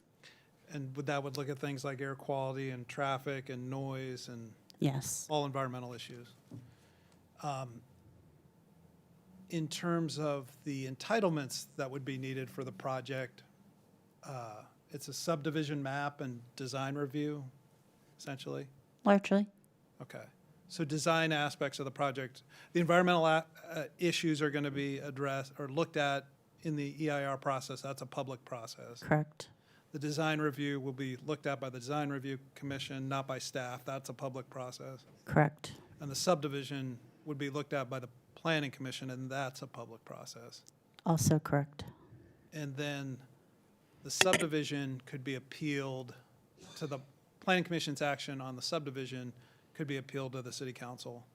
And that would look at things like air quality and traffic and noise and Yes. all environmental issues. In terms of the entitlements that would be needed for the project, it's a subdivision map and design review, essentially? Largely. Okay. So design aspects of the project, the environmental issues are going to be addressed or looked at in the EIR process. That's a public process. Correct. The design review will be looked at by the Design Review Commission, not by staff. That's a public process. Correct. And the subdivision would be looked at by the Planning Commission, and that's a public process. Also correct. And then the subdivision could be appealed to the Planning Commission's action on the subdivision could be appealed to the City Council.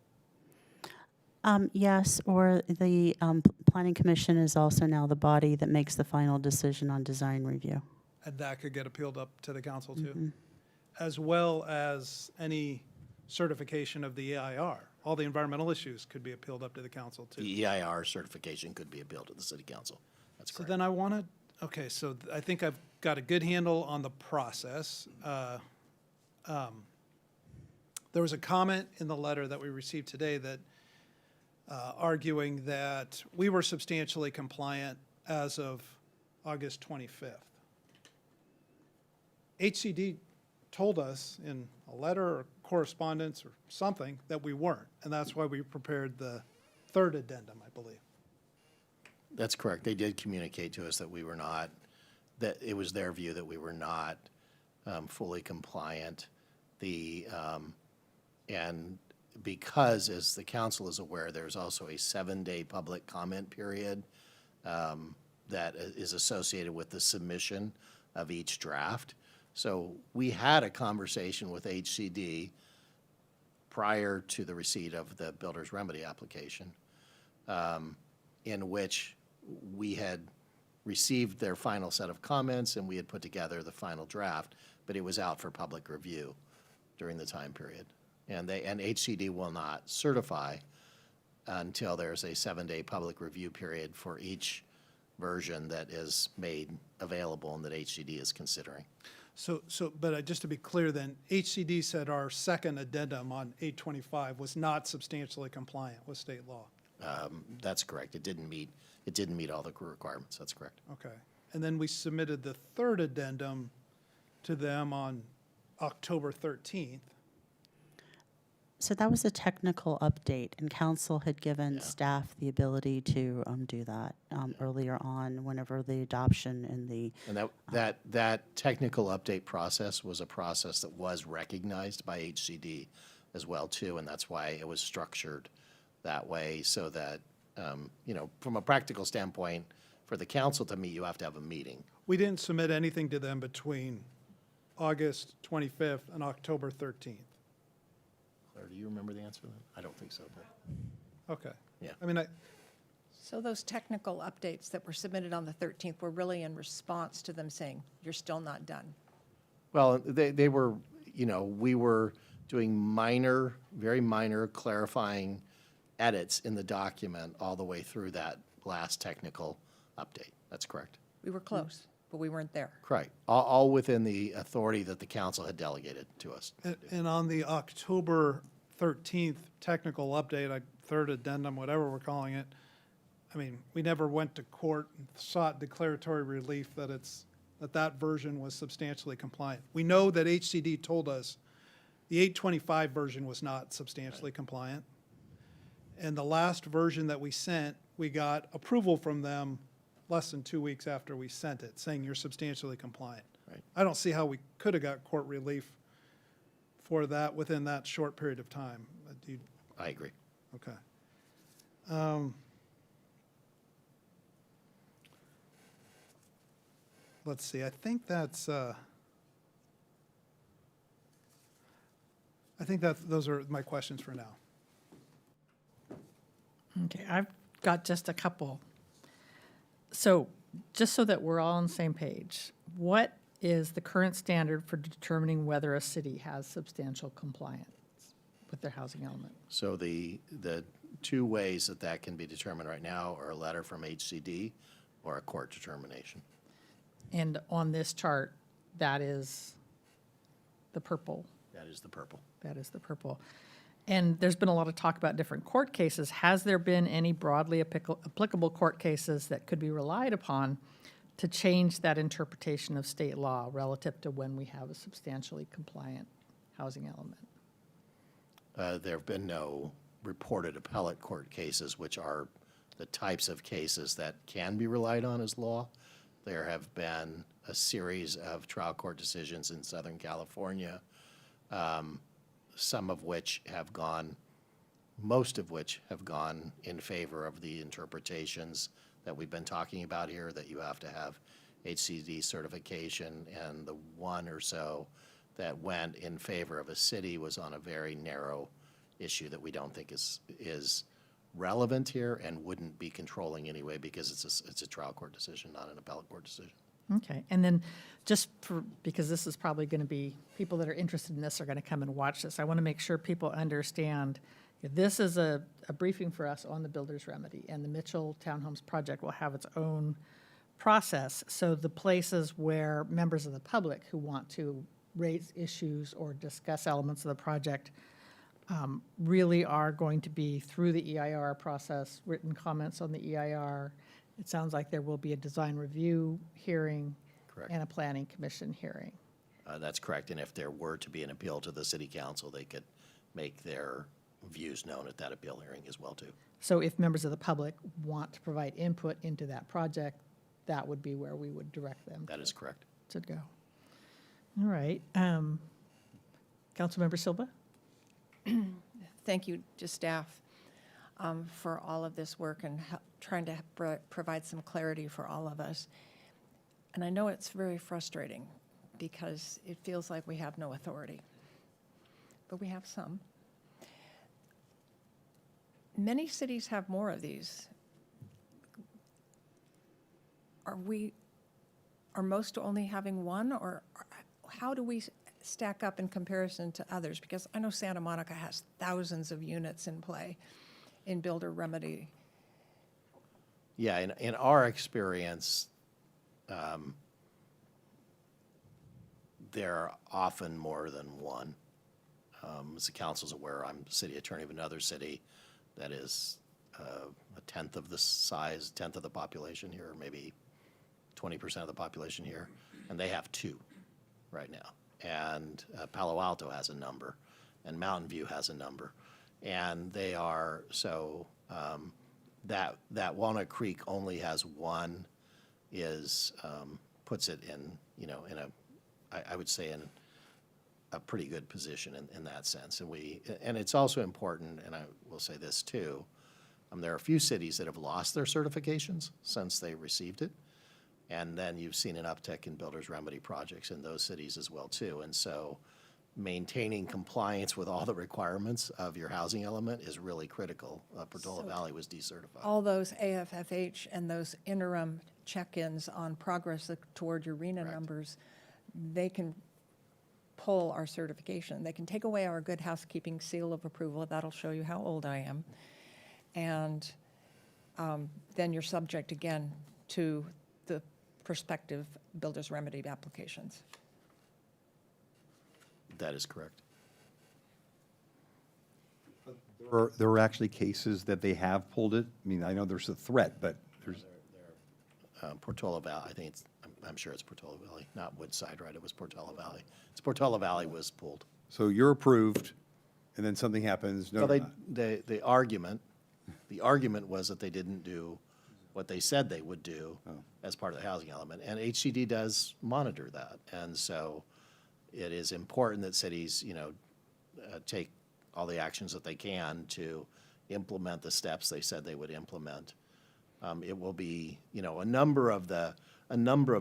Yes, or the Planning Commission is also now the body that makes the final decision on design review. And that could get appealed up to the council too, as well as any certification of the EIR. All the environmental issues could be appealed up to the council too. The EIR certification could be appealed to the city council. That's So correct. then I want to, okay, so I think I've got a good handle on the process. There was a comment in the letter that we received today that arguing that we were substantially compliant as of August 25th. HCD told us in a letter or correspondence or something that we weren't, and that's why we prepared the third addendum, I believe. That's correct. They did communicate to us that we were not, that it was their view that we were not fully compliant. And because, as the council is aware, there's also a 7-day public comment period that is associated with the submission of each draft. So we had a conversation with HCD prior to the receipt of the builder's remedy application, in which we had received their final set of comments and we had put together the final draft, but it was out for public review during the time period. And HCD will not certify until there's a 7-day public review period for each version that is made available and that HCD is considering. But just to be clear then, HCD said our second addendum on 825 was not substantially compliant with state law. That's correct. It didn't meet all the requirements. That's correct. Okay. And then we submitted the third addendum to them on October 13th. So that was a technical update, and council had given staff the ability to do that earlier on, whenever the adoption and the. And that technical update process was a process that was recognized by HCD as well too, and that's why it was structured that way, so that from a practical standpoint, for the council to meet, you have to have a meeting. We didn't submit anything to them between August 25th and October 13th. Claire, do you remember the answer to that? I don't think so, but. Okay. Yeah. I mean, So those technical updates that were submitted on the 13th were really in response to them saying, you're still not done. Well, they were, we were doing minor, very minor clarifying edits in the document all the way through that last technical update. That's correct. We were close, but we weren't there. Correct. All within the authority that the council had delegated to us. and on the October 13th technical update, third addendum, whatever we're calling it, I mean, we never went to court and sought declaratory relief that that version was substantially compliant. We know that HCD told us the 825 version was not substantially compliant. And the last version that we sent, we got approval from them less than 2 weeks after we sent it, saying you're substantially compliant. Right. I don't see how we could have got court relief for that within that short period of time. I agree. Okay. Let's see, I think those are my questions for now. Okay, I've got just a couple. So, just so that we're all on the same page, what is the current standard for determining whether a city has substantial compliance with their housing element? So the two ways that can be determined right now are a letter from HCD or a court determination. And on this chart, that is the purple. That is the purple. That is the purple. And there's been a lot of talk about different court cases. Has there been any broadly applicable court cases that could be relied upon to change that interpretation of state law relative to when we have a substantially compliant housing element? There have been no reported appellate court cases, which are the types of cases that can be relied on as law. There have been a series of trial court decisions in Southern California, some of which have gone, most of which have gone in favor of the interpretations that we've been talking about here, that you have to have HCD certification, and the one or so that went in favor of a city was on a very narrow issue that we don't think is relevant here and wouldn't be controlling anyway, because it's a trial court decision, not an appellate court decision. Okay, and then just because this is probably going to be, people that are interested in this are going to come and watch this, I want to make sure people understand this is a briefing for us on the builder's remedy, and the Mitchell Townhomes project will have its own process. So the places where members of the public who want to raise issues or discuss elements of the project really are going to be through the EIR process, written comments on the EIR. It sounds like there will be a design review hearing. Correct. And a planning commission hearing. That's correct, and if there were to be an appeal to the city council, they could make their views known at that appeal hearing as well, too. So if members of the public want to provide input into that project, that would be where we would direct them. That is correct. To go. All right. Councilmember Silva? Thank you to staff for all of this work and trying to provide some clarity for all of us. And I know it's very frustrating because it feels like we have no authority, but we have some. Many cities have more of these. Are most only having one, or how do we stack up in comparison to others? Because I know Santa Monica has thousands of units in play in builder remedy. Yeah, in our experience, there are often more than one. As the council's aware, I'm city attorney of another city that is a tenth of the size, tenth of the population here, maybe 20% of the population here, and they have two right now. And Palo Alto has a number, and Mountain View has a number. And they are, so that Walnut Creek only has one is, puts it in, you know, in a, I would say in a pretty good position in that sense. And it's also important, and I will say this too, there are a few cities that have lost their certifications since they received it. And then you've seen an uptick in builders remedy projects in those cities as well too. And so maintaining compliance with all the requirements of your housing element is really critical. Portola Valley was decertified. All those AFFH and those interim check-ins on progress toward your RENA numbers, they can pull our certification. They can take away our good housekeeping seal of approval. That'll show you how old I am. And then you're subject again to the prospective builder's remedy applications. That is correct. There are actually cases that they have pulled it. I mean, I know there's a threat, but there's. Portola Valley, I think it's, I'm sure it's Portola Valley, not Woodside, right? It was Portola Valley. It's Portola Valley was pulled. So you're approved, and then something happens. No, Well, the argument was that they didn't do what they said they would do as part of the housing element. And HCD does monitor that. And so it is important that cities, you know, take all the actions that they can to implement the steps they said they would implement. It will be, you know, a number of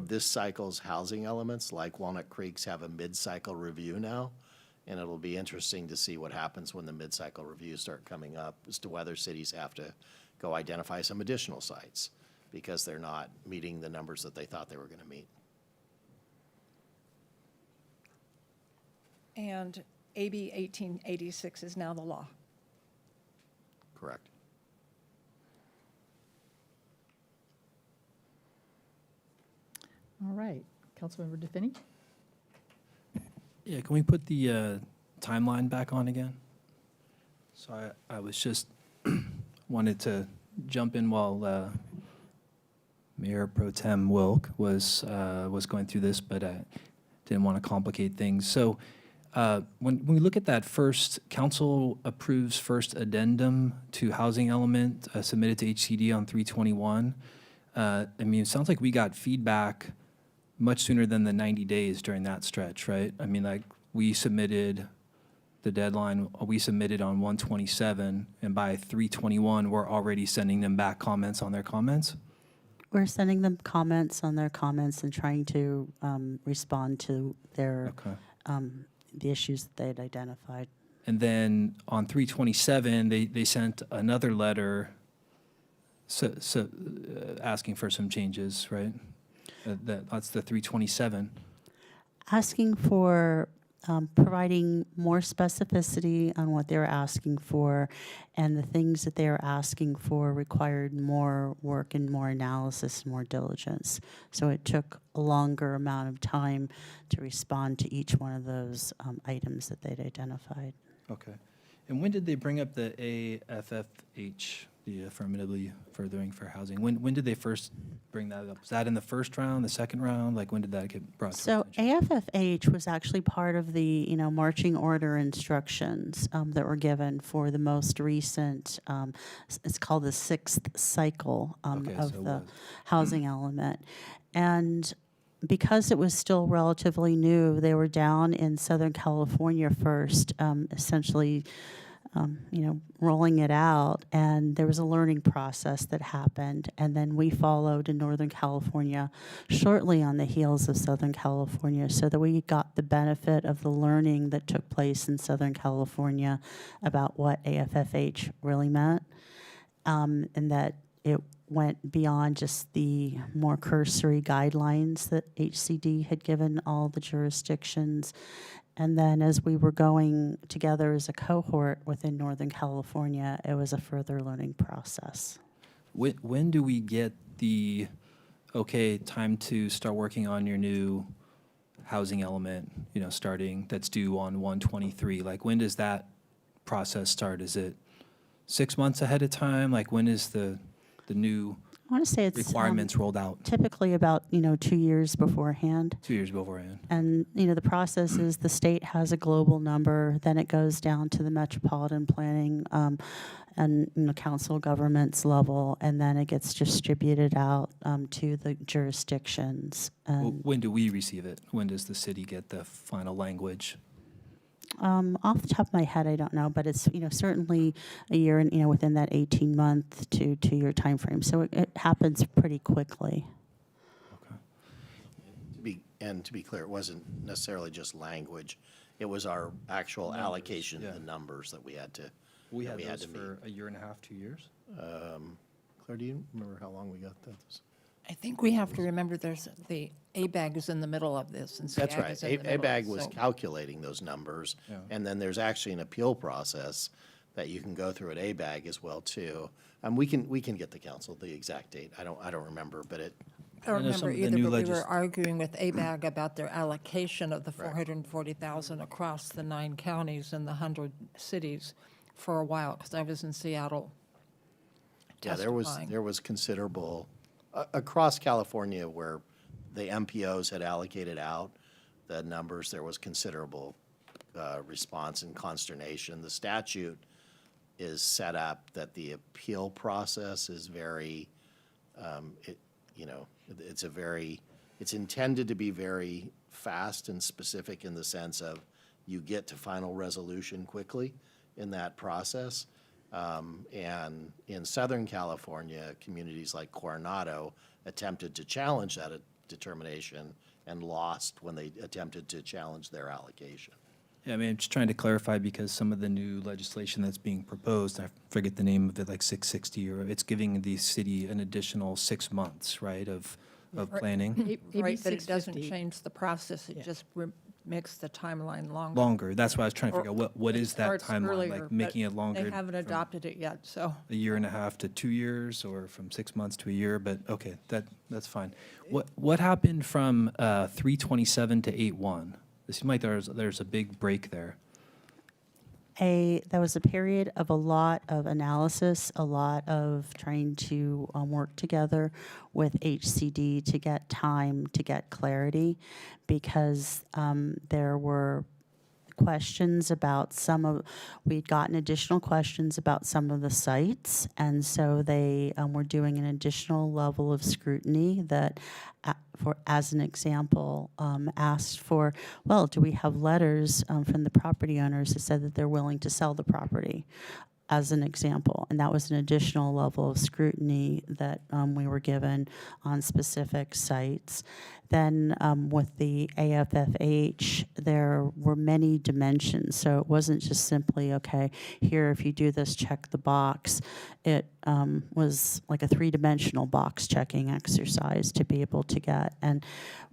this cycle's housing elements, like Walnut Creek's, have a mid-cycle review now. And it'll be interesting to see what happens when the mid-cycle reviews start coming up as to whether cities have to go identify some additional sites because they're not meeting the numbers that they thought they were going to meet. And AB 1886 is now the law. Correct. All right. Councilmember DeFinney? Yeah, can we put the timeline back on again? So I was just wanted to jump in while Mayor Pro Tem Wilk was going through this, but I didn't want to complicate things. So when we look at that first, council approves first addendum to housing element submitted to HCD on 3/21. I mean, it sounds like we got feedback much sooner than the 90 days during that stretch, right? I mean, like, we submitted the deadline, we submitted on 1/27, and by 3/21, we're already sending them back comments on their comments? We're sending them comments on their comments and trying to respond to their, the issues that they'd identified. And then on 3/27, they sent another letter asking for some changes, right? That's the 3/27. Asking for providing more specificity on what they were asking for, and the things that they were asking for required more work and more analysis and more diligence. So it took a longer amount of time to respond to each one of those items that they'd identified. Okay. And when did they bring up the AFFH the affirmatively furthering fair housing. When did they first bring that up? Was that in the first round, the second round? Like, when did that get brought to So attention? AFFH was actually part of the, marching order instructions that were given for the most recent, it's called the sixth cycle Okay, so of it the was. housing element. And because it was still relatively new, they were down in Southern California first, essentially rolling it out, and there was a learning process that happened, and then we followed in Northern California shortly on the heels of Southern California, so that we got the benefit of the learning that took place in Southern California about what AFFH really meant, and that it went beyond just the more cursory guidelines that HCD had given all the jurisdictions. And then as we were going together as a cohort within Northern California, it was a further learning process. When do we get the, okay, time to start working on your new housing element, starting, that's due on 1/23? Like, when does that process start? Is it 6 months ahead of time? Like, when is the new I want to say it's requirements rolled out? typically about 2 years beforehand. 2 years beforehand. And the process is the state has a global number, then it goes down to the metropolitan planning and council governments level, and then it gets distributed out to the jurisdictions. When do we receive it? When does the city get the final language? Off the top of my head, I don't know, but it's certainly a year and within that 18-month to 2-year time frame. So it happens pretty quickly. To be clear, it wasn't necessarily just language. It was our actual allocation of the numbers that we had to. We that had we those to for meet. a year and a half, 2 years. Claire, do you remember how long we got that? I think we have to remember there's the ABAG is in the middle of this, and That's SAG right. is in the middle. ABAG was so- calculating those numbers, Yeah. and then there's actually an appeal process that you can go through at ABAG as well too. We can get the council the exact date. I don't remember, but it. I don't I know some remember of the either, new but we were legis- arguing with ABAG about their allocation of the 440,000 across the 9 counties and the 100 cities for a while, because I was in Seattle Yeah, testifying. there was considerable, across California where the MPOs had allocated out the numbers, there was considerable response and consternation. The statute is set up that the appeal process is very, it's intended to be very fast and specific in the sense of you get to final resolution quickly in that process. And in Southern California, communities like Coronado attempted to challenge that determination and lost when they attempted to challenge their allocation. Yeah, I mean, I'm just trying to clarify because some of the new legislation that's being proposed, I forget the name of it, like 660, or it's giving the city an additional 6 months, right, of planning. AB Right, but it doesn't 650. change the process, it just makes the timeline longer. Longer, that's why I was trying to Or- figure out what is It that starts timeline, earlier, like but making it longer? They haven't from adopted it yet, so. a year and a half to 2 years, or from 6 months to a year, but okay, that's fine. What happened from 327 to 8/1? It seemed like there's a big break there. There was a period of a lot of analysis, a lot of trying to work together with HCD to get time, to get clarity, because there were questions about we'd gotten additional questions about some of the sites, and so they were doing an additional level of scrutiny that, as an example, asked for, well, do we have letters from the property owners that said that they're willing to sell the property? As an example, and that was an additional level of scrutiny that we were given on specific sites. Then with the AFFH, there were many dimensions, so it wasn't just simply, okay, here, if you do this, check the box. It was like a 3-dimensional box checking exercise to be able to get, and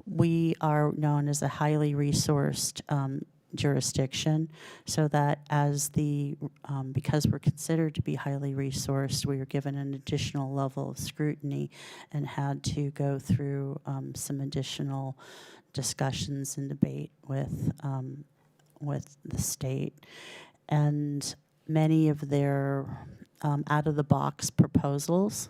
we are known as a highly resourced jurisdiction, so that because we're considered to be highly resourced, we were given an additional level of scrutiny and had to go through some additional discussions and debate with the state. And many of their out-of-the-box proposals.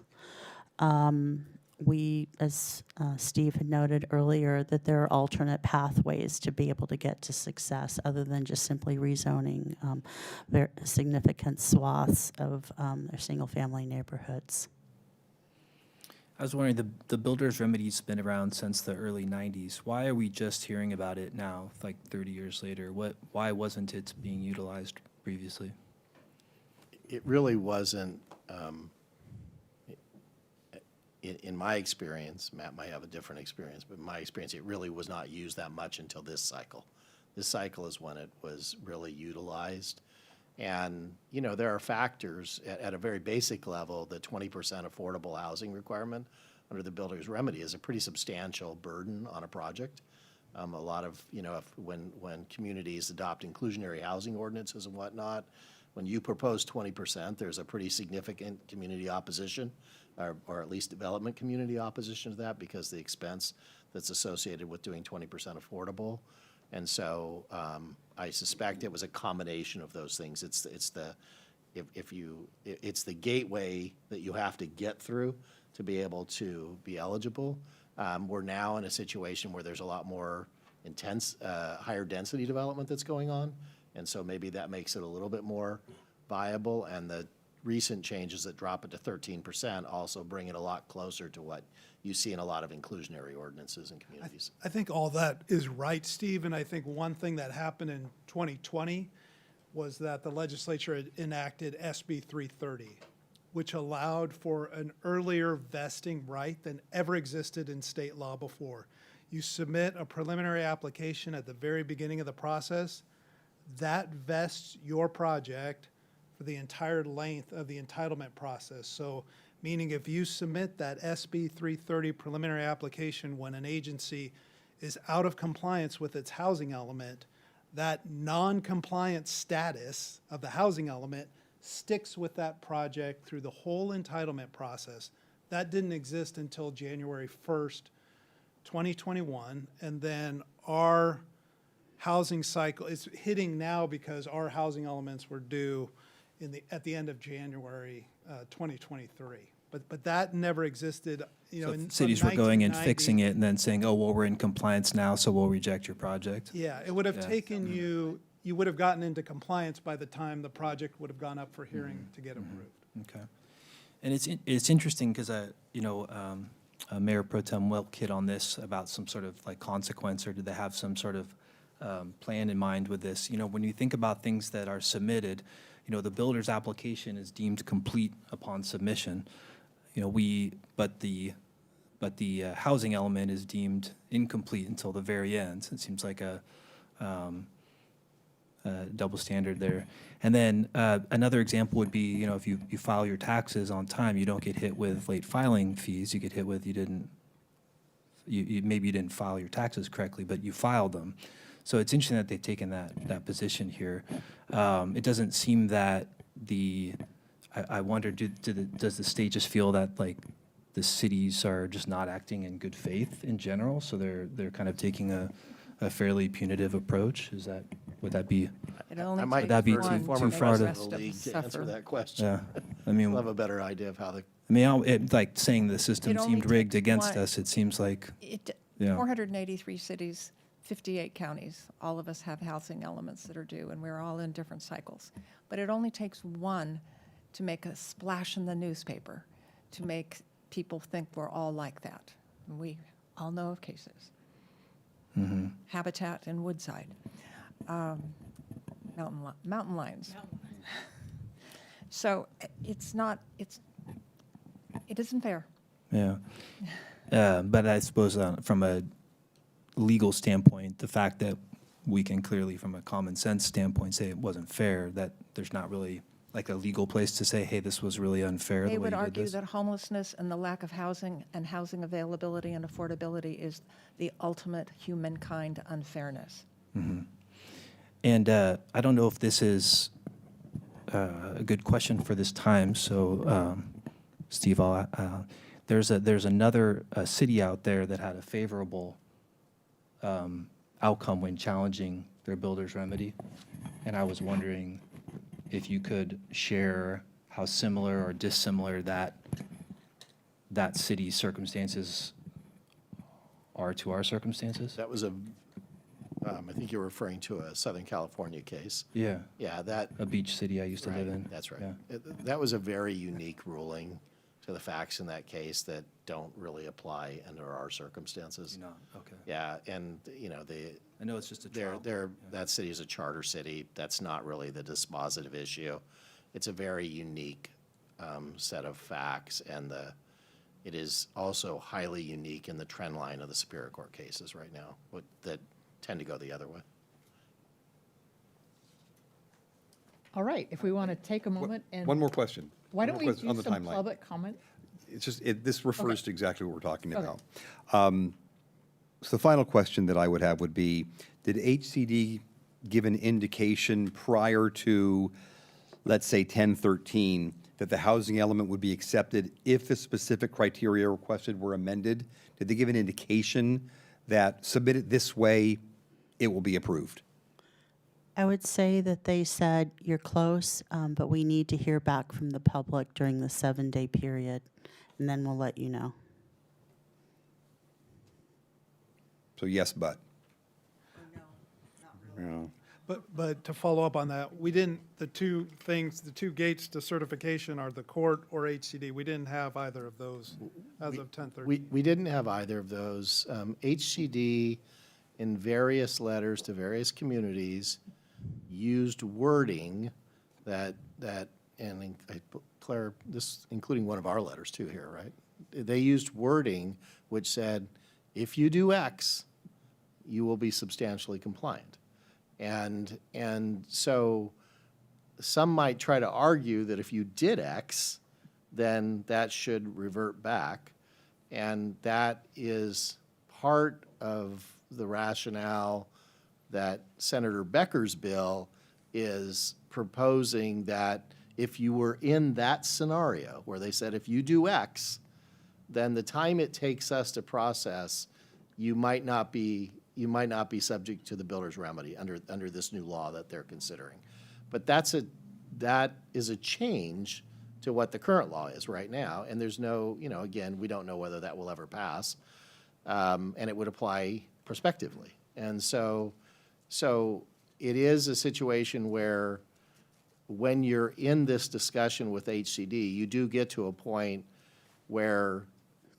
As Steve had noted earlier, that there are alternate pathways to be able to get to success other than just simply rezoning significant swaths of their single-family neighborhoods. I was wondering, the builder's remedy's been around since the early 90s. Why are we just hearing about it now, like 30 years later? Why wasn't it being utilized previously? It really wasn't, in my experience, Matt might have a different experience, but in my experience, it really was not used that much until this cycle. This cycle is when it was really utilized. And, you know, there are factors at a very basic level. The 20% affordable housing requirement under the builder's remedy is a pretty substantial burden on a project. A lot of, you know, when communities adopt inclusionary housing ordinances and whatnot, when you propose 20%, there's a pretty significant community opposition, or at least development community opposition to that, because the expense that's associated with doing 20% affordable. And so I suspect it was a combination of those things. It's the gateway that you have to get through to be able to be eligible. We're now in a situation where there's a lot more intense, higher density development that's going on, and so maybe that makes it a little bit more viable. And the recent changes that drop it to 13% also bring it a lot closer to what you see in a lot of inclusionary ordinances and communities. I think all that is right, Steve, and I think one thing that happened in 2020 was that the legislature had enacted SB 330, which allowed for an earlier vesting right than ever existed in state law before. You submit a preliminary application at the very beginning of the process, that vests your project for the entire length of the entitlement process. So meaning if you submit that SB 330 preliminary application when an agency is out of compliance with its housing element, that non-compliant status of the housing element sticks with that project through the whole entitlement process. That didn't exist until January 1st, 2021, and then our housing cycle is hitting now because our housing elements were due at the end of January 2023. But that never existed, you know. So cities were going and fixing it and then saying, oh, well, we're in compliance now, so we'll reject your project? Yeah, it would have taken you would have gotten into compliance by the time the project would have gone up for hearing to get approved. Okay. And it's interesting because, Mayor Pro Tem Wilk hit on this about some sort of like consequence, or did they have some sort of plan in mind with this? You know, when you think about things that are submitted, you know, the builder's application is deemed complete upon submission. You know, but the housing element is deemed incomplete until the very end. It seems like a double standard there. And then another example would be, you know, if you file your taxes on time, you don't get hit with late filing fees. You get hit with maybe you didn't file your taxes correctly, but you filed them. So it's interesting that they've taken that position here. It doesn't seem that I wonder, does the state just feel that like the cities are just not acting in good faith in general? So they're kind of taking a fairly punitive approach? Would that be? It Would that be too far to? To answer that question. Yeah, I mean, We'll have a better idea of how the. I mean, like saying the system It only seemed rigged takes against one. us, it seems like, yeah. 483 cities, 58 counties, all of us have housing elements that are due, and we're all in different cycles. But it only takes one to make a splash in the newspaper, to make people think we're all like that. And we all know of cases. Mm-hmm. Habitat in Woodside, mountain lions. So it isn't fair. Yeah. But I suppose from a legal standpoint, the fact that we can clearly, from a common sense standpoint, say it wasn't fair, that there's not really like a legal place to say, hey, this was really unfair the way They you would did argue this. that homelessness and the lack of housing and housing availability and affordability is the ultimate humankind unfairness. Mm-hmm. And I don't know if this is a good question for this time, so Steve, there's another city out there that had a favorable outcome when challenging their builder's remedy, and I was wondering if you could share how similar or dissimilar that city's circumstances are to our circumstances? That was I think you're referring to a Southern California case. Yeah, Yeah, that, a beach city I used to live right, in. that's right. Yeah. That was a very unique ruling to the facts in that case that don't really apply under our circumstances. No, okay. Yeah, and, you know, I know it's just a trial. that city is a charter city. That's not really the dispositive issue. It's a very unique set of facts, and it is also highly unique in the trend line of the Superior Court cases right now that tend to go the other way. All right, if we want to take a moment and. One more question. Why don't One we more question on do the some timeline. public comment? It's just, this refers to exactly what we're talking Okay. about. So the final question that I would have would be, did HCD give an indication prior to, let's say, 1013, that the housing element would be accepted if the specific criteria requested were amended? Did they give an indication that submitted this way, it will be approved? I would say that they said, you're close, but we need to hear back from the public during the 7-day period, and then we'll let you know. So yes, but. No. But to follow up on that, we didn't, the two gates to certification are the court or HCD. We didn't have either of those as of 10/13. We didn't have either of those. HCD, in various letters to various communities, used wording that and Claire, this including one of our letters too here, right? They used wording which said, if you do X, you will be substantially compliant. And so some might try to argue that if you did X, then that should revert back. And that is part of the rationale that Senator Becker's bill is proposing, that if you were in that scenario where they said, if you do X, then the time it takes us to process, you might not be subject to the builder's remedy under this new law that they're considering. But that is a change to what the current law is right now, and there's no, again, we don't know whether that will ever pass, and it would apply prospectively. And so it is a situation where when you're in this discussion with HCD, you do get to a point where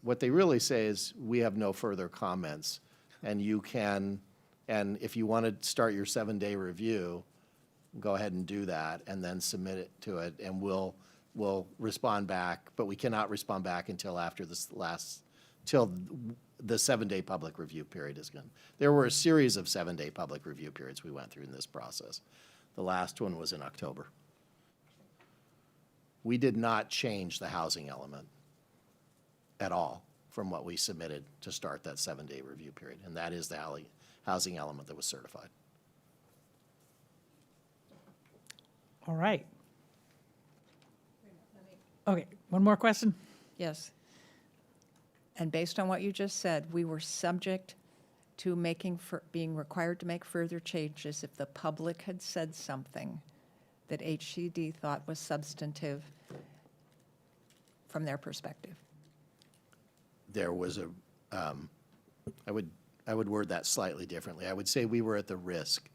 what they really say is, we have no further comments. And you can, and if you want to start your 7-day review, go ahead and do that and then submit it to it, and we'll respond back, but we cannot respond back until after till the 7-day public review period is gone. There were a series of 7-day public review periods we went through in this process. The last one was in October. We did not change the housing element at all from what we submitted to start that 7-day review period, and that is the housing element that was certified. All right. Okay, one more question? Yes. And based on what you just said, we were subject to being required to make further changes if the public had said something that HCD thought was substantive from their perspective. There was I would word that slightly differently. I would say we were at the risk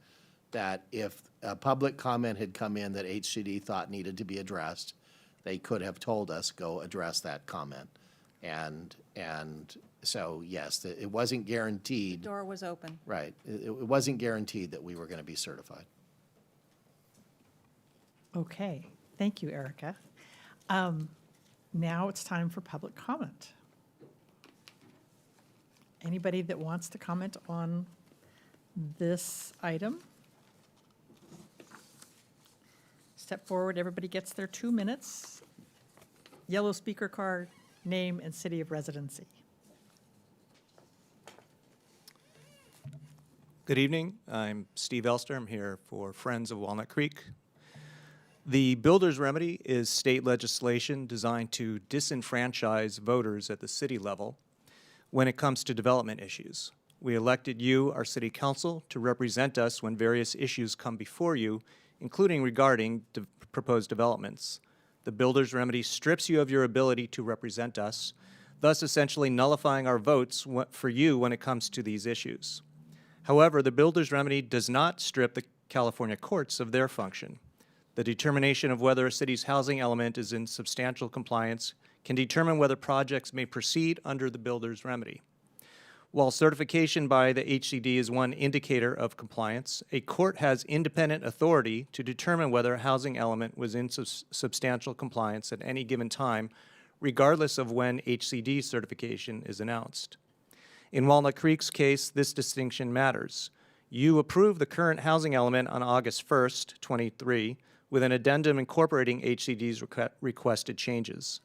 that if a public comment had come in that HCD thought needed to be addressed, they could have told us, go address that comment. And so, yes, it wasn't guaranteed. The door was open. Right. It wasn't guaranteed that we were going to be certified. Okay, thank you, Erica. Now it's time for public comment. Anybody that wants to comment on this item? Step forward, everybody gets their 2 minutes. Yellow speaker card, name and city of residency. Good evening. I'm Steve Elster. I'm here for Friends of Walnut Creek. The builder's remedy is state legislation designed to disenfranchise voters at the city level when it comes to development issues. We elected you, our city council, to represent us when various issues come before you, including regarding proposed developments. The builder's remedy strips you of your ability to represent us, thus essentially nullifying our votes for you when it comes to these issues. However, the builder's remedy does not strip the California courts of their function. The determination of whether a city's housing element is in substantial compliance can determine whether projects may proceed under the builder's remedy. While certification by the HCD is one indicator of compliance, a court has independent authority to determine whether a housing element was in substantial compliance at any given time, regardless of when HCD certification is announced. In Walnut Creek's case, this distinction matters. You approved the current housing element on August 1st, 23, with an addendum incorporating HCD's requested changes.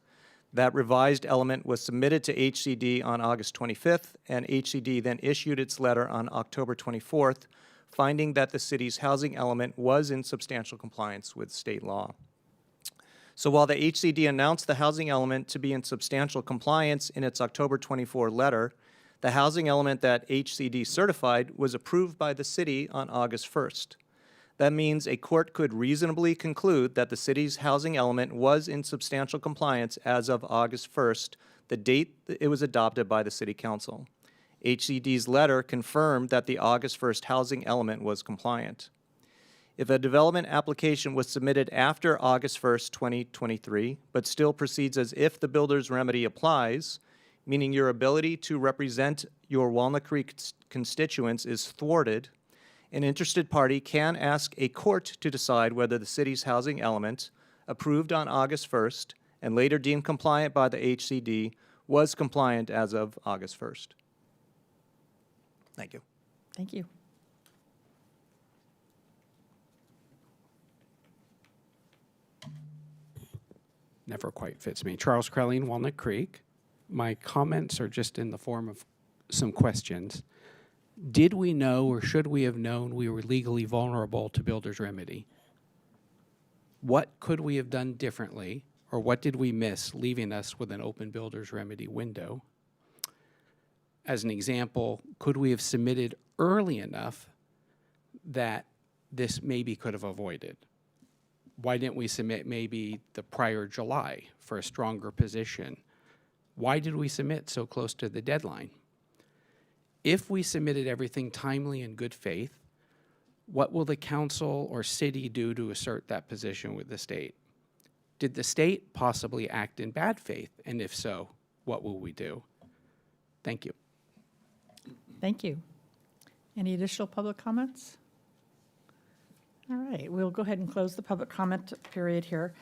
That revised element was submitted to HCD on August 25th, and HCD then issued its letter on October 24th, finding that the city's housing element was in substantial compliance with state law. So while the HCD announced the housing element to be in substantial compliance in its October 24 letter, the housing element that HCD certified was approved by the city on August 1st. That means a court could reasonably conclude that the city's housing element was in substantial compliance as of August 1st, the date it was adopted by the City Council. HCD's letter confirmed that the August 1st housing element was compliant. If a development application was submitted after August 1st, 2023, but still proceeds as if the builder's remedy applies, meaning your ability to represent your Walnut Creek constituents is thwarted, an interested party can ask a court to decide whether the city's housing element, approved on August 1st and later deemed compliant by the HCD, was compliant as of August 1st. Thank you. Thank you. Never quite fits me. Charles Krelling, Walnut Creek. My comments are just in the form of some questions. Did we know or should we have known we were legally vulnerable to builder's remedy? What could we have done differently, or what did we miss leaving us with an open builder's remedy window? As an example, could we have submitted early enough that this maybe could have avoided? Why didn't we submit maybe the prior July for a stronger position? Why did we submit so close to the deadline? If we submitted everything timely and good faith, what will the council or city do to assert that position with the state? Did the state possibly act in bad faith? And if so, what will we do? Thank you. Thank you. Any additional public comments? All right, we'll go ahead and close the public comment period here.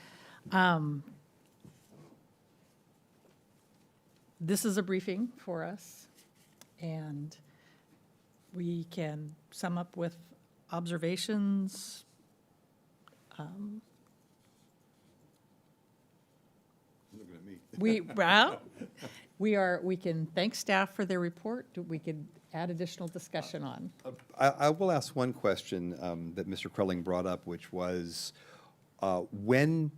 This is a briefing for us, and we can sum up with observations. We can thank staff for their report. We could add additional discussion on. I will ask one question that Mr. Krelling brought up, which was when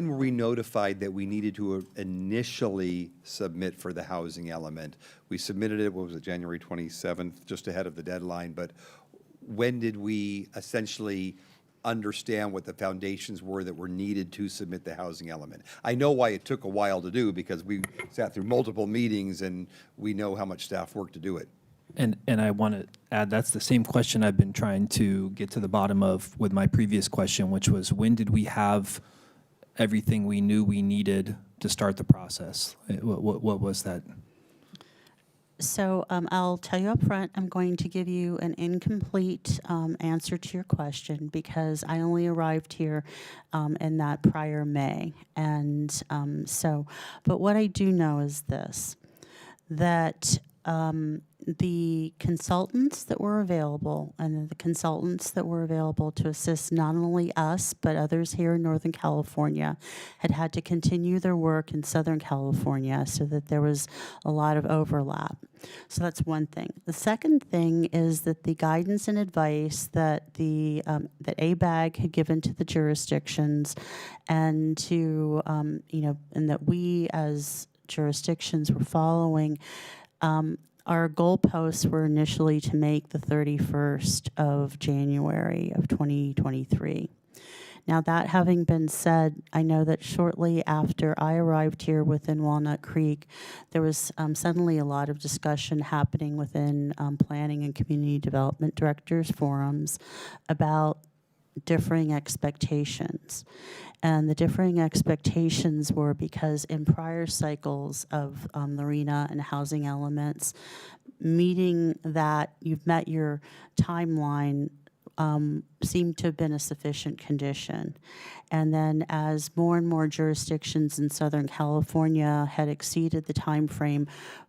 were we notified that we needed to initially submit for the housing element? We submitted it, what was it, January 27th, just ahead of the deadline, but when did we essentially understand what the foundations were that were needed to submit the housing element? I know why it took a while to do, because we sat through multiple meetings and we know how much staff worked to do it. And I want to add, that's the same question I've been trying to get to the bottom of with my previous question, which was, when did we have everything we knew we needed to start the process? What was that? So I'll tell you up front, I'm going to give you an incomplete answer to your question, because I only arrived here in that prior May. And but what I do know is this, that the consultants that were available, and the consultants that were available to assist not only us but others here in Northern California, had to continue their work in Southern California, so that there was a lot of overlap. So that's one thing. The second thing is that the guidance and advice that that ABAG had given to the jurisdictions, and to and that we as jurisdictions were following. Our goalposts were initially to make the 31st of January of 2023. Now, that having been said, I know that shortly after I arrived here within Walnut Creek, there was suddenly a lot of discussion happening within planning and community development directors forums about differing expectations. And the differing expectations were because in prior cycles of Marina and housing elements, meeting that you've met your timeline seemed to have been a sufficient condition. And then as more and more jurisdictions in Southern California had exceeded the time frame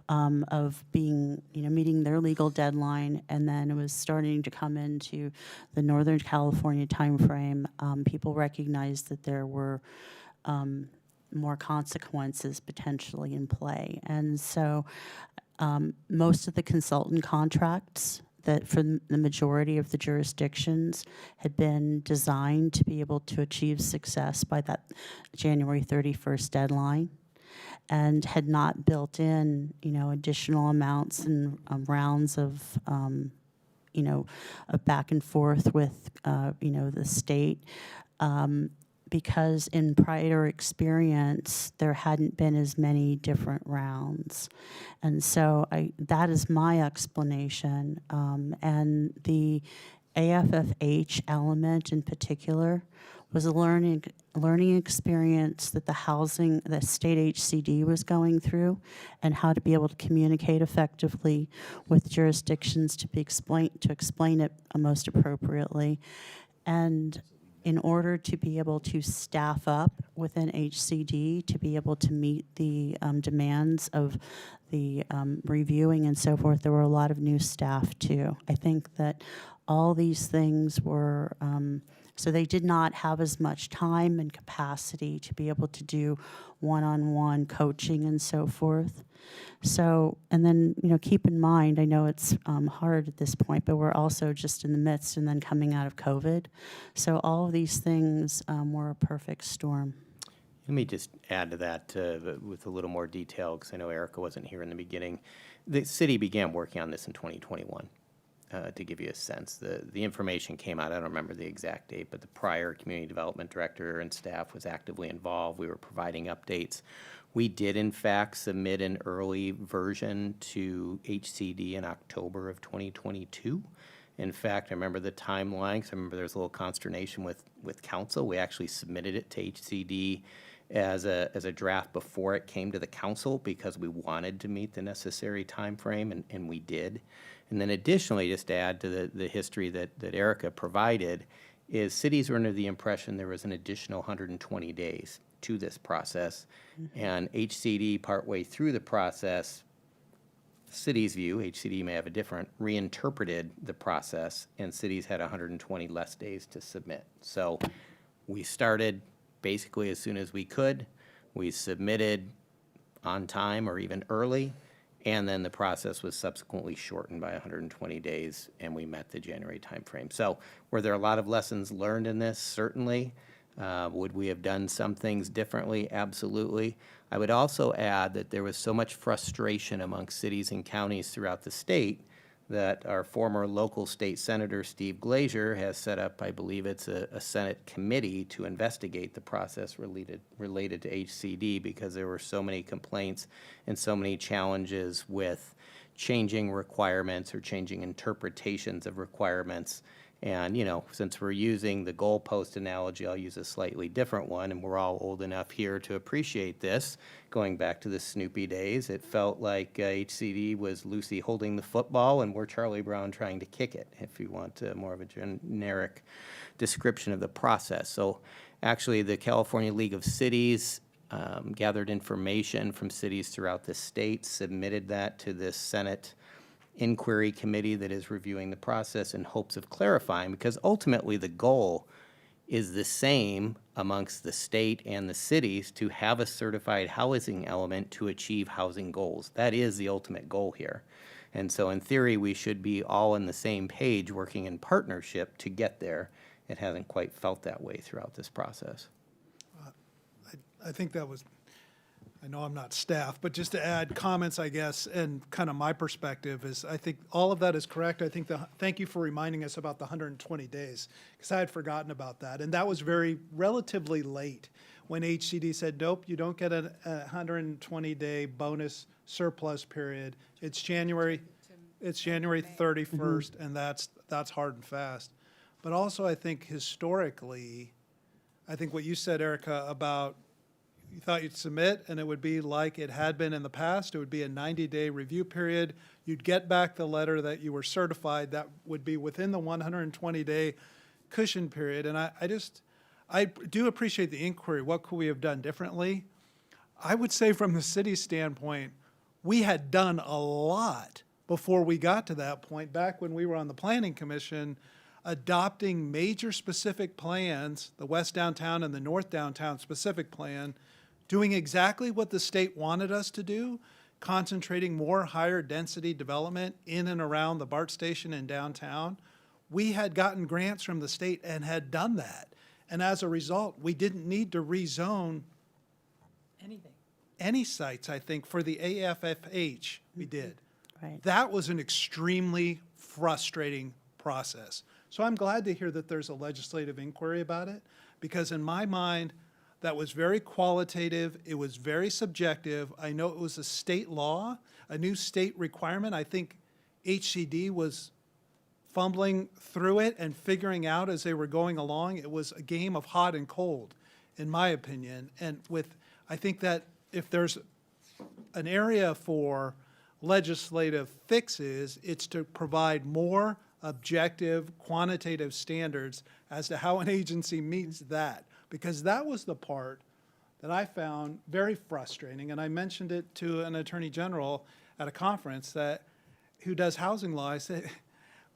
of being, meeting their legal deadline, and then it was starting to come into the Northern California time frame, people recognized that there were more consequences potentially in play. And so most of the consultant contracts that for the majority of the jurisdictions had been designed to be able to achieve success by that January 31st deadline, and had not built in, additional amounts and rounds of, of back and forth with, the state. Because in prior experience, there hadn't been as many different rounds. And so that is my explanation. And the AFFH element in particular was a learning experience that the state HCD was going through, and how to be able to communicate effectively with jurisdictions to explain it most appropriately. And in order to be able to staff up within HCD to be able to meet the demands of the reviewing and so forth, there were a lot of new staff too. I think that all these things were, so they did not have as much time and capacity to be able to do one-on-one coaching and so forth. So, and then, keep in mind, I know it's hard at this point, but we're also just in the midst and then coming out of COVID. So all of these things were a perfect storm. Let me just add to that with a little more detail, because I know Erica wasn't here in the beginning. The city began working on this in 2021. To give you a sense, the information came out, I don't remember the exact date, but the prior community development director and staff was actively involved. We were providing updates. We did, in fact, submit an early version to HCD in October of 2022. In fact, I remember the timeline, because I remember there was a little consternation with council. We actually submitted it to HCD as a draft before it came to the council, because we wanted to meet the necessary time frame, and we did. And then additionally, just to add to the history that Erica provided, is cities were under the impression there was an additional 120 days to this process. Mm-hmm. And HCD, partway through the process, cities' view, HCD may have a different, reinterpreted the process, and cities had 120 less days to submit. So we started basically as soon as we could. We submitted on time or even early. And then the process was subsequently shortened by 120 days, and we met the January timeframe. So were there a lot of lessons learned in this? Certainly. Would we have done some things differently? Absolutely. I would also add that there was so much frustration amongst cities and counties throughout the state that our former local state senator, Steve Glazier, has set up, I believe it's a Senate committee to investigate the process related to HCD, because there were so many complaints and so many challenges with changing requirements or changing interpretations of requirements. And, since we're using the goalpost analogy, I'll use a slightly different one, and we're all old enough here to appreciate this. Going back to the Snoopy days, it felt like HCD was Lucy holding the football, and we're Charlie Brown trying to kick it, if you want more of a generic description of the process. So actually, the California League of Cities gathered information from cities throughout the state, submitted that to this Senate inquiry committee that is reviewing the process in hopes of clarifying, because ultimately the goal is the same amongst the state and the cities to have a certified housing element to achieve housing goals. That is the ultimate goal here. And so in theory, we should be all on the same page working in partnership to get there. It hasn't quite felt that way throughout this process. I think that was I know I'm not staff, but just to add comments, I guess, and kind of my perspective is, I think all of that is correct. I think thank you for reminding us about the 120 days, because I had forgotten about that. And that was relatively late when HCD said, nope, you don't get a 120-day bonus surplus period. It's January 31st, and that's hard and fast. But also, I think historically, I think what you said, Erica, about you thought you'd submit and it would be like it had been in the past. It would be a 90-day review period. You'd get back the letter that you were certified. That would be within the 120-day cushion period. And I do appreciate the inquiry. What could we have done differently? I would say from the city's standpoint, we had done a lot before we got to that point, back when we were on the Planning Commission, adopting major specific plans, the West Downtown and the North Downtown specific plan, doing exactly what the state wanted us to do, concentrating more higher density development in and around the BART station in downtown. We had gotten grants from the state and had done that. And as a result, we didn't need to rezone any sites, I think, for the AFFH we did. Right. That was an extremely frustrating process. So I'm glad to hear that there's a legislative inquiry about it, because in my mind, that was very qualitative, it was very subjective. I know it was a state law, a new state requirement. I think HCD was fumbling through it and figuring out as they were going along. It was a game of hot and cold, in my opinion. And I think that if there's an area for legislative fixes, it's to provide more objective, quantitative standards as to how an agency meets that. Because that was the part that I found very frustrating, and I mentioned it to an attorney general at a conference who does housing law. I said,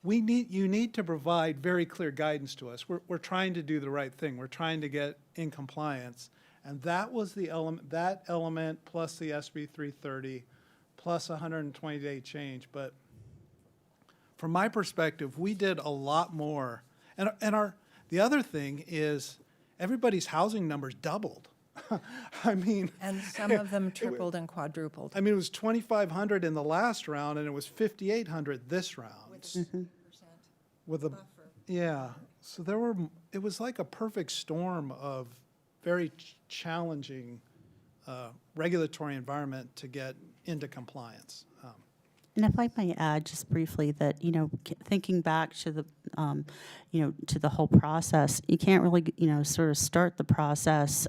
you need to provide very clear guidance to us. We're trying to do the right thing. We're trying to get in compliance. And that was that element plus the SB 330 plus 120-day change. But from my perspective, we did a lot more. And the other thing is everybody's housing numbers doubled. I mean. And some of them tripled and quadrupled. I mean, it was 2,500 in the last round, and it was 5,800 this round. With a buffer. Yeah. So it was like a perfect storm of very challenging regulatory environment to get into compliance. And if I might add just briefly that, thinking back to the, to the whole process, you can't really, sort of start the process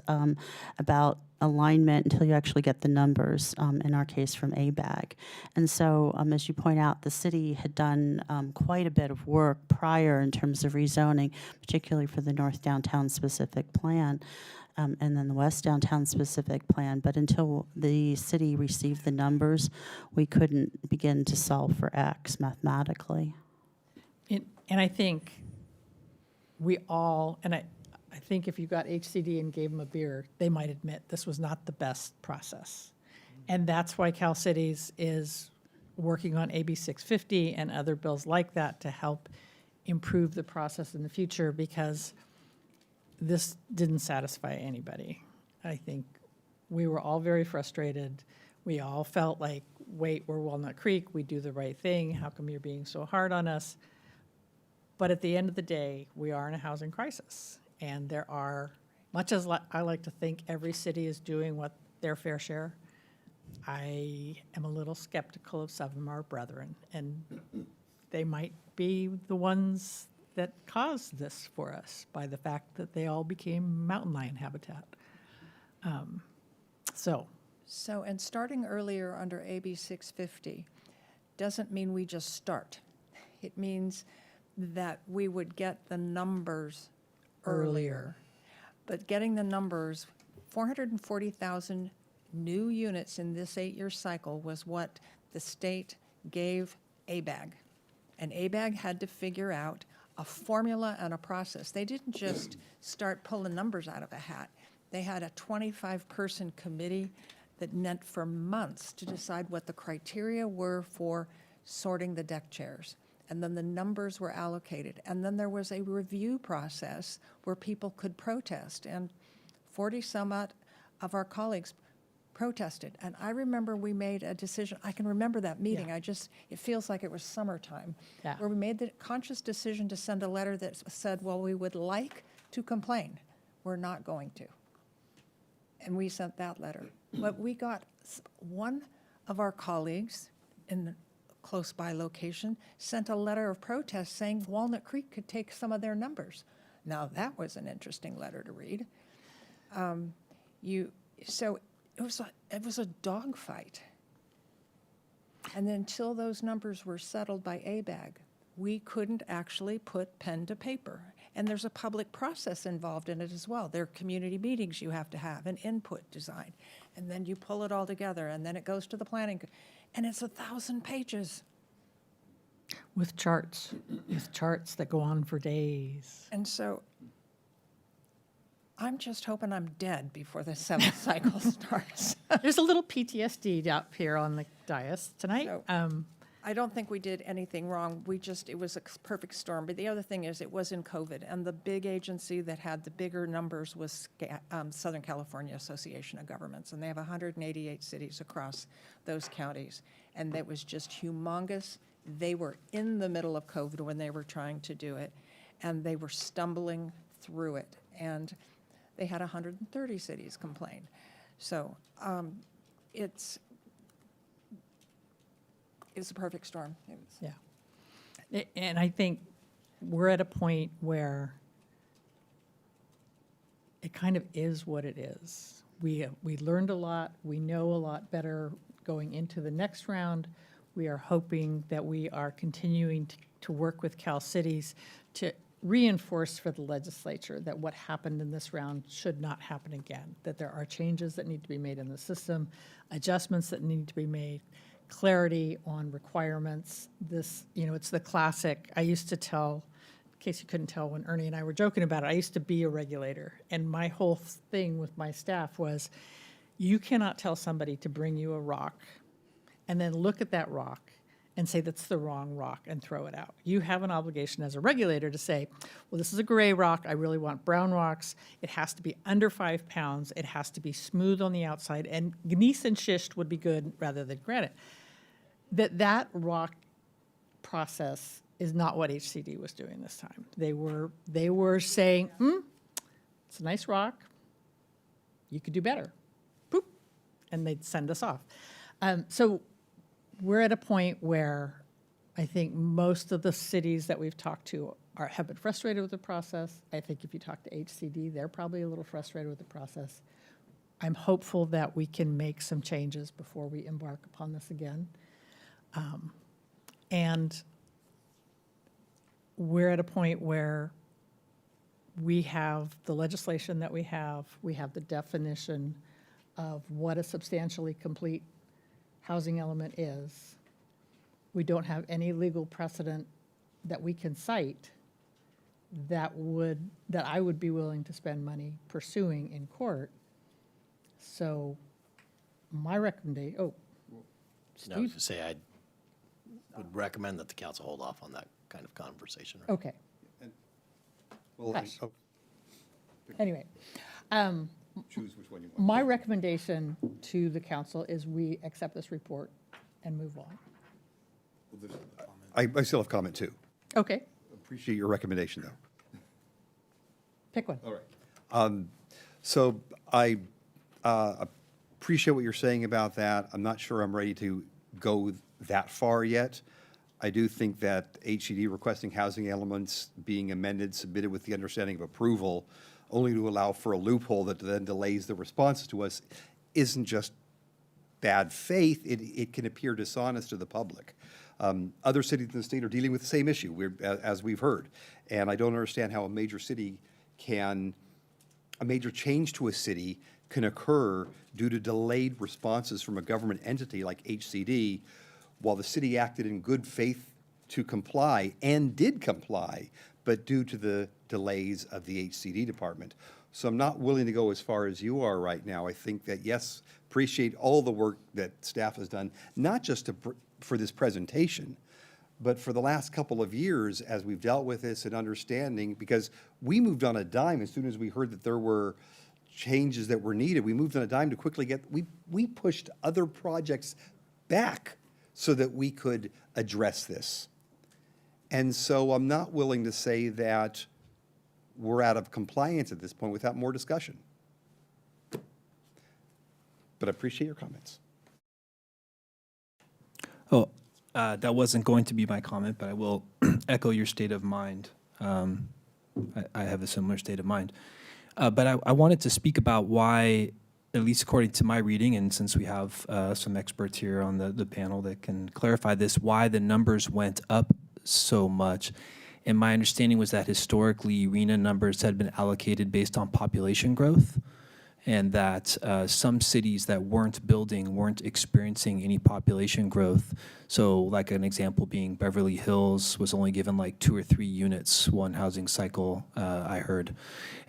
about alignment until you actually get the numbers, in our case from ABAG. And so, as you point out, the city had done quite a bit of work prior in terms of rezoning, particularly for the North Downtown specific plan. And then the West Downtown specific plan, but until the city received the numbers, we couldn't begin to solve for X mathematically. And I think I think if you got HCD and gave them a beer, they might admit this was not the best process. And that's why Cal Cities is working on AB 650 and other bills like that to help improve the process in the future, because this didn't satisfy anybody. I think we were all very frustrated. We all felt like, wait, we're Walnut Creek, we do the right thing, how come you're being so hard on us? But at the end of the day, we are in a housing crisis. And there are, much as I like to think every city is doing what their fair share, I am a little skeptical of some of our brethren. And they might be the ones that caused this for us by the fact that they all became mountain lion habitat. And starting earlier under AB 650 doesn't mean we just start. It means that we would get the numbers earlier. But getting the numbers, 440,000 new units in this 8-year cycle was what the state gave ABAG. And ABAG had to figure out a formula and a process. They didn't just start pulling numbers out of a hat. They had a 25-person committee that met for months to decide what the criteria were for sorting the deck chairs. And then the numbers were allocated. And then there was a review process where people could protest. And 40-some odd of our colleagues protested. And I remember we made a decision, I can remember that meeting, it feels like it was summertime, Yeah. where we made the conscious decision to send a letter that said, well, we would like to complain, we're not going to. And we sent that letter. But we got one of our colleagues in the close by location sent a letter of protest saying Walnut Creek could take some of their numbers. Now that was an interesting letter to read. So it was a dogfight. And then until those numbers were settled by ABAG, we couldn't actually put pen to paper. And there's a public process involved in it as well. There are community meetings you have to have, an input design. And then you pull it all together, and then it goes to the planning. And it's 1,000 pages. With charts that go on for days. And so I'm just hoping I'm dead before the seventh cycle starts. There's a little PTSD up here on the dais tonight. So, I don't think we did anything wrong. It was a perfect storm. But the other thing is, it was in COVID, and the big agency that had the bigger numbers was Southern California Association of Governments, and they have 188 cities across those counties. And that was just humongous. They were in the middle of COVID when they were trying to do it, and they were stumbling through it. And they had 130 cities complain. So it's a perfect storm. Yeah. And I think we're at a point where it kind of is what it is. We learned a lot. We know a lot better going into the next round. We are hoping that we are continuing to work with Cal Cities to reinforce for the legislature that what happened in this round should not happen again, that there are changes that need to be made in the system, adjustments that need to be made, clarity on requirements. It's the classic. I used to tell, in case you couldn't tell when Ernie and I were joking about it, I used to be a regulator. And my whole thing with my staff was, you cannot tell somebody to bring you a rock and then look at that rock and say that's the wrong rock and throw it out. You have an obligation as a regulator to say, well, this is a gray rock. I really want brown rocks. It has to be under 5 pounds. It has to be smooth on the outside. And gneiss and schist would be good rather than granite. That rock process is not what HCD was doing this time. They were saying, it's a nice rock. You could do better. Boop. And they'd send us off. So we're at a point where I think most of the cities that we've talked to have been frustrated with the process. I think if you talk to HCD, they're probably a little frustrated with the process. I'm hopeful that we can make some changes before we embark upon this again. And we're at a point where we have the legislation that we have the definition of what a substantially complete housing element is. We don't have any legal precedent that we can cite that I would be willing to spend money pursuing in court. So my recommendation, No, I Steve? was to say I would recommend that the council hold off on that kind of conversation. Okay, Well, Hush. oh, anyway. choose which one you want. My recommendation to the council is we accept this report and move on. I still have comment too. Okay, Appreciate your recommendation, though. pick one. All right. So I appreciate what you're saying about that. I'm not sure I'm ready to go that far yet. I do think that HCD requesting housing elements being amended, submitted with the understanding of approval, only to allow for a loophole that then delays the response to us, isn't just bad faith. It can appear dishonest to the public. Other cities in the state are dealing with the same issue, as we've heard. And I don't understand how a major change to a city can occur due to delayed responses from a government entity like HCD, while the city acted in good faith to comply and did comply, but due to the delays of the HCD department. So I'm not willing to go as far as you are right now. I think that, yes, appreciate all the work that staff has done, not just for this presentation, but for the last couple of years as we've dealt with this and understanding, because we moved on a dime as soon as we heard that there were changes that were needed. We moved on a dime to quickly we pushed other projects back so that we could address this. And so I'm not willing to say that we're out of compliance at this point without more discussion. But I appreciate your comments. Oh, that wasn't going to be my comment, but I will echo your state of mind. I have a similar state of mind. But I wanted to speak about why, at least according to my reading, and since we have some experts here on the panel that can clarify this, why the numbers went up so much. And my understanding was that historically, RENA numbers had been allocated based on population growth, and that some cities that weren't building weren't experiencing any population growth. So like an example being Beverly Hills was only given like 2 or 3 units, one housing cycle, I heard.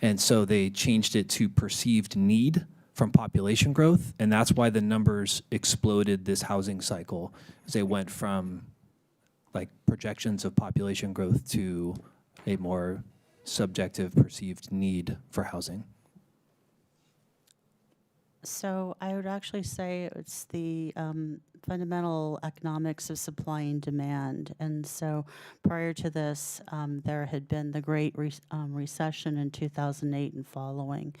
And so they changed it to perceived need from population growth, and that's why the numbers exploded this housing cycle, as they went from like projections of population growth to a more subjective perceived need for housing. So I would actually say it's the fundamental economics of supply and demand. And so prior to this, there had been the Great Recession in 2008 and following.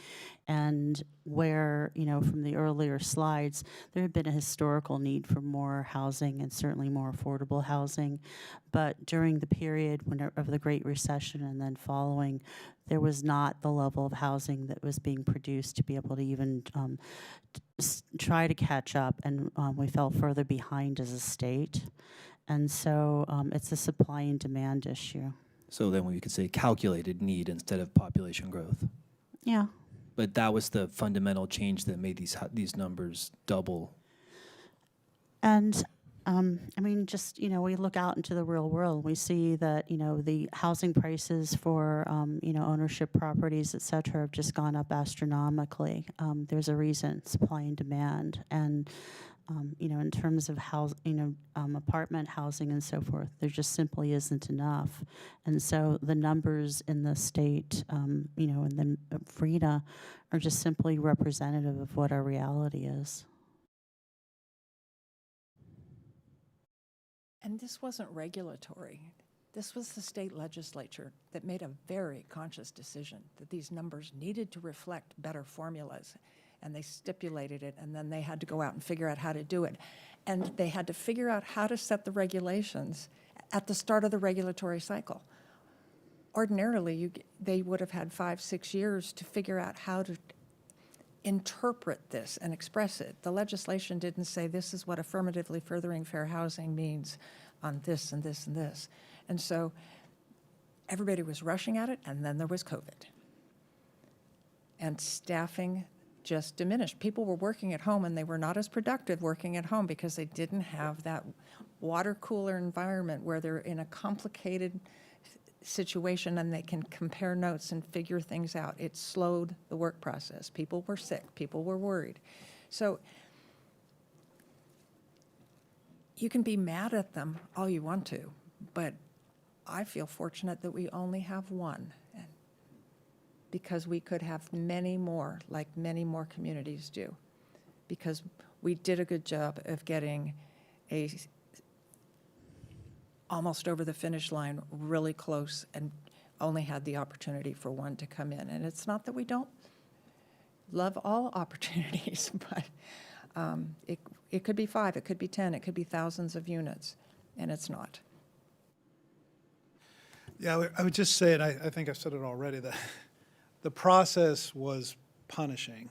And where, you know, from the earlier slides, there had been a historical need for more housing and certainly more affordable housing. But during the period of the Great Recession and then following, there was not the level of housing that was being produced to be able to even try to catch up, and we fell further behind as a state. And so it's a supply and demand issue. So then we could say calculated need instead of population growth. Yeah. But that was the fundamental change that made these numbers double. And I mean, just, you know, we look out into the real world, we see that, you know, the housing prices for, you know, ownership properties, et cetera, have just gone up astronomically. There's a reason, supply and demand. And, you know, in terms of apartment housing and so forth, there just simply isn't enough. And so the numbers in the state, you know, and then FREDA are just simply representative of what our reality is. And this wasn't regulatory. This was the state legislature that made a very conscious decision that these numbers needed to reflect better formulas. And they stipulated it, and then they had to go out and figure out how to do it. And they had to figure out how to set the regulations at the start of the regulatory cycle. Ordinarily, they would have had 5-6 years to figure out how to interpret this and express it. The legislation didn't say this is what affirmatively furthering fair housing means on this and this and this. And so everybody was rushing at it, and then there was COVID. And staffing just diminished. People were working at home, and they were not as productive working at home because they didn't have that water cooler environment where they're in a complicated situation and they can compare notes and figure things out. It slowed the work process. People were sick. People were worried. So you can be mad at them all you want to, but I feel fortunate that we only have one, because we could have many more, like many more communities do, because we did a good job of getting a almost over the finish line, really close, and only had the opportunity for one to come in. And it's not that we don't love all opportunities, but it could be 5, it could be 10, it could be thousands of units, and it's not. Yeah, I would just say, and I think I've said it already, that the process was punishing.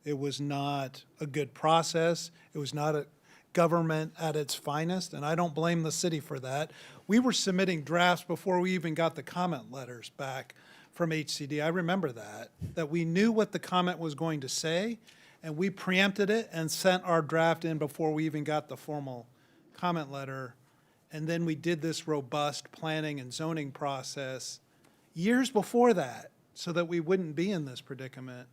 It was not a good process. It was not a government at its finest, and I don't blame the city for that. We were submitting drafts before we even got the comment letters back from HCD. I remember that we knew what the comment was going to say, and we preempted it and sent our draft in before we even got the formal comment letter. And then we did this robust planning and zoning process years before that so that we wouldn't be in this predicament.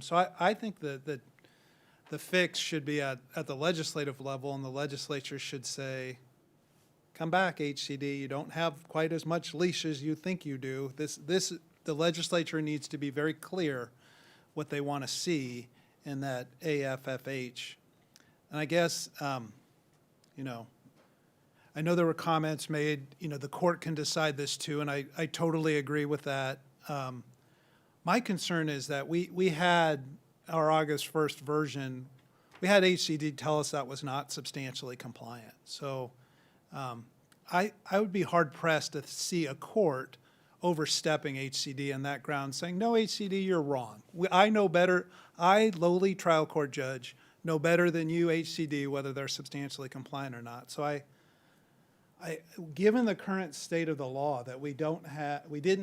So I think that the fix should be at the legislative level, and the legislature should say, come back, HCD, you don't have quite as much leash as you think you do. The legislature needs to be very clear what they want to see in that AFFH. And I guess, you know, I know there were comments made, you know, the court can decide this too, and I totally agree with that. My concern is that we had our August 1st version, we had HCD tell us that was not substantially compliant. So I would be hard pressed to see a court overstepping HCD on that ground, saying, no, HCD, you're wrong. I know better, I, lowly trial court judge, know better than you, HCD, whether they're substantially compliant or not. So given the current state of the law, that we didn't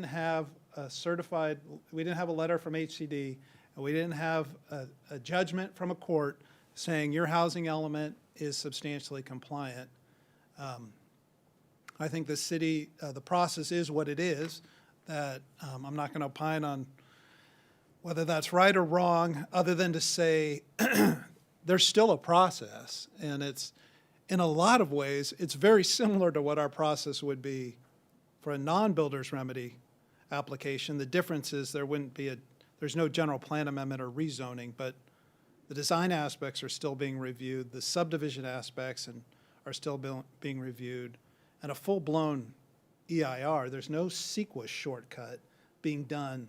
have a certified, we didn't have a letter from HCD, and we didn't have a judgment from a court saying your housing element is substantially compliant. I think the city, the process is what it is, that I'm not going to opine on whether that's right or wrong, other than to say there's still a process, and it's, in a lot of ways, it's very similar to what our process would be for a non-builder's remedy application. The difference is there's no general plan amendment or rezoning, but the design aspects are still being reviewed, the subdivision aspects are still being reviewed, and a full-blown EIR, there's no CEQA shortcut being done.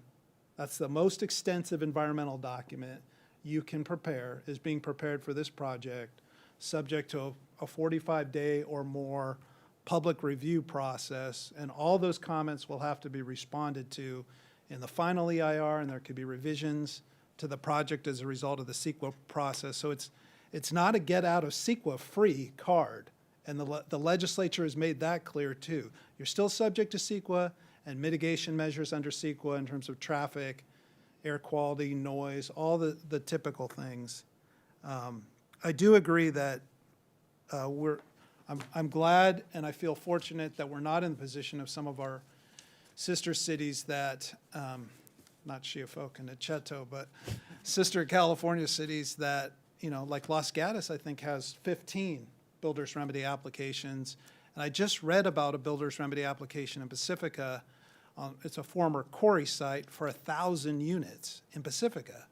That's the most extensive environmental document you can prepare, is being prepared for this project, subject to a 45-day or more public review process, and all those comments will have to be responded to in the final EIR, and there could be revisions to the project as a result of the CEQA process. So it's not a get out of CEQA free card, and the legislature has made that clear too. You're still subject to CEQA and mitigation measures under CEQA in terms of traffic, air quality, noise, all the typical things. I do agree that I'm glad and I feel fortunate that we're not in the position of some of our sister cities that, not Chiafolk and Echeto, but sister California cities that, you know, like Los Gatos, I think, has 15 builder's remedy applications. And I just read about a builder's remedy application in Pacifica. It's a former quarry site for 1,000 units in Pacifica.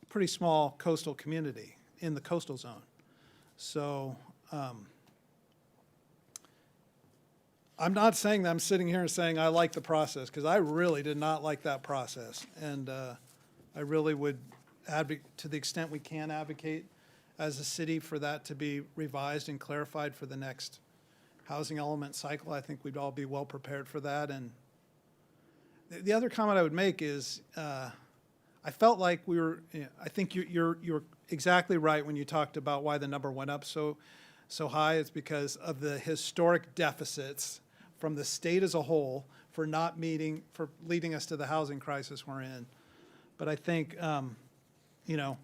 Pretty small coastal community in the coastal zone. So I'm not saying that I'm sitting here and saying I like the process, because I really did not like that process. And I really would advocate, to the extent we can advocate as a city, for that to be revised and clarified for the next housing element cycle. I think we'd all be well prepared for that. And the other comment I would make is I felt like we were, I think you're exactly right when you talked about why the number went up so high. It's because of the historic deficits from the state as a whole for not meeting, for leading us to the housing crisis we're in. But I think, you know,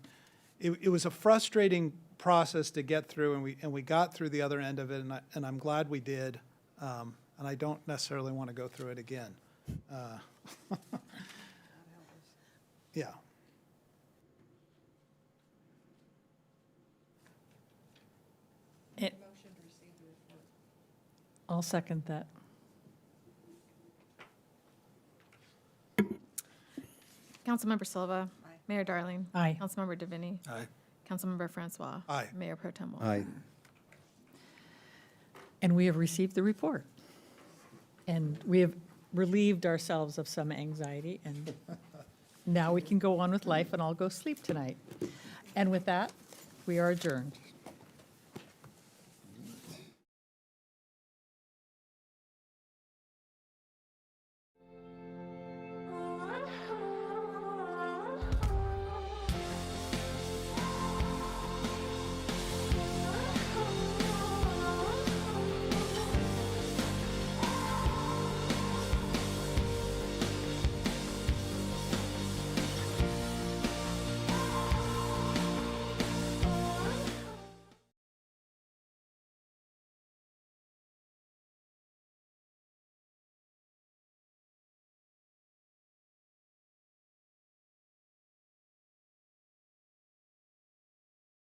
it was a frustrating process to get through, and we got through the other end of it, and I'm glad we did. And I don't necessarily want to go through it again. Yeah. I'll second that. Councilmember Silva. Aye. Mayor Darling. Aye. Councilmember DeVinny. Aye. Councilmember Francois. Aye. Mayor Pro Tem Wilk. Aye. And we have received the report. And we have relieved ourselves of some anxiety, and now we can go on with life, and I'll go sleep tonight. And with that, we are adjourned.